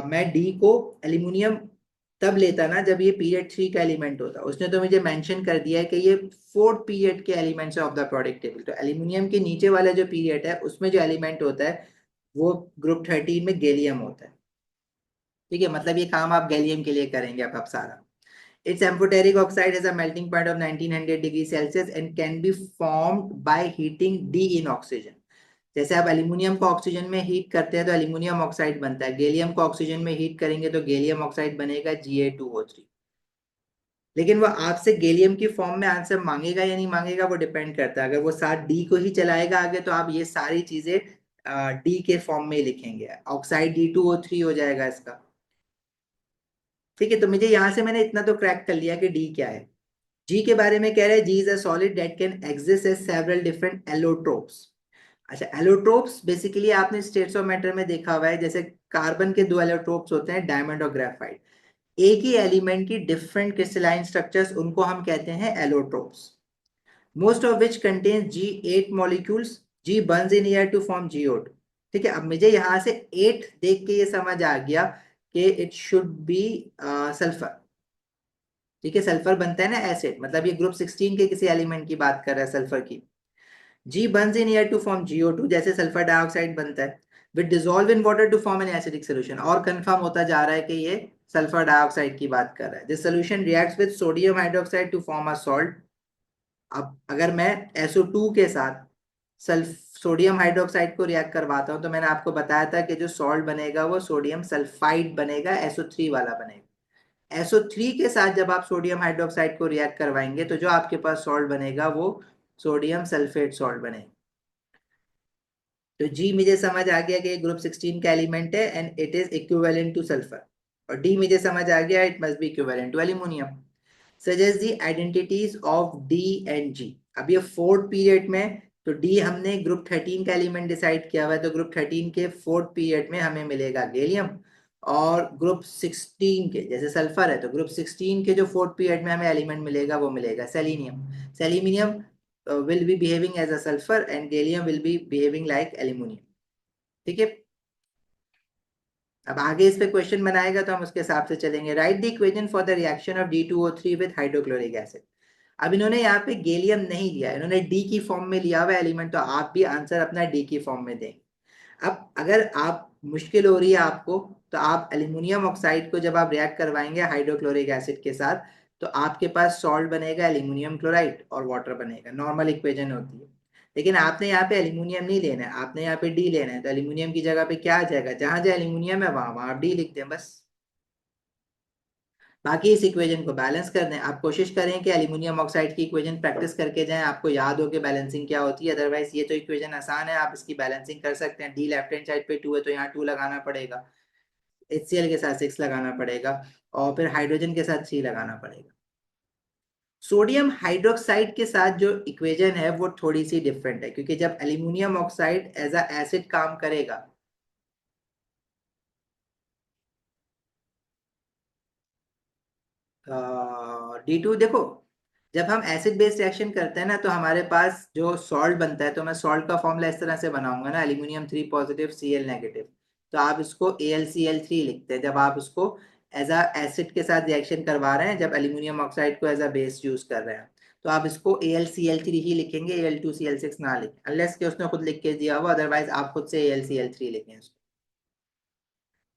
मैं डी को एल्यूमिनियम तब लेता ना जब ये पीरियड 3 का एलिमेंट होता। उसने तो मुझे मेंशन कर दिया है कि ये फोर्थ पीरियड के elements of the product table. तो एल्यूमिनियम के नीचे वाला जो पीरियड है उसमें जो एलिमेंट होता है वो ग्रुप 13 में गैलियम होता है। ठीक है, मतलब ये काम आप गैलियम के लिए करेंगे अब सारा। Its amphoteric oxide has a melting point of 1900 degrees Celsius and can be formed by heating D in oxygen. जैसे आप एल्यूमिनियम को ऑक्सीजन में हीट करते हैं तो एल्यूमिनियम ऑक्साइड बनता है, गैलियम को ऑक्सीजन में हीट करेंगे तो गैलियम ऑक्साइड बनेगा Ga2O3। लेकिन वो आपसे गैलियम की फॉर्म में आंसर मांगेगा या नहीं मांगेगा वो डिपेंड करता है। अगर वो साथ डी को ही चलाएगा आगे तो आप ये सारी चीजें डी के फॉर्म में ही लिखेंगे, ऑक्साइड D2O3 हो जाएगा इसका। ठीक है, तो मुझे यहां से मैंने इतना तो क्रैक कर लिया कि डी क्या है। जी के बारे में कह रहे हैं G is a solid that can exist as several different allotropes. अच्छा, एलोट्रोप्स बेसिकली आपने स्टेट्स ऑफ मैटर में देखा हुआ है, जैसे कार्बन के 2 एलोट्रोप्स होते हैं, डायमंड और ग्रेफाइट। एक ही एलिमेंट की डिफरेंट क्रिस्टलाइन स्ट्रक्चर्स, उनको हम कहते हैं allotropes. Most of which contains G8 molecules. G burns in air to form GO2। ठीक है, अब मुझे यहां से 8 देख के ये समझ आ गया कि इट शुड बी सल्फर। ठीक है, सल्फर बनता है ना एसिड, मतलब ये ग्रुप 16 के किसी एलिमेंट की बात कर रहा है सल्फर की। G burns in air to form GO2, जैसे सल्फर डाइऑक्साइड बनता है with dissolve in water to form an acidic solution. और कंफर्म होता जा रहा है कि ये सल्फर डाइऑक्साइड की बात कर रहा है। This solution reacts with sodium hydroxide to form a salt. अब अगर मैं SO2 के साथ सल्फ सोडियम हाइड्रोक्साइड को रिएक्ट करवाता हूं तो मैंने आपको बताया था कि जो सॉल्ट बनेगा वो सोडियम सल्फाइड बनेगा, SO3 वाला बनेगा। SO3 के साथ जब आप सोडियम हाइड्रोक्साइड को रिएक्ट करवाएंगे तो जो आपके पास सॉल्ट बनेगा वो सोडियम सल्फेट सॉल्ट बनेगा। तो जी मुझे समझ आ गया कि ग्रुप 16 का एलिमेंट है and it is equivalent to sulphur. और डी मुझे समझ आ गया it must be equivalent to aluminium. Suggest the identities of D and G. अब ये फोर्थ पीरियड में, तो डी हमने ग्रुप 13 का एलिमेंट डिसाइड किया हुआ है, तो ग्रुप 13 के फोर्थ पीरियड में हमें मिलेगा गैलियम। और ग्रुप 16 के, जैसे सल्फर है तो ग्रुप 16 के जो फोर्थ पीरियड में हमें एलिमेंट मिलेगा वो मिलेगा selenium. Selenium will be behaving as a sulfur and gallium will be behaving like aluminium। ठीक है, अब आगे इस पे क्वेश्चन बनाएगा तो हम उसके हिसाब से चलेंगे। Right the equation for the reaction of D2O3 with hydrochloric acid. अब इन्होंने यहाँ पे गैलियम नहीं लिया, इन्होंने डी की फॉर्म में लिया हुआ एलिमेंट, तो आप भी आंसर अपना डी की फॉर्म में देंगे। अब अगर आप मुश्किल हो रही है आपको तो आप एल्यूमिनियम ऑक्साइड को जब आप रिएक्ट करवाएंगे हाइड्रोक्लोरिक एसिड के साथ तो आपके पास सॉल्ट बनेगा एल्यूमिनियम क्लोराइड और वाटर बनेगा, नॉर्मल इक्वेशन होती है। लेकिन आपने यहाँ पे एल्यूमिनियम नहीं लेना है, आपने यहाँ पे डी लेना है, तो एल्यूमिनियम की जगह पे क्या आ जाएगा, जहां जहां एल्यूमिनियम है वहां वहां आप डी लिख दें बस। बाकी इस इक्वेशन को बैलेंस कर दें। आप कोशिश करें कि एल्यूमिनियम ऑक्साइड की इक्वेशन प्रैक्टिस करके जाएं, आपको याद हो कि बैलेंसिंग क्या होती है। अदरवाइज ये तो इक्वेशन आसान है, आप इसकी बैलेंसिंग कर सकते हैं। डी लेफ्ट हैंड साइड पे 2 है तो यहाँ 2 लगाना पड़ेगा, HCl के साथ 6 लगाना पड़ेगा, और फिर हाइड्रोजन के साथ 3 लगाना पड़ेगा। सोडियम हाइड्रोक्साइड के साथ जो इक्वेशन है वो थोड़ी सी डिफरेंट है, क्योंकि जब aluminium oxide as a acid काम करेगा, D2 देखो, जब हम एसिड बेस्ड रिएक्शन करते हैं ना तो हमारे पास जो सॉल्ट बनता है, तो मैं सॉल्ट का फॉर्मूला इस तरह से बनाऊंगा ना, एल्यूमिनियम 3 पॉजिटिव Cl नेगेटिव, तो आप इसको AlCl3 लिखते हैं जब आप उसको एज अ एसिड के साथ रिएक्शन करवा रहे हैं, जब एल्यूमिनियम ऑक्साइड को एज अ बेस यूज कर रहे हैं, तो आप इसको AlCl3 ही लिखेंगे, Al2Cl6 ना लिखें, अनलेस कि उसने खुद लिख के दिया हुआ, अदरवाइज आप खुद से AlCl3 लिखें।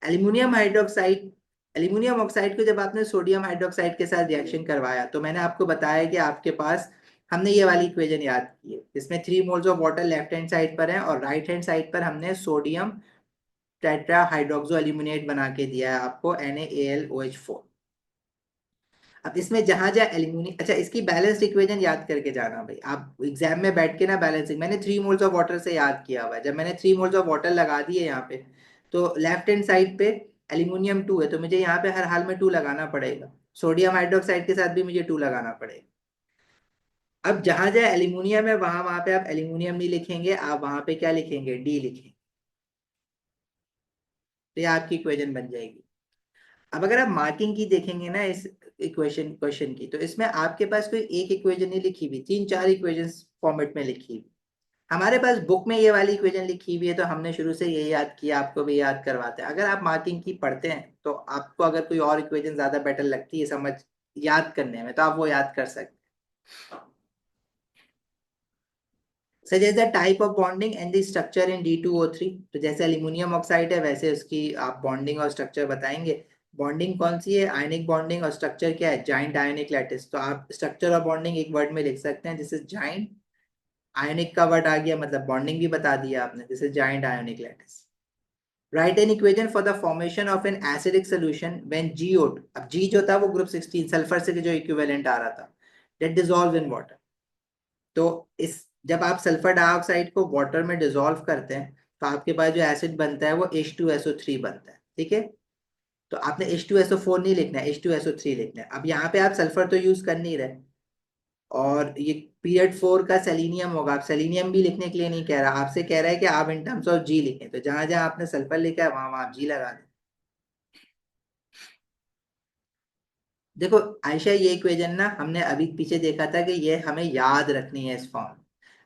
एल्यूमिनियम हाइड्रोक्साइड, एल्यूमिनियम ऑक्साइड को जब आपने सोडियम हाइड्रोक्साइड के साथ रिएक्शन करवाया, तो मैंने आपको बताया कि आपके पास, हमने ये वाली इक्वेशन याद की है, इसमें 3 moles of water left hand side पर है और राइट हैंड साइड पर हमने सोडियम टेट्रा हाइड्रोक्सो एल्यूमिनेट बना के दिया है आपको, NaAlOH4। अब इसमें जहां जहां एल्यूमिनियम, अच्छा इसकी बैलेंस्ड इक्वेशन याद करके जाना भाई, आप एग्जाम में बैठ के ना बैलेंसिंग, मैंने 3 मोल्स ऑफ वाटर से याद किया हुआ है, जब मैंने 3 मोल्स ऑफ वाटर लगा दिए यहाँ पे, तो लेफ्ट हैंड साइड पे एल्यूमिनियम 2 है तो मुझे यहाँ पे हर हाल में 2 लगाना पड़ेगा, सोडियम हाइड्रोक्साइड के साथ भी मुझे 2 लगाना पड़ेगा। अब जहां जहां एल्यूमिनियम है वहां वहां पे आप एल्यूमिनियम नहीं लिखेंगे, आप वहां पे क्या लिखेंगे, डी लिखेंगे, तो ये आपकी इक्वेशन बन जाएगी। अब अगर आप मार्किंग की देखेंगे ना इस इक्वेशन क्वेश्चन की, तो इसमें आपके पास कोई एक इक्वेशन नहीं लिखी हुई, 3 4 इक्वेशन फॉर्मेट में लिखी हुई। हमारे पास बुक में ये वाली इक्वेशन लिखी हुई है तो हमने शुरू से ये याद किया, आपको भी याद करवाते हैं। अगर आप मार्किंग की पढ़ते हैं तो आपको अगर कोई और इक्वेशन ज्यादा बेटर लगती है समझ याद करने में, तो आप वो याद कर सकते हैं। Suggest the type of bonding and the structure in D2O3, तो जैसे एल्यूमिनियम ऑक्साइड है वैसे उसकी आप बॉन्डिंग और स्ट्रक्चर बताएंगे। बॉन्डिंग कौन सी है, आयनिक बॉन्डिंग, और स्ट्रक्चर क्या है, जाइंट आयनिक लैटिस। तो आप स्ट्रक्चर और बॉन्डिंग एक वर्ड में लिख सकते हैं, जैसे जाइंट, आयनिक का वर्ड आ गया मतलब बॉन्डिंग भी बता दिया आपने, जैसे giant ionic lattice. Right an equation for the formation of N acidic solution when GO2, अब G जो था वो ग्रुप 16 सल्फर से जो इक्विवेलेंट आ रहा था, दैट डिसॉल्व इन वाटर। तो इस, जब आप सल्फर डाइऑक्साइड को वाटर में डिसॉल्व करते हैं तो आपके पास जो एसिड बनता है वो H2SO3 बनता है, ठीक है। तो आपने H2SO4 नहीं लिखना है, H2SO3 लिखना है। अब यहाँ पे आप सल्फर तो यूज कर नहीं रहे, और ये पीरियड 4 का सेलीनियम होगा, आप सेलीनियम भी लिखने के लिए नहीं कह रहा, आपसे कह रहा है कि आप इन टर्म्स ऑफ जी लिखें, तो जहां जहां आपने सल्फर लिखा है वहां वहां आप जी लगा दें। देखो आयशा, ये इक्वेशन ना हमने अभी पीछे देखा था कि ये हमें याद रखनी है इस फॉर्म।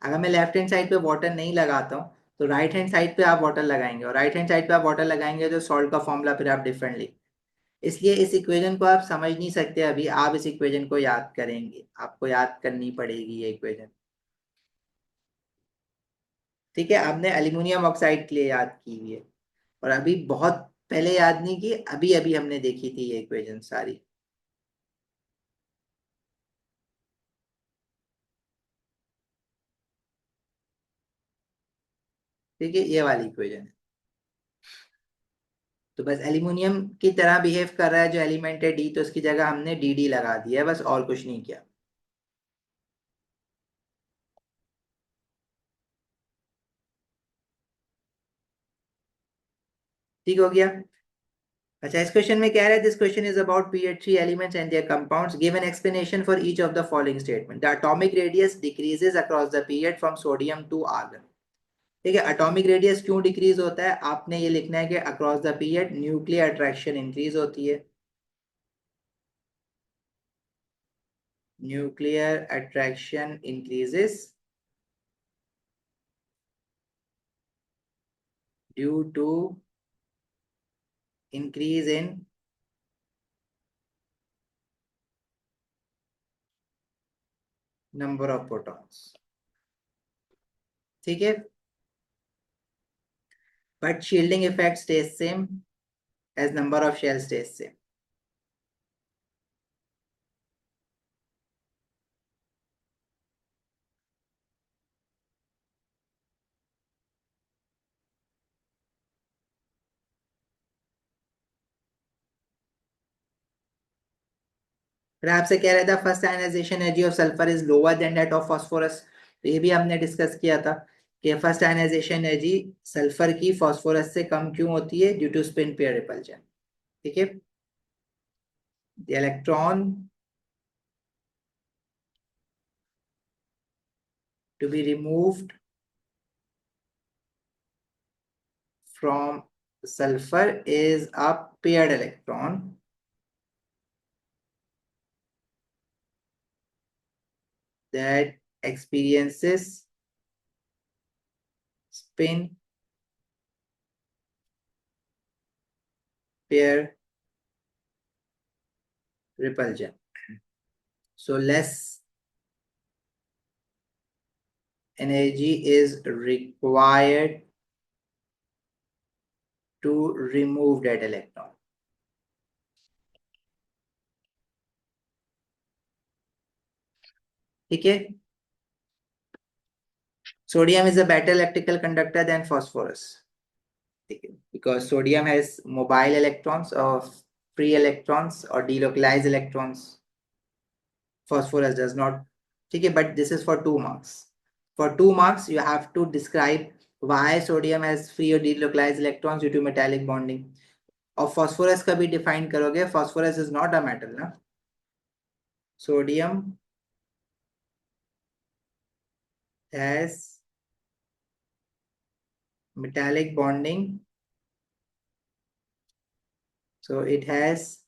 अगर मैं लेफ्ट हैंड साइड पे वाटर नहीं लगाता हूँ तो राइट हैंड साइड पे आप वाटर लगाएंगे, और राइट हैंड साइड पे आप वाटर लगाएंगे तो सॉल्ट का फॉर्मूला फिर आप डिफरेंटली, इसलिए इस इक्वेशन को आप समझ नहीं सकते अभी, आप इस इक्वेशन को याद करेंगे, आपको याद करनी पड़ेगी ये इक्वेशन। ठीक है, आपने एल्यूमिनियम ऑक्साइड के लिए याद की हुई है, और अभी बहुत पहले याद नहीं की, अभी अभी हमने देखी थी ये इक्वेशन सारी। ठीक है, ये वाली इक्वेशन है। तो बस एल्यूमिनियम की तरह बिहेव कर रहा है जो एलिमेंट है डी, तो उसकी जगह हमने डी लगा दिया है, बस और कुछ नहीं किया। ठीक हो गया। अच्छा, इस क्वेश्चन में क्या है, this question is about period 3 elements and their compounds, give an explanation for each of the following statement, the atomic radius decreases across the period from sodium to argon. ठीक है, एटॉमिक रेडियस क्यों decrease होता है, आपने ये लिखना है कि across the period nuclear attraction increase होती है, nuclear attraction increases due to increase in number of protons. ठीक है, but shielding effect stays same as number of shell stays same. फिर आपसे कह रहा था first ionization energy of sulfur is lower than that of phosphorus, तो ये भी हमने डिस्कस किया था कि फर्स्ट आयनाइजेशन एनर्जी सल्फर की फास्फोरस से कम क्यों होती है, due to spin pair repulsion. ठीक है, the electron to be removed from sulfur is a paired electron that experiences spin pair repulsion. So less energy is required to remove that electron. ठीक है, sodium is a better electrical conductor than phosphorus. Because sodium has mobile electrons or free electrons or delocalized electrons. Phosphorus does not. ठीक है, but this is for 2 marks. For 2 marks, you have to describe why sodium has free or delocalized electrons due to metallic bonding. और phosphorus का भी define करोगे, phosphorus is not a metal ना. Sodium has metallic bonding, so it has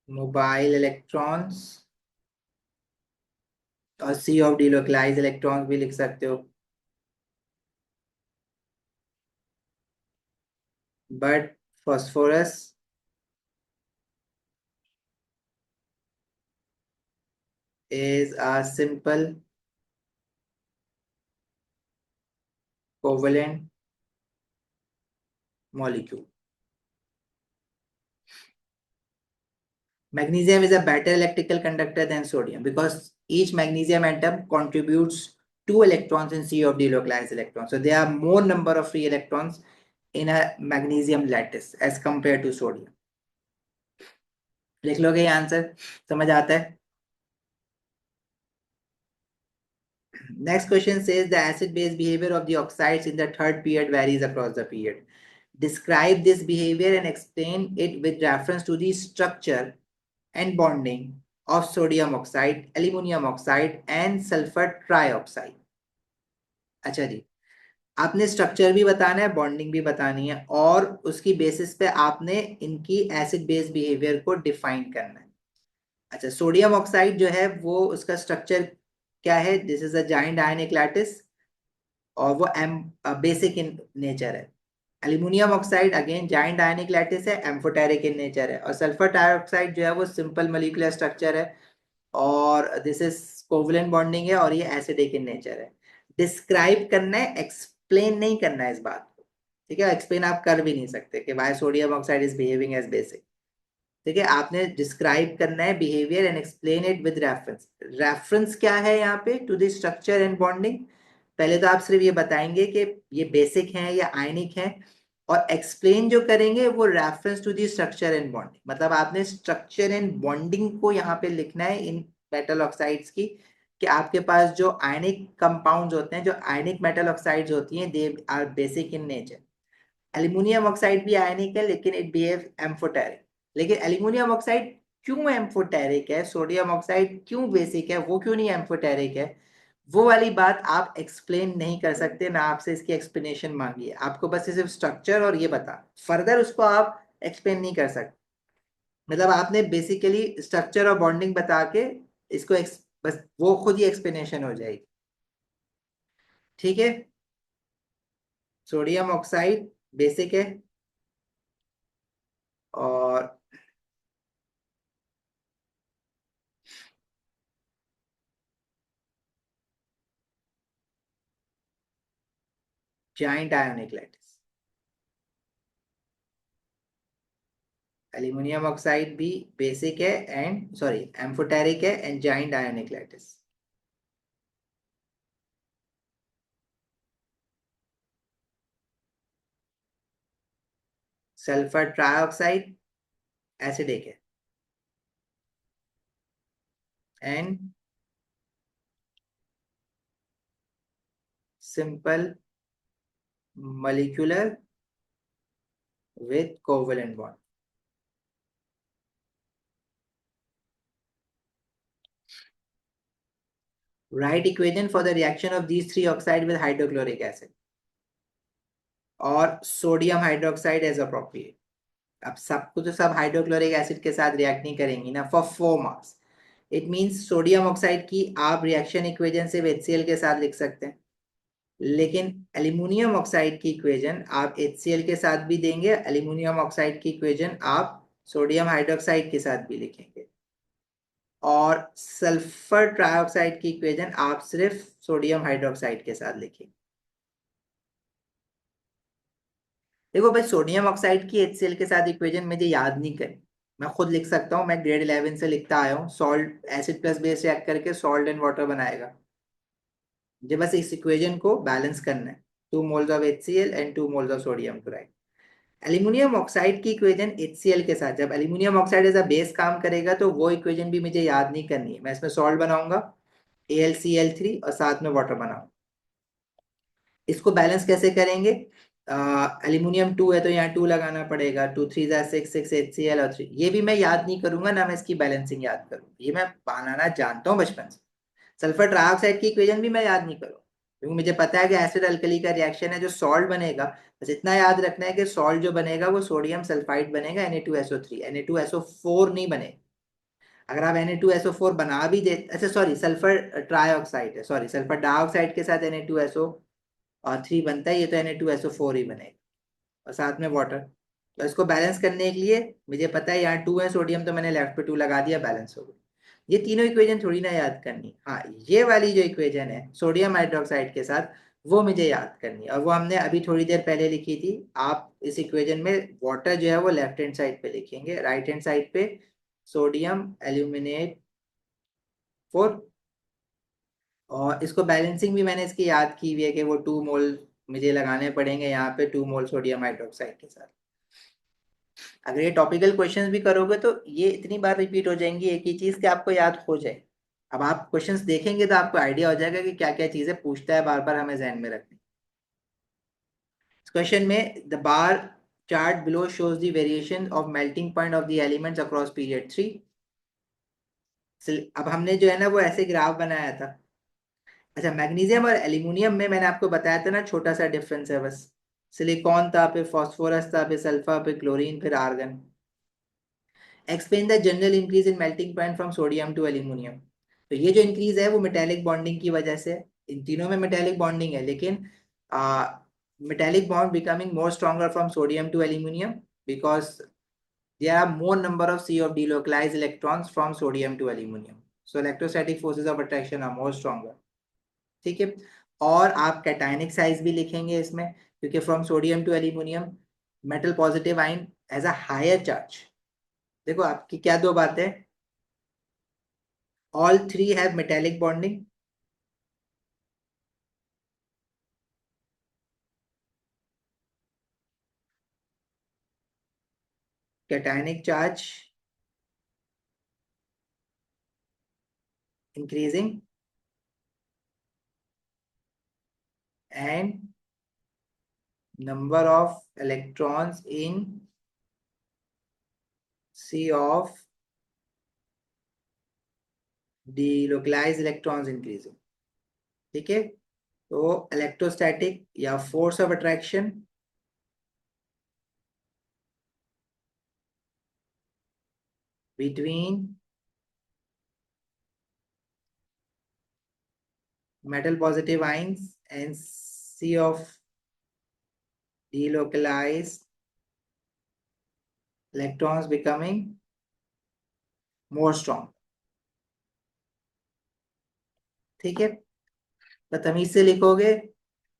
mobile electrons और C of delocalized electrons भी लिख सकते हो. But phosphorus is a simple covalent molecule. Magnesium is a better electrical conductor than sodium because each magnesium atom contributes 2 electrons in C of delocalized electrons. So there are more number of free electrons in a magnesium lattice as compared to sodium. लिख लोगे ये answer, समझ आता है. Next question says the acid base behavior of the oxides in the third period varies across the period. Describe this behavior and explain it with reference to the structure and bonding of sodium oxide, aluminum oxide and sulfur trioxide. अच्छा जी, आपने structure भी बताना है, bonding भी बतानी है, और उसकी बेसिस पे आपने इनकी एसिड बेस बिहेवियर को डिफाइन करना है. अच्छा, सोडियम ऑक्साइड जो है वो उसका स्ट्रक्चर क्या है, this is a giant ionic lattice और वो एम बेसिक इन नेचर है. एल्यूमिनियम ऑक्साइड अगेन जाइंट आयनिक लैटिस है, एम्फोटेरिक इन नेचर है. और सल्फर डाइऑक्साइड जो है वो सिंपल मॉलिक्यूलर स्ट्रक्चर है और दिस इज कोवलेंट बॉन्डिंग है और ये एसिडिक इन नेचर है. डिस्क्राइब करना है, एक्सप्लेन नहीं करना है इस बात को. ठीक है, एक्सप्लेन आप कर भी नहीं सकते कि why sodium oxide is behaving as basic. ठीक है, आपने डिस्क्राइब करना है behaviour and explain it with reference. Reference क्या है यहाँ पे, to the structure and bonding. पहले तो आप सिर्फ ये बताएंगे कि ये बेसिक हैं या आयनिक हैं, और एक्सप्लेन जो करेंगे वो reference to the structure and bonding. मतलब आपने स्ट्रक्चर एंड बॉन्डिंग को यहाँ पे लिखना है इन मेटल ऑक्साइड्स की, कि आपके पास जो आयनिक कंपाउंड्स होते हैं, जो आयनिक मेटल ऑक्साइड्स होती हैं, they are basic in nature. Aluminium oxide भी आयनिक है लेकिन इट बिहेव एम्फोटेरिक. लेकिन एल्यूमिनियम ऑक्साइड क्यों एम्फोटेरिक है, सोडियम ऑक्साइड क्यों बेसिक है, वो क्यों नहीं एम्फोटेरिक है, वो वाली बात आप एक्सप्लेन नहीं कर सकते ना. आपसे इसकी एक्सप्लेनेशन मांगी है, आपको बस सिर्फ स्ट्रक्चर और ये बता, फर्दर उसको आप एक्सप्लेन नहीं कर सकते. मतलब आपने बेसिकली स्ट्रक्चर और बॉन्डिंग बता के इसको बस वो खुद ही एक्सप्लेनेशन हो जाएगी. ठीक है, सोडियम ऑक्साइड बेसिक है और giant ionic lattice. Aluminium oxide भी बेसिक है एंड सॉरी एम्फोटेरिक है and giant ionic lattice. Sulphur trioxide acidic है, and simple molecular with covalent bond. Write equation for the reaction of these three oxide with hydrochloric acid और sodium hydroxide age appropriate. अब सबको तो सब hydrochloric acid के साथ react नहीं करेंगी ना, for 4 marks. It means sodium oxide की आप रिएक्शन इक्वेशन सिर्फ HCl के साथ लिख सकते हैं, लेकिन एल्यूमिनियम ऑक्साइड की इक्वेशन आप HCl के साथ भी देंगे, एल्यूमिनियम ऑक्साइड की इक्वेशन आप सोडियम हाइड्रोक्साइड के साथ भी लिखेंगे, और सल्फर ट्राइऑक्साइड की इक्वेशन आप सिर्फ सोडियम हाइड्रोक्साइड के साथ लिखेंगे। देखो भाई, सोडियम ऑक्साइड की HCl के साथ इक्वेशन मुझे याद नहीं करनी, मैं खुद लिख सकता हूँ, मैं ग्रेड 11 से लिखता आया हूँ। Salt acid plus base react करके सॉल्ट एंड वाटर बनाएगा, मुझे बस इस इक्वेशन को बैलेंस करना है, 2 moles of HCl and 2 moles of sodium chloride. Aluminium oxide की इक्वेशन HCl के साथ, जब aluminium oxide as a base काम करेगा तो वो इक्वेशन भी मुझे याद नहीं करनी है, मैं इसमें सॉल्ट बनाऊंगा AlCl3 और साथ में वाटर बनाऊंगा। इसको बैलेंस कैसे करेंगे? एल्यूमिनियम 2 है तो यहाँ 2 लगाना पड़ेगा, 2 3 6 6 HCl और 3, ये भी मैं याद नहीं करूंगा ना, मैं इसकी बैलेंसिंग याद करूँ, ये मैं बनाना जानता हूँ बचपन से। सल्फर ट्राइऑक्साइड की इक्वेशन भी मैं याद नहीं करूँ, क्योंकि मुझे पता है कि एसिड अल्कली का रिएक्शन है, जो सॉल्ट बनेगा, बस इतना याद रखना है कि सॉल्ट जो बनेगा वो सोडियम सल्फाइड बनेगा, Na2SO3, Na2SO4 नहीं बनेगा। अगर आप Na2SO4 बना भी दे, अच्छा सॉरी, सल्फर ट्राइऑक्साइड है, सॉरी, सल्फर डाइऑक्साइड के साथ Na2SO3 बनता है, ये तो Na2SO4 ही बनेगा, और साथ में वाटर। तो इसको बैलेंस करने के लिए मुझे पता है यहाँ 2 है सोडियम, तो मैंने लेफ्ट पे 2 लगा दिया, बैलेंस हो गया। ये तीनों इक्वेशन थोड़ी ना याद करनी, हाँ ये वाली जो इक्वेशन है सोडियम हाइड्रोक्साइड के साथ, वो मुझे याद करनी है, और वो हमने अभी थोड़ी देर पहले लिखी थी। आप इस इक्वेशन में वाटर जो है वो लेफ्ट हैंड साइड पे लिखेंगे, राइट हैंड साइड पे सोडियम एल्यूमिनेट 4, और इसको बैलेंसिंग भी मैंने इसकी याद की हुई है कि वो 2 मोल मुझे लगाने पड़ेंगे यहाँ पे, 2 मोल सोडियम हाइड्रोक्साइड के साथ। अगर ये टॉपिकल क्वेश्चंस भी करोगे तो ये इतनी बार रिपीट हो जाएंगी एक ही चीज कि आपको याद हो जाए। अब आप क्वेश्चंस देखेंगे तो आपको आइडिया हो जाएगा कि क्या क्या चीजें पूछता है, बार बार हमें जहन में रखनी। इस क्वेश्चन में the bar chart below shows the variation of melting point of the elements across period 3। अब हमने जो है ना वो ऐसे ग्राफ बनाया था। अच्छा, मैग्नीशियम और एल्यूमिनियम में मैंने आपको बताया था ना, छोटा सा डिफरेंस है बस, सिलिकॉन था, फिर फास्फोरस था, फिर सल्फर, फिर क्लोरीन, फिर argon. Explain the general increase in melting point from sodium to aluminium. तो ये जो इंक्रीज है वो मेटेलिक बॉन्डिंग की वजह से, इन तीनों में मेटेलिक बॉन्डिंग है, लेकिन metallic bond becoming more stronger from sodium to aluminium because there are more number of C of delocalized electrons from sodium to aluminum, so electrostatic forces of attraction are more stronger। ठीक है, और आप cationic size भी लिखेंगे इसमें, क्योंकि from sodium to aluminium metal positive ion as a higher charge. देखो आपकी क्या दो बातें, all three have metallic bonding, cationic charge increasing, and number of electrons in C of delocalized electrons increasing। ठीक है, तो इलेक्ट्रोस्टैटिक या force of attraction between metal positive ions and C of delocalized electrons becoming more strong। ठीक है, तो तमीज से लिखोगे,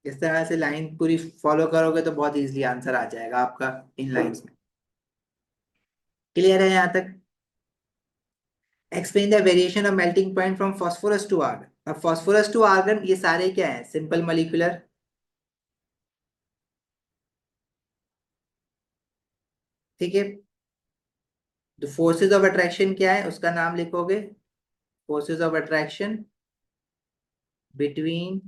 इस तरह से लाइन पूरी फॉलो करोगे तो बहुत इजीली आंसर आ जाएगा आपका इन लाइंस में। क्लियर है यहाँ तक? Explain the variation of melting point from phosphorus to argon. अब फास्फोरस टू आर्गन ये सारे क्या है, सिंपल मॉलिक्यूलर, ठीक है, तो फोर्सेस ऑफ अट्रैक्शन क्या है उसका नाम लिखोगे, forces of attraction between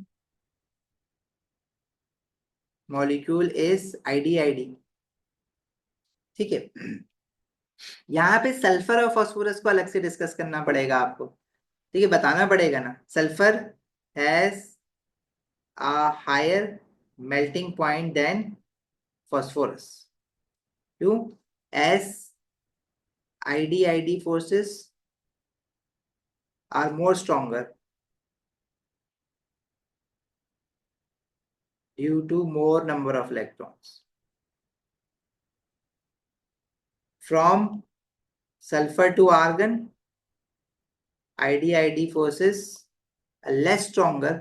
molecule is ID. ठीक है, यहाँ पे सल्फर और फास्फोरस को अलग से डिस्कस करना पड़ेगा आपको। ठीक है, बताना पड़ेगा ना, sulphur has a higher melting point than phosphorus. Two, as ID forces are more stronger due to more number of electrons. From sulfur to argon, ID forces are less stronger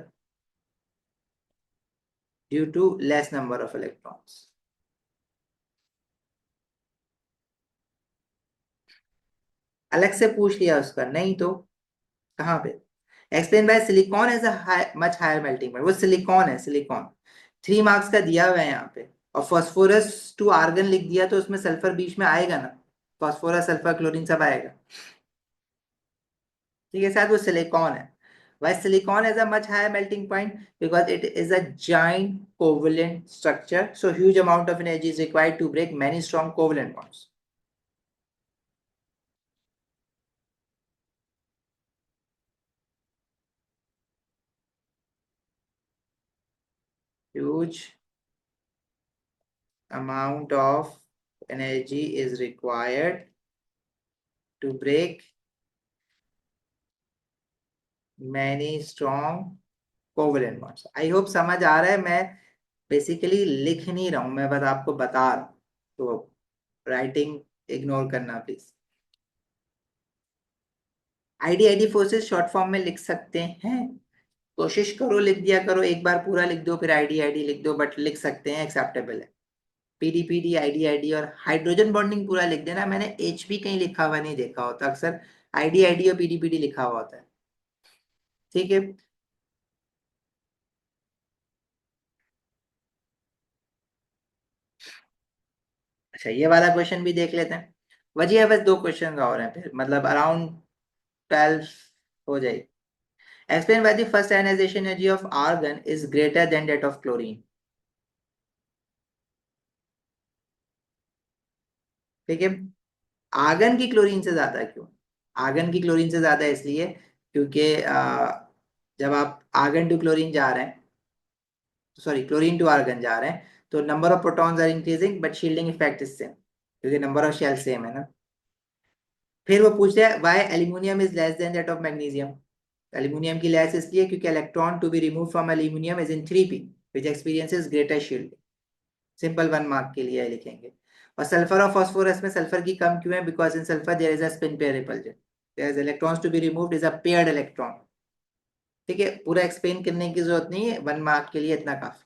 due to less number of electrons. अलग से पूछ लिया उसका, नहीं तो कहाँ पे, explain why silicon as a much higher melting point, वो सिलिकॉन है, सिलिकॉन 3 मार्क्स का दिया हुआ है यहाँ पे। और फास्फोरस टू आर्गन लिख दिया तो उसमें सल्फर बीच में आएगा ना, फास्फोरस सल्फर क्लोरीन सब आएगा। ठीक है, शायद वो सिलिकॉन है। Why silicon has a much higher melting point? Because it is a giant covalent structure, so huge amount of energy is required to break many strong covalent bonds. Huge amount of energy is required to break many strong covalent bonds. I hope समझ आ रहा है, मैं basically लिख नहीं रहा हूं, मैं बस आपको बता रहा हूं, तो राइटिंग इग्नोर करना please. ID forces short form में लिख सकते हैं, कोशिश करो लिख दिया करो, एक बार पूरा लिख दो फिर आईडी लिख दो, बट लिख सकते हैं, एक्सेप्टेबल है। पीडी आईडी और हाइड्रोजन बॉन्डिंग पूरा लिख देना, मैंने एच भी कहीं लिखा हुआ नहीं देखा होता, अक्सर आईडी और पीडी लिखा हुआ होता है। ठीक है, अच्छा ये वाला क्वेश्चन भी देख लेते हैं। वजी है, बस 2 क्वेश्चन और हैं फिर, मतलब अराउंड 12 हो जाएगी। Explain why the first ionization energy of argon is greater than that of chlorine. ठीक है, आर्गन की क्लोरीन से ज्यादा क्यों? आर्गन की क्लोरीन से ज्यादा इसलिए क्योंकि जब आप आर्गन टू क्लोरीन जा रहे हैं, सॉरी क्लोरीन टू आर्गन जा रहे हैं, तो number of protons are increasing but shielding effect is same, क्योंकि नंबर ऑफ शेल सेम है ना। फिर वो पूछते हैं why aluminium is less than that of magnesium. Aluminium की लेस इसलिए क्योंकि electron to be remove from aluminium is in 3p which experiences greater shield. Simple 1 mark के लिए लिखेंगे। और सल्फर और फास्फोरस में सल्फर की कम क्यों है? Because in sulfur there is a spin pair repulsion, there is electrons to be removed is a paired electron. ठीक है, पूरा एक्सप्लेन करने की जरूरत नहीं है, 1 मार्क के लिए इतना काफी।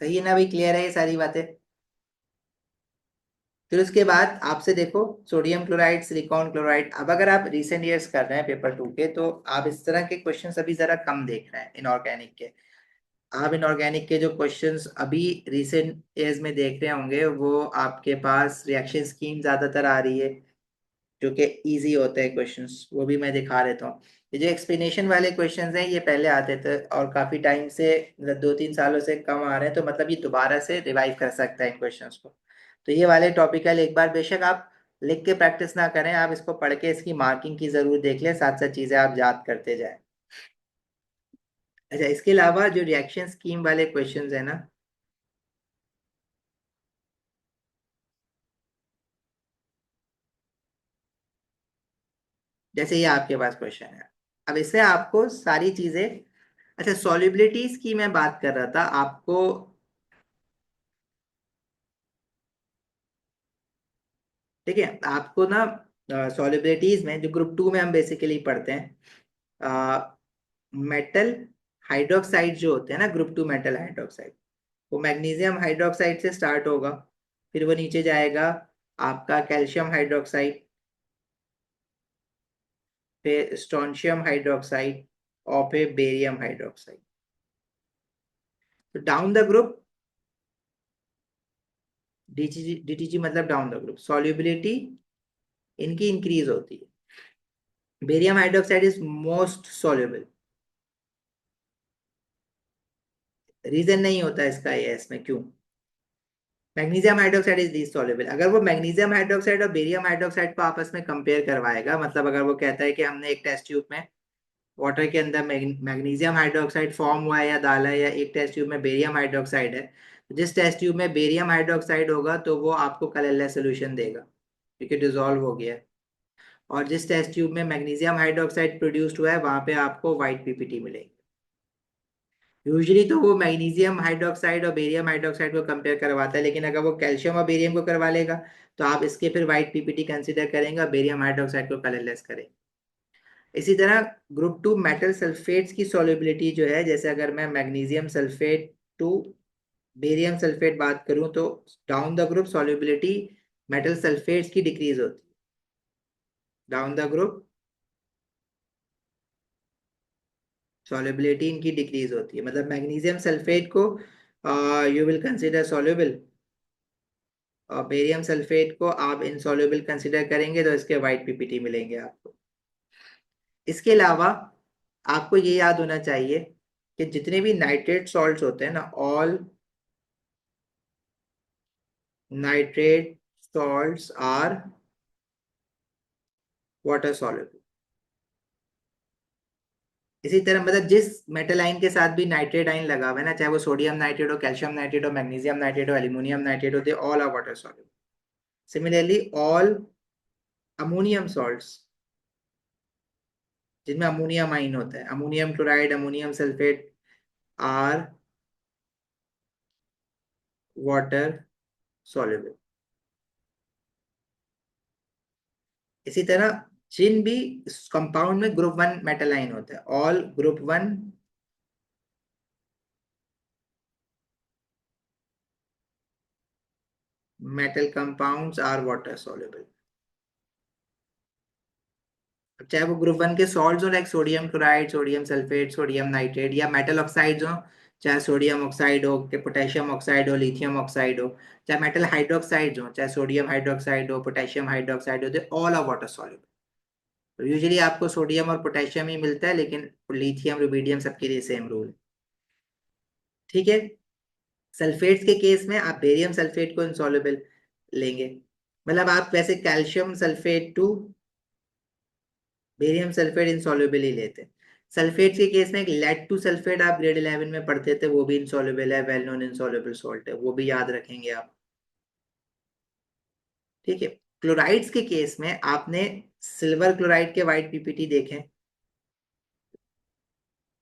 सही है ना भाई, क्लियर है ये सारी बातें? फिर उसके बाद आपसे देखो सोडियम क्लोराइड, सिलिकॉन क्लोराइड। अब अगर आप रिसेंट ईयर्स कर रहे हैं पेपर 2 के, तो आप इस तरह के क्वेश्चन अभी जरा कम देख रहे हैं इनऑर्गेनिक के। आप इनऑर्गेनिक के जो क्वेश्चंस अभी रिसेंट ईयर्स में देख रहे होंगे, वो आपके पास रिएक्शन स्कीम ज्यादातर आ रही है, जो कि इजी होते हैं क्वेश्चंस, वो भी मैं दिखा देता हूँ। ये जो एक्सप्लेनेशन वाले क्वेश्चंस हैं ये पहले आते थे और काफी टाइम से, मतलब 2-3 सालों से कम आ रहे हैं, तो मतलब ये दोबारा से रिवाइव कर सकता है इन क्वेश्चंस को। तो ये वाले टॉपिकल एक बार बेशक आप लिख के प्रैक्टिस ना करें, आप इसको पढ़ के इसकी मार्किंग की जरूर देख लें, साथ साथ चीजें आप याद करते जाएं। अच्छा, इसके अलावा जो रिएक्शन स्कीम वाले क्वेश्चंस है ना, जैसे ये आपके पास क्वेश्चन है, अब इससे आपको सारी चीजें, अच्छा सॉल्युबिलिटीज की मैं बात कर रहा था आपको। ठीक है, आपको ना सॉल्युबिलिटीज में जो ग्रुप 2 में हम बेसिकली पढ़ते हैं, मेटल हाइड्रोक्साइड जो होते हैं ना, ग्रुप 2 मेटल हाइड्रोक्साइड, वो मैग्नीशियम हाइड्रोक्साइड से स्टार्ट होगा, फिर वो नीचे जाएगा आपका कैल्शियम हाइड्रोक्साइड, फिर स्ट्रोंशियम हाइड्रोक्साइड, और फिर बेरियम हाइड्रोक्साइड। तो डाउन द ग्रुप डीटीजी मतलब डाउन द ग्रुप, सॉल्युबिलिटी इनकी इंक्रीज होती है। Barium hydroxide is most soluble. Reason नहीं होता इसका ये इसमें क्यों। Magnesium hydroxide is least soluble. अगर वो मैग्नीशियम हाइड्रोक्साइड और बेरियम हाइड्रोक्साइड को आपस में कंपेयर करवाएगा, मतलब अगर वो कहता है कि हमने एक टेस्ट ट्यूब में वाटर के अंदर मैग्नीशियम हाइड्रोक्साइड फॉर्म हुआ है या डाला है, या एक टेस्ट ट्यूब में बेरियम हाइड्रोक्साइड है, जिस टेस्ट ट्यूब में बेरियम हाइड्रोक्साइड होगा तो वो आपको कलरलेस सोल्यूशन देगा क्योंकि डिजोल्व हो गया है। और जिस टेस्ट ट्यूब में मैग्नीशियम हाइड्रोक्साइड प्रोड्यूस्ड हुआ है वहां पे आपको व्हाइट पीपीटी मिलेगी। यूजुअली तो वो मैग्नीशियम हाइड्रोक्साइड और बेरियम हाइड्रोक्साइड को कंपेयर करवाता है, लेकिन अगर वो कैल्शियम और बेरियम को करवा लेगा तो आप इसके फिर व्हाइट पीपीटी कंसीडर करेंगे और बेरियम हाइड्रोक्साइड को कलरलेस करेंगे। इसी तरह ग्रुप टू मेटल सल्फेट्स की सॉल्युबिलिटी जो है, जैसे अगर मैं magnesium sulfate to barium sulfate बात करूं तो down the group solubility metal sulfates की डिक्रीज होती है। डाउन द ग्रुप सॉल्युबिलिटी इनकी डिक्रीज होती है, मतलब मैग्नीशियम सल्फेट को यू विल कंसिडर सॉल्युबल और बेरियम सल्फेट को आप इनसॉल्युबल कंसिडर करेंगे तो इसके व्हाइट पीपीटी मिलेंगे आपको। इसके अलावा आपको ये याद होना चाहिए कि जितने भी नाइट्रेट सॉल्ट्स होते हैं ना, all nitrate salts are water soluble. इसी तरह मतलब जिस मेटल आयन के साथ भी नाइट्रेट आयन लगा हुआ है ना, चाहे वो सोडियम नाइट्रेट हो, कैल्शियम नाइट्रेट हो, मैग्नीशियम नाइट्रेट हो, एल्यूमिनियम नाइट्रेट हो, they all are water soluble. Similarly all ammonium salts जिनमें अमोनियम आयन होता है, ammonium chloride, ammonium sulfate, are water soluble. इसी तरह जिन भी कंपाउंड में ग्रुप वन मेटल आयन होता है, all group one metal compounds are water soluble. चाहे वो ग्रुप वन के सॉल्ट्स हो like sodium chloride, sodium sulfate, sodium nitrate, या मेटल ऑक्साइड्स हो, चाहे सोडियम ऑक्साइड हो, कि पोटेशियम ऑक्साइड हो, लिथियम ऑक्साइड हो, चाहे मेटल हाइड्रोक्साइड्स हो, चाहे सोडियम हाइड्रोक्साइड हो, पोटेशियम हाइड्रोक्साइड हो, they all are water soluble. तो यूजुअली आपको सोडियम और पोटेशियम ही मिलता है, लेकिन लिथियम रुबिडियम सबके लिए सेम रूल है। ठीक है। सल्फेट्स के केस में आप बेरियम सल्फेट को इनसॉल्युबल लेंगे, मतलब आप वैसे calcium sulphate to barium sulphate insoluble ही लेते हैं। सल्फेट के केस में एक लेड टू सल्फेट आप ग्रेड 11 में पढ़ते थे, वो भी इनसॉल्युबल है, वेल नोन इनसॉल्युबल सॉल्ट है, वो भी याद रखेंगे आप। ठीक है। क्लोराइड्स के केस में आपने सिल्वर क्लोराइड के व्हाइट पीपीटी देखें,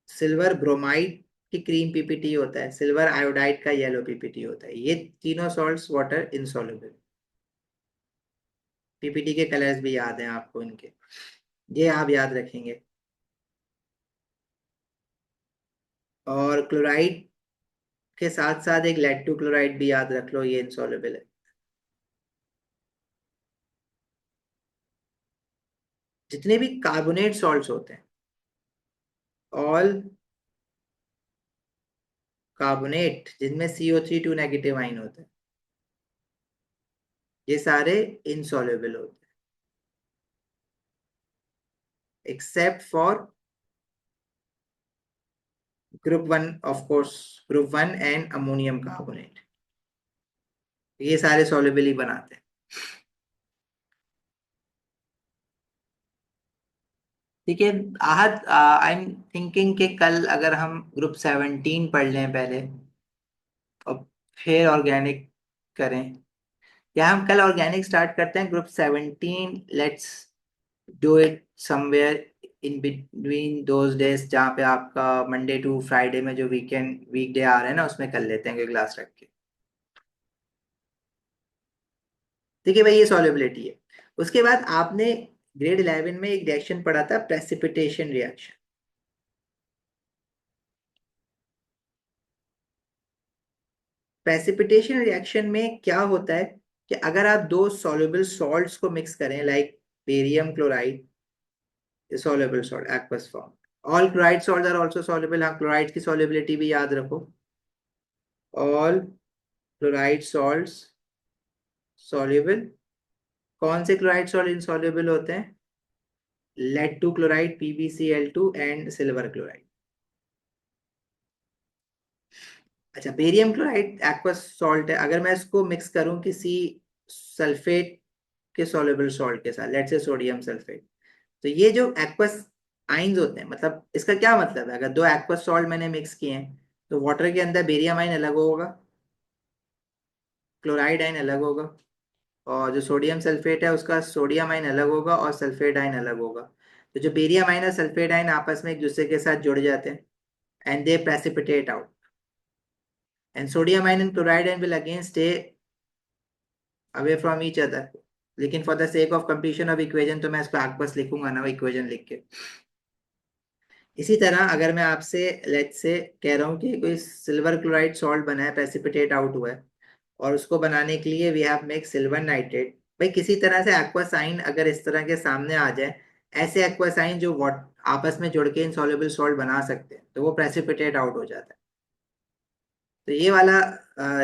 सिल्वर ब्रोमाइड की क्रीम पीपीटी होता है, सिल्वर आयोडाइड का येलो पीपीटी होता है, ये तीनों सॉल्ट्स वाटर इनसॉल्युबल। पीपीटी के कलर्स भी याद हैं आपको इनके, ये आप याद रखेंगे। और क्लोराइड के साथ साथ एक लेड टू क्लोराइड भी याद रख लो, ये इनसॉल्युबल है। जितने भी कार्बोनेट सॉल्ट्स होते हैं, ऑल कार्बोनेट जिनमें CO3 नेगेटिव आइन होता है, ये सारे इनसॉल्युबल होते हैं accept for group one, of course group one and ammonium carbonate, ये सारे सॉल्युबल ही बनाते हैं। ठीक है। आहत, आई एम थिंकिंग कि कल अगर हम ग्रुप 17 पढ़ लें पहले और फिर ऑर्गेनिक करें, या हम कल ऑर्गेनिक स्टार्ट करते हैं group 17, let's do it somewhere in between those days जहाँ पे आपका मंडे टू फ्राइडे में जो वीकडे आ रहे हैं ना, उसमें कर लेते हैं क्लास रख के। ठीक है भाई, ये सॉल्युबिलिटी है। उसके बाद आपने ग्रेड 11 में एक रिएक्शन पढ़ा था, प्रेसिपिटेशन रिएक्शन। प्रेसिपिटेशन रिएक्शन में क्या होता है कि अगर आप दो सॉल्युबल सॉल्ट्स को मिक्स करें, like barium chloride, soluble salt aqueous form, all chloride salts are also soluble, हाँ क्लोराइड की सॉल्युबिलिटी भी याद रखो, ऑल क्लोराइड सॉल्ट्स सॉल्युबल। कौन से क्लोराइड सॉल्ट इनसॉल्युबल होते हैं? Lead two chloride, PbCl2 and silver chloride. अच्छा, बेरियम क्लोराइड एक्वस सॉल्ट है। अगर मैं इसको मिक्स करूं किसी सल्फेट के सॉल्युबल सॉल्ट के साथ, लेट्स से सोडियम सल्फेट, तो ये जो एक्वस आइंस होते हैं, मतलब इसका क्या मतलब है? अगर दो एक्वस सॉल्ट मैंने मिक्स किए हैं तो वाटर के अंदर बेरियम आइन अलग होगा, क्लोराइड आइन अलग होगा, और जो सोडियम सल्फेट है उसका सोडियम आइन अलग होगा और सल्फेट आइन अलग होगा। तो जो बेरियम आइन और सल्फेट आइन आपस में एक दूसरे के साथ जुड़ जाते हैं and they precipitate out, and sodium ion and chloride ion will again stay away from each other. लेकिन for the sake of completion of equation तो मैं इसको aqueous लिखूंगा ना, इक्वेशन लिख के। इसी तरह अगर मैं आपसे लेट्स से कह रहा हूँ कि कोई सिल्वर क्लोराइड सॉल्ट बना है, प्रेसिपिटेट आउट हुआ है, और उसको बनाने के लिए we have make silver nitrate. भाई किसी तरह से एक्वा साइन अगर इस तरह के सामने आ जाए, ऐसे एक्वा साइन जो वाट आपस में जुड़ के इनसॉल्युबल सॉल्ट बना सकते हैं, तो वो प्रेसिपिटेट आउट हो जाता है। तो ये वाला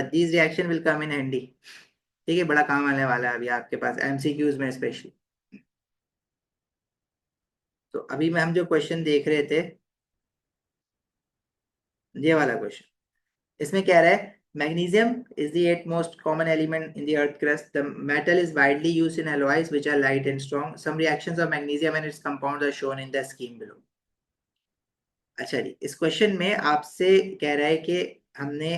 this reaction will come in handy. ठीक है, बड़ा काम आने वाला है अभी आपके पास MCQs में स्पेशली। तो अभी में हम जो क्वेश्चन देख रहे थे, ये वाला क्वेश्चन, इसमें कह रहा है magnesium is the eighth most common element in the earth crust. The metal is widely used in alloys which are light and strong. Some reactions of magnesium and its compounds are shown in the scheme below. अच्छा जी, इस question में आपसे कह रहा है कि हमने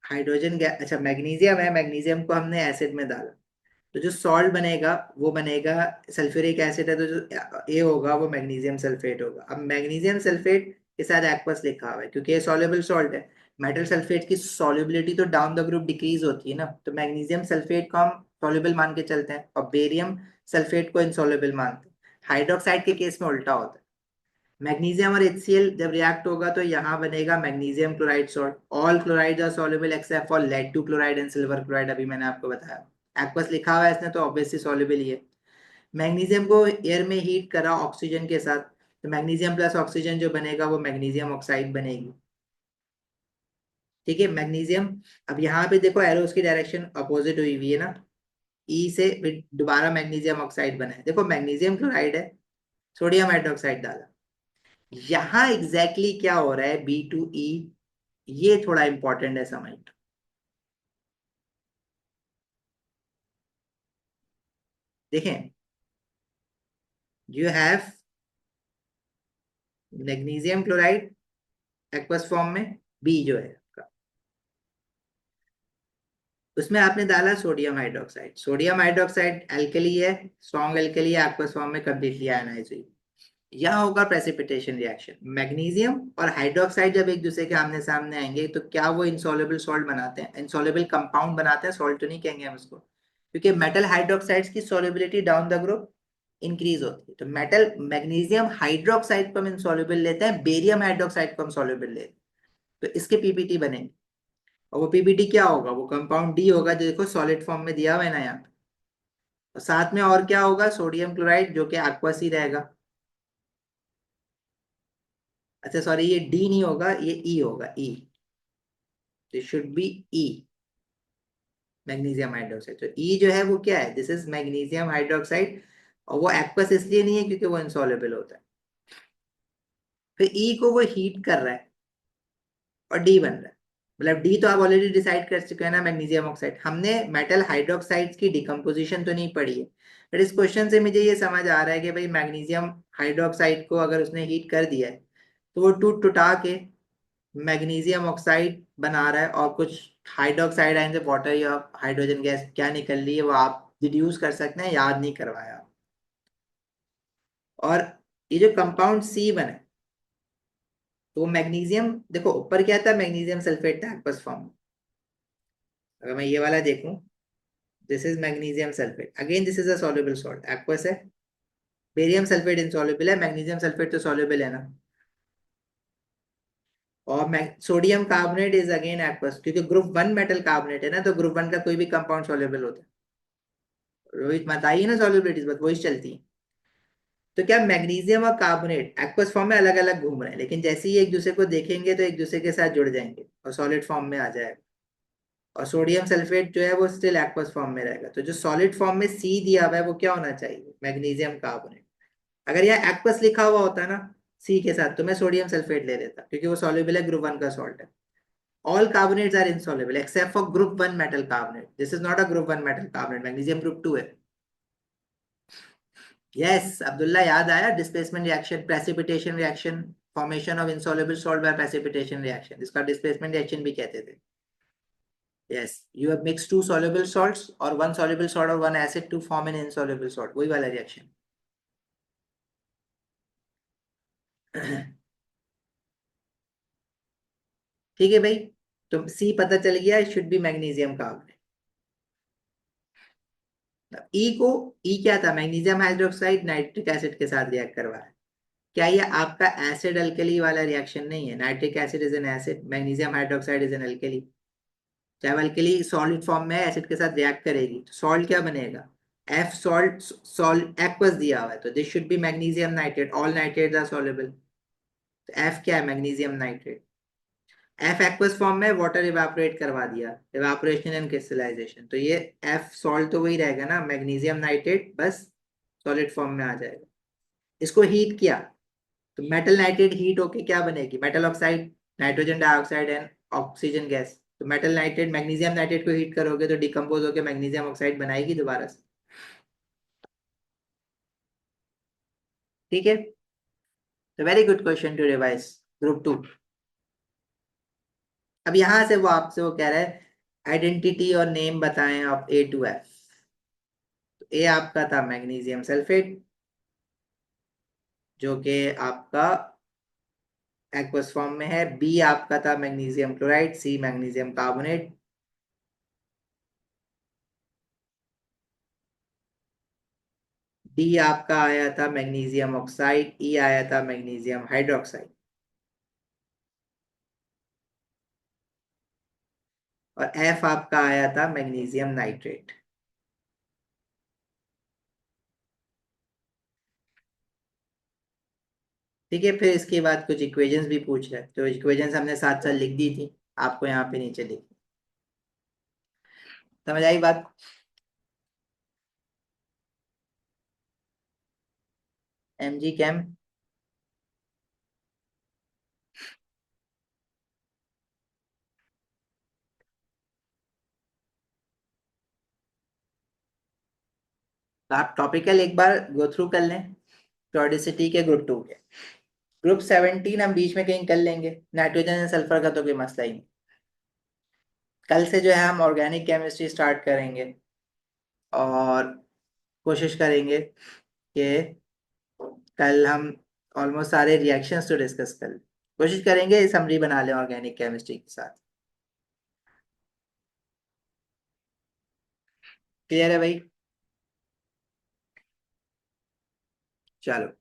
hydrogen gas, अच्छा मैग्नीशियम है, मैग्नीशियम को हमने एसिड में डाला, तो जो सॉल्ट बनेगा वो बनेगा सल्फ्यूरिक एसिड है, तो जो ए होगा वो मैग्नीशियम सल्फेट होगा। अब मैग्नीशियम सल्फेट के साथ एक्वस लिखा हुआ है क्योंकि ये सॉल्युबल सॉल्ट है। मेटल सल्फेट की सॉल्युबिलिटी तो डाउन द ग्रुप डिक्रीज होती है ना, तो मैग्नीशियम सल्फेट को हम सॉल्युबल मान के चलते हैं और बेरियम सल्फेट को इनसॉल्युबल मानते हैं। हाइड्रोक्साइड के केस में उल्टा होता है। मैग्नीशियम और HCl जब रिएक्ट होगा तो यहाँ बनेगा magnesium chloride salt. All chloride are soluble except for lead two chloride and silver chloride, अभी मैंने आपको बताया। एक्वस लिखा हुआ है इसने तो ऑब्वियसली सॉल्युबल ही है। मैग्नीशियम को एयर में हीट करा ऑक्सीजन के साथ, तो मैग्नीशियम प्लस ऑक्सीजन जो बनेगा वो मैग्नीशियम ऑक्साइड बनेगी। ठीक है, मैग्नीशियम, अब यहाँ पे देखो एरोस की डायरेक्शन अपोजिट हुई हुई है ना, ई से फिर दोबारा मैग्नीशियम ऑक्साइड बना है। देखो मैग्नीशियम क्लोराइड है, सोडियम हाइड्रोक्साइड डाला, यहाँ एग्जैक्टली exactly क्या हो रहा है B2E, ये थोड़ा इंपॉर्टेंट है समझ। देखें, you have magnesium chloride aqueous form में, बी जो है आपका, उसमें आपने डाला sodium hydroxide. Sodium hydroxide alkali है, स्ट्रॉन्ग एल्कली है, एक्वस फॉर्म में कंप्लीटली आयनाइज हुई। यहाँ होगा प्रेसिपिटेशन रिएक्शन। मैग्नीशियम और हाइड्रोक्साइड जब एक दूसरे के आमने सामने आएंगे तो क्या वो इंसॉल्युबल सॉल्ट बनाते हैं, इंसॉल्युबल कंपाउंड बनाते हैं, सॉल्ट तो नहीं कहेंगे हम उसको, क्योंकि मेटल हाइड्रोक्साइड्स की solubility down the group increase होती है। तो मेटल मैग्नीशियम हाइड्रोक्साइड को हम इंसॉल्युबल लेते हैं, बेरियम हाइड्रोक्साइड को हम सॉल्युबल लेते हैं, तो इसके पीपीटी बनेंगे। और वो पीपीटी क्या होगा, वो कंपाउंड डी होगा जो देखो सॉलिड फॉर्म में दिया हुआ है ना यहाँ पे। और साथ में और क्या होगा, सोडियम क्लोराइड जो कि एक्वस ही रहेगा। अच्छा सॉरी, ये डी नहीं होगा, ये ई होगा, ई, तो should be E, magnesium hydroxide. तो ई जो है वो क्या है, दिस इज मैग्नीशियम हाइड्रोक्साइड, और वो एक्वस इसलिए नहीं है क्योंकि वो इनसॉल्युबल होता है। फिर ई को वो हीट कर रहा है और डी बन रहा है, मतलब डी तो आप ऑलरेडी डिसाइड कर चुके हैं ना, मैग्नीशियम ऑक्साइड। हमने मेटल हाइड्रोक्साइड्स की डिकम्पोजिशन तो नहीं पढ़ी है, बट इस क्वेश्चन से मुझे ये समझ आ रहा है कि भाई मैग्नीशियम हाइड्रोक्साइड को अगर उसने हीट कर दिया है तो वो टूट टुटा के मैग्नीशियम ऑक्साइड बना रहा है, और कुछ हाइड्रोक्साइड आयन से वाटर या हाइड्रोजन गैस क्या निकल रही है वो आप डिड्यूस कर सकते हैं, याद नहीं करवाया। और ये जो कंपाउंड सी बने, तो मैग्नीशियम देखो ऊपर क्या था, मैग्नीशियम सल्फेट था एक्वस फॉर्म। अगर मैं ये वाला देखूं, this is magnesium sulphate, again this is a soluble salt, aqueous है। बेरियम सल्फेट इनसॉल्युबल है, मैग्नीशियम सल्फेट तो सॉल्युबल है ना। और sodium carbonate is again aqueous, क्योंकि ग्रुप 1 मेटल कार्बोनेट है ना, तो ग्रुप 1 का कोई भी कंपाउंड सॉल्युबल होता है। रोहित मत आइए ना सॉल्युबिलिटीज, बस वही चलती है। तो क्या मैग्नीशियम और कार्बोनेट एक्वस फॉर्म में अलग अलग घूम रहे हैं, लेकिन जैसे ही एक दूसरे को देखेंगे तो एक दूसरे के साथ जुड़ जाएंगे और सॉलिड फॉर्म में आ जाएगा। और सोडियम सल्फेट जो है वो स्टिल एक्वस फॉर्म में रहेगा। तो जो सॉलिड फॉर्म में सी दिया हुआ है वो क्या होना चाहिए, मैग्नीशियम कार्बोनेट। अगर यहाँ एक्वस लिखा हुआ होता ना सी के साथ, तो मैं सोडियम सल्फेट ले लेता, क्योंकि वो सॉल्युबल है, ग्रुप वन का सॉल्ट है। All carbonates are insoluble except for group one metal carbonate, this is not a group one metal carbonate, magnesium group two है। यस अब्दुल्ला, याद आया, displacement reaction, precipitation reaction, formation of insoluble salt by precipitation reaction, इसका displacement reaction भी कहते थे। Yes, you have mix two soluble salts और one soluble salt और one acid to form an insoluble salt, वही वाला रिएक्शन। ठीक है भाई, तो सी पता चल गया, शुड बी मैग्नीशियम कार्बोनेट। ई को, ई क्या था, मैग्नीशियम हाइड्रोक्साइड नाइट्रिक एसिड के साथ रिएक्ट करवा रहा है। क्या ये आपका एसिड अल्कली वाला रिएक्शन नहीं है? Nitric acid is an acid, magnesium hydroxide is an alkali. चाहे अल्कली सॉलिड फॉर्म में एसिड के साथ रिएक्ट करेगी तो सॉल्ट क्या बनेगा, एफ सॉल्ट, सॉल्ट एक्वस दिया हुआ है, तो this should be magnesium nitrate, all nitrates are soluble. तो एफ क्या है, magnesium nitrate. F aqueous form में वाटर इवापोरेट करवा दिया, इवापोरेशन एंड क्रिस्टलाइजेशन, तो ये एफ सॉल्ट तो वही रहेगा ना, मैग्नीशियम नाइट्रेट, बस सॉलिड फॉर्म में आ जाएगा। इसको हीट किया तो मेटल नाइट्रेट हीट होके क्या बनेगी, metal oxide, nitrogen dioxide and oxygen gas. तो मेटल नाइट्रेट, मैग्नीशियम नाइट्रेट को हीट करोगे तो डिकम्पोज होकर मैग्नीशियम ऑक्साइड बनाएगी दोबारा से। ठीक है, तो very good question to revise, group two. अब यहां से वो आपसे वो कह रहा है आइडेंटिटी और नेम बताएं ऑफ ए टू एफ। तो ए आपका था मैग्नीशियम सल्फेट, जो कि आपका एक्वस फॉर्म में है। बी आपका था magnesium chloride, C magnesium carbonate. D आपका आया था मैग्नीशियम ऑक्साइड, ई आया था मैग्नीशियम हाइड्रोक्साइड, और एफ आपका आया था मैग्नीशियम नाइट्रेट। ठीक है, फिर इसके बाद कुछ इक्वेशंस भी पूछ रहे हैं, तो इक्वेशंस हमने साथ साथ लिख दी थी, आपको यहाँ पे नीचे लिख, समझ आई बात। एम जी कैम, तो आप टॉपिकल एक बार गो थ्रू कर लें, periodicity के ग्रुप टू के। ग्रुप 17 हम बीच में कहीं कर लेंगे, नाइट्रोजन एंड सल्फर का तो कोई मसला ही नहीं। कल से जो है हम ऑर्गेनिक केमिस्ट्री स्टार्ट करेंगे, और कोशिश करेंगे कि कल हम ऑलमोस्ट सारे रिएक्शंस तो डिस्कस कर लें। कोशिश करेंगे समरी बना लें ऑर्गेनिक केमिस्ट्री के साथ। क्लियर है भाई? चलो।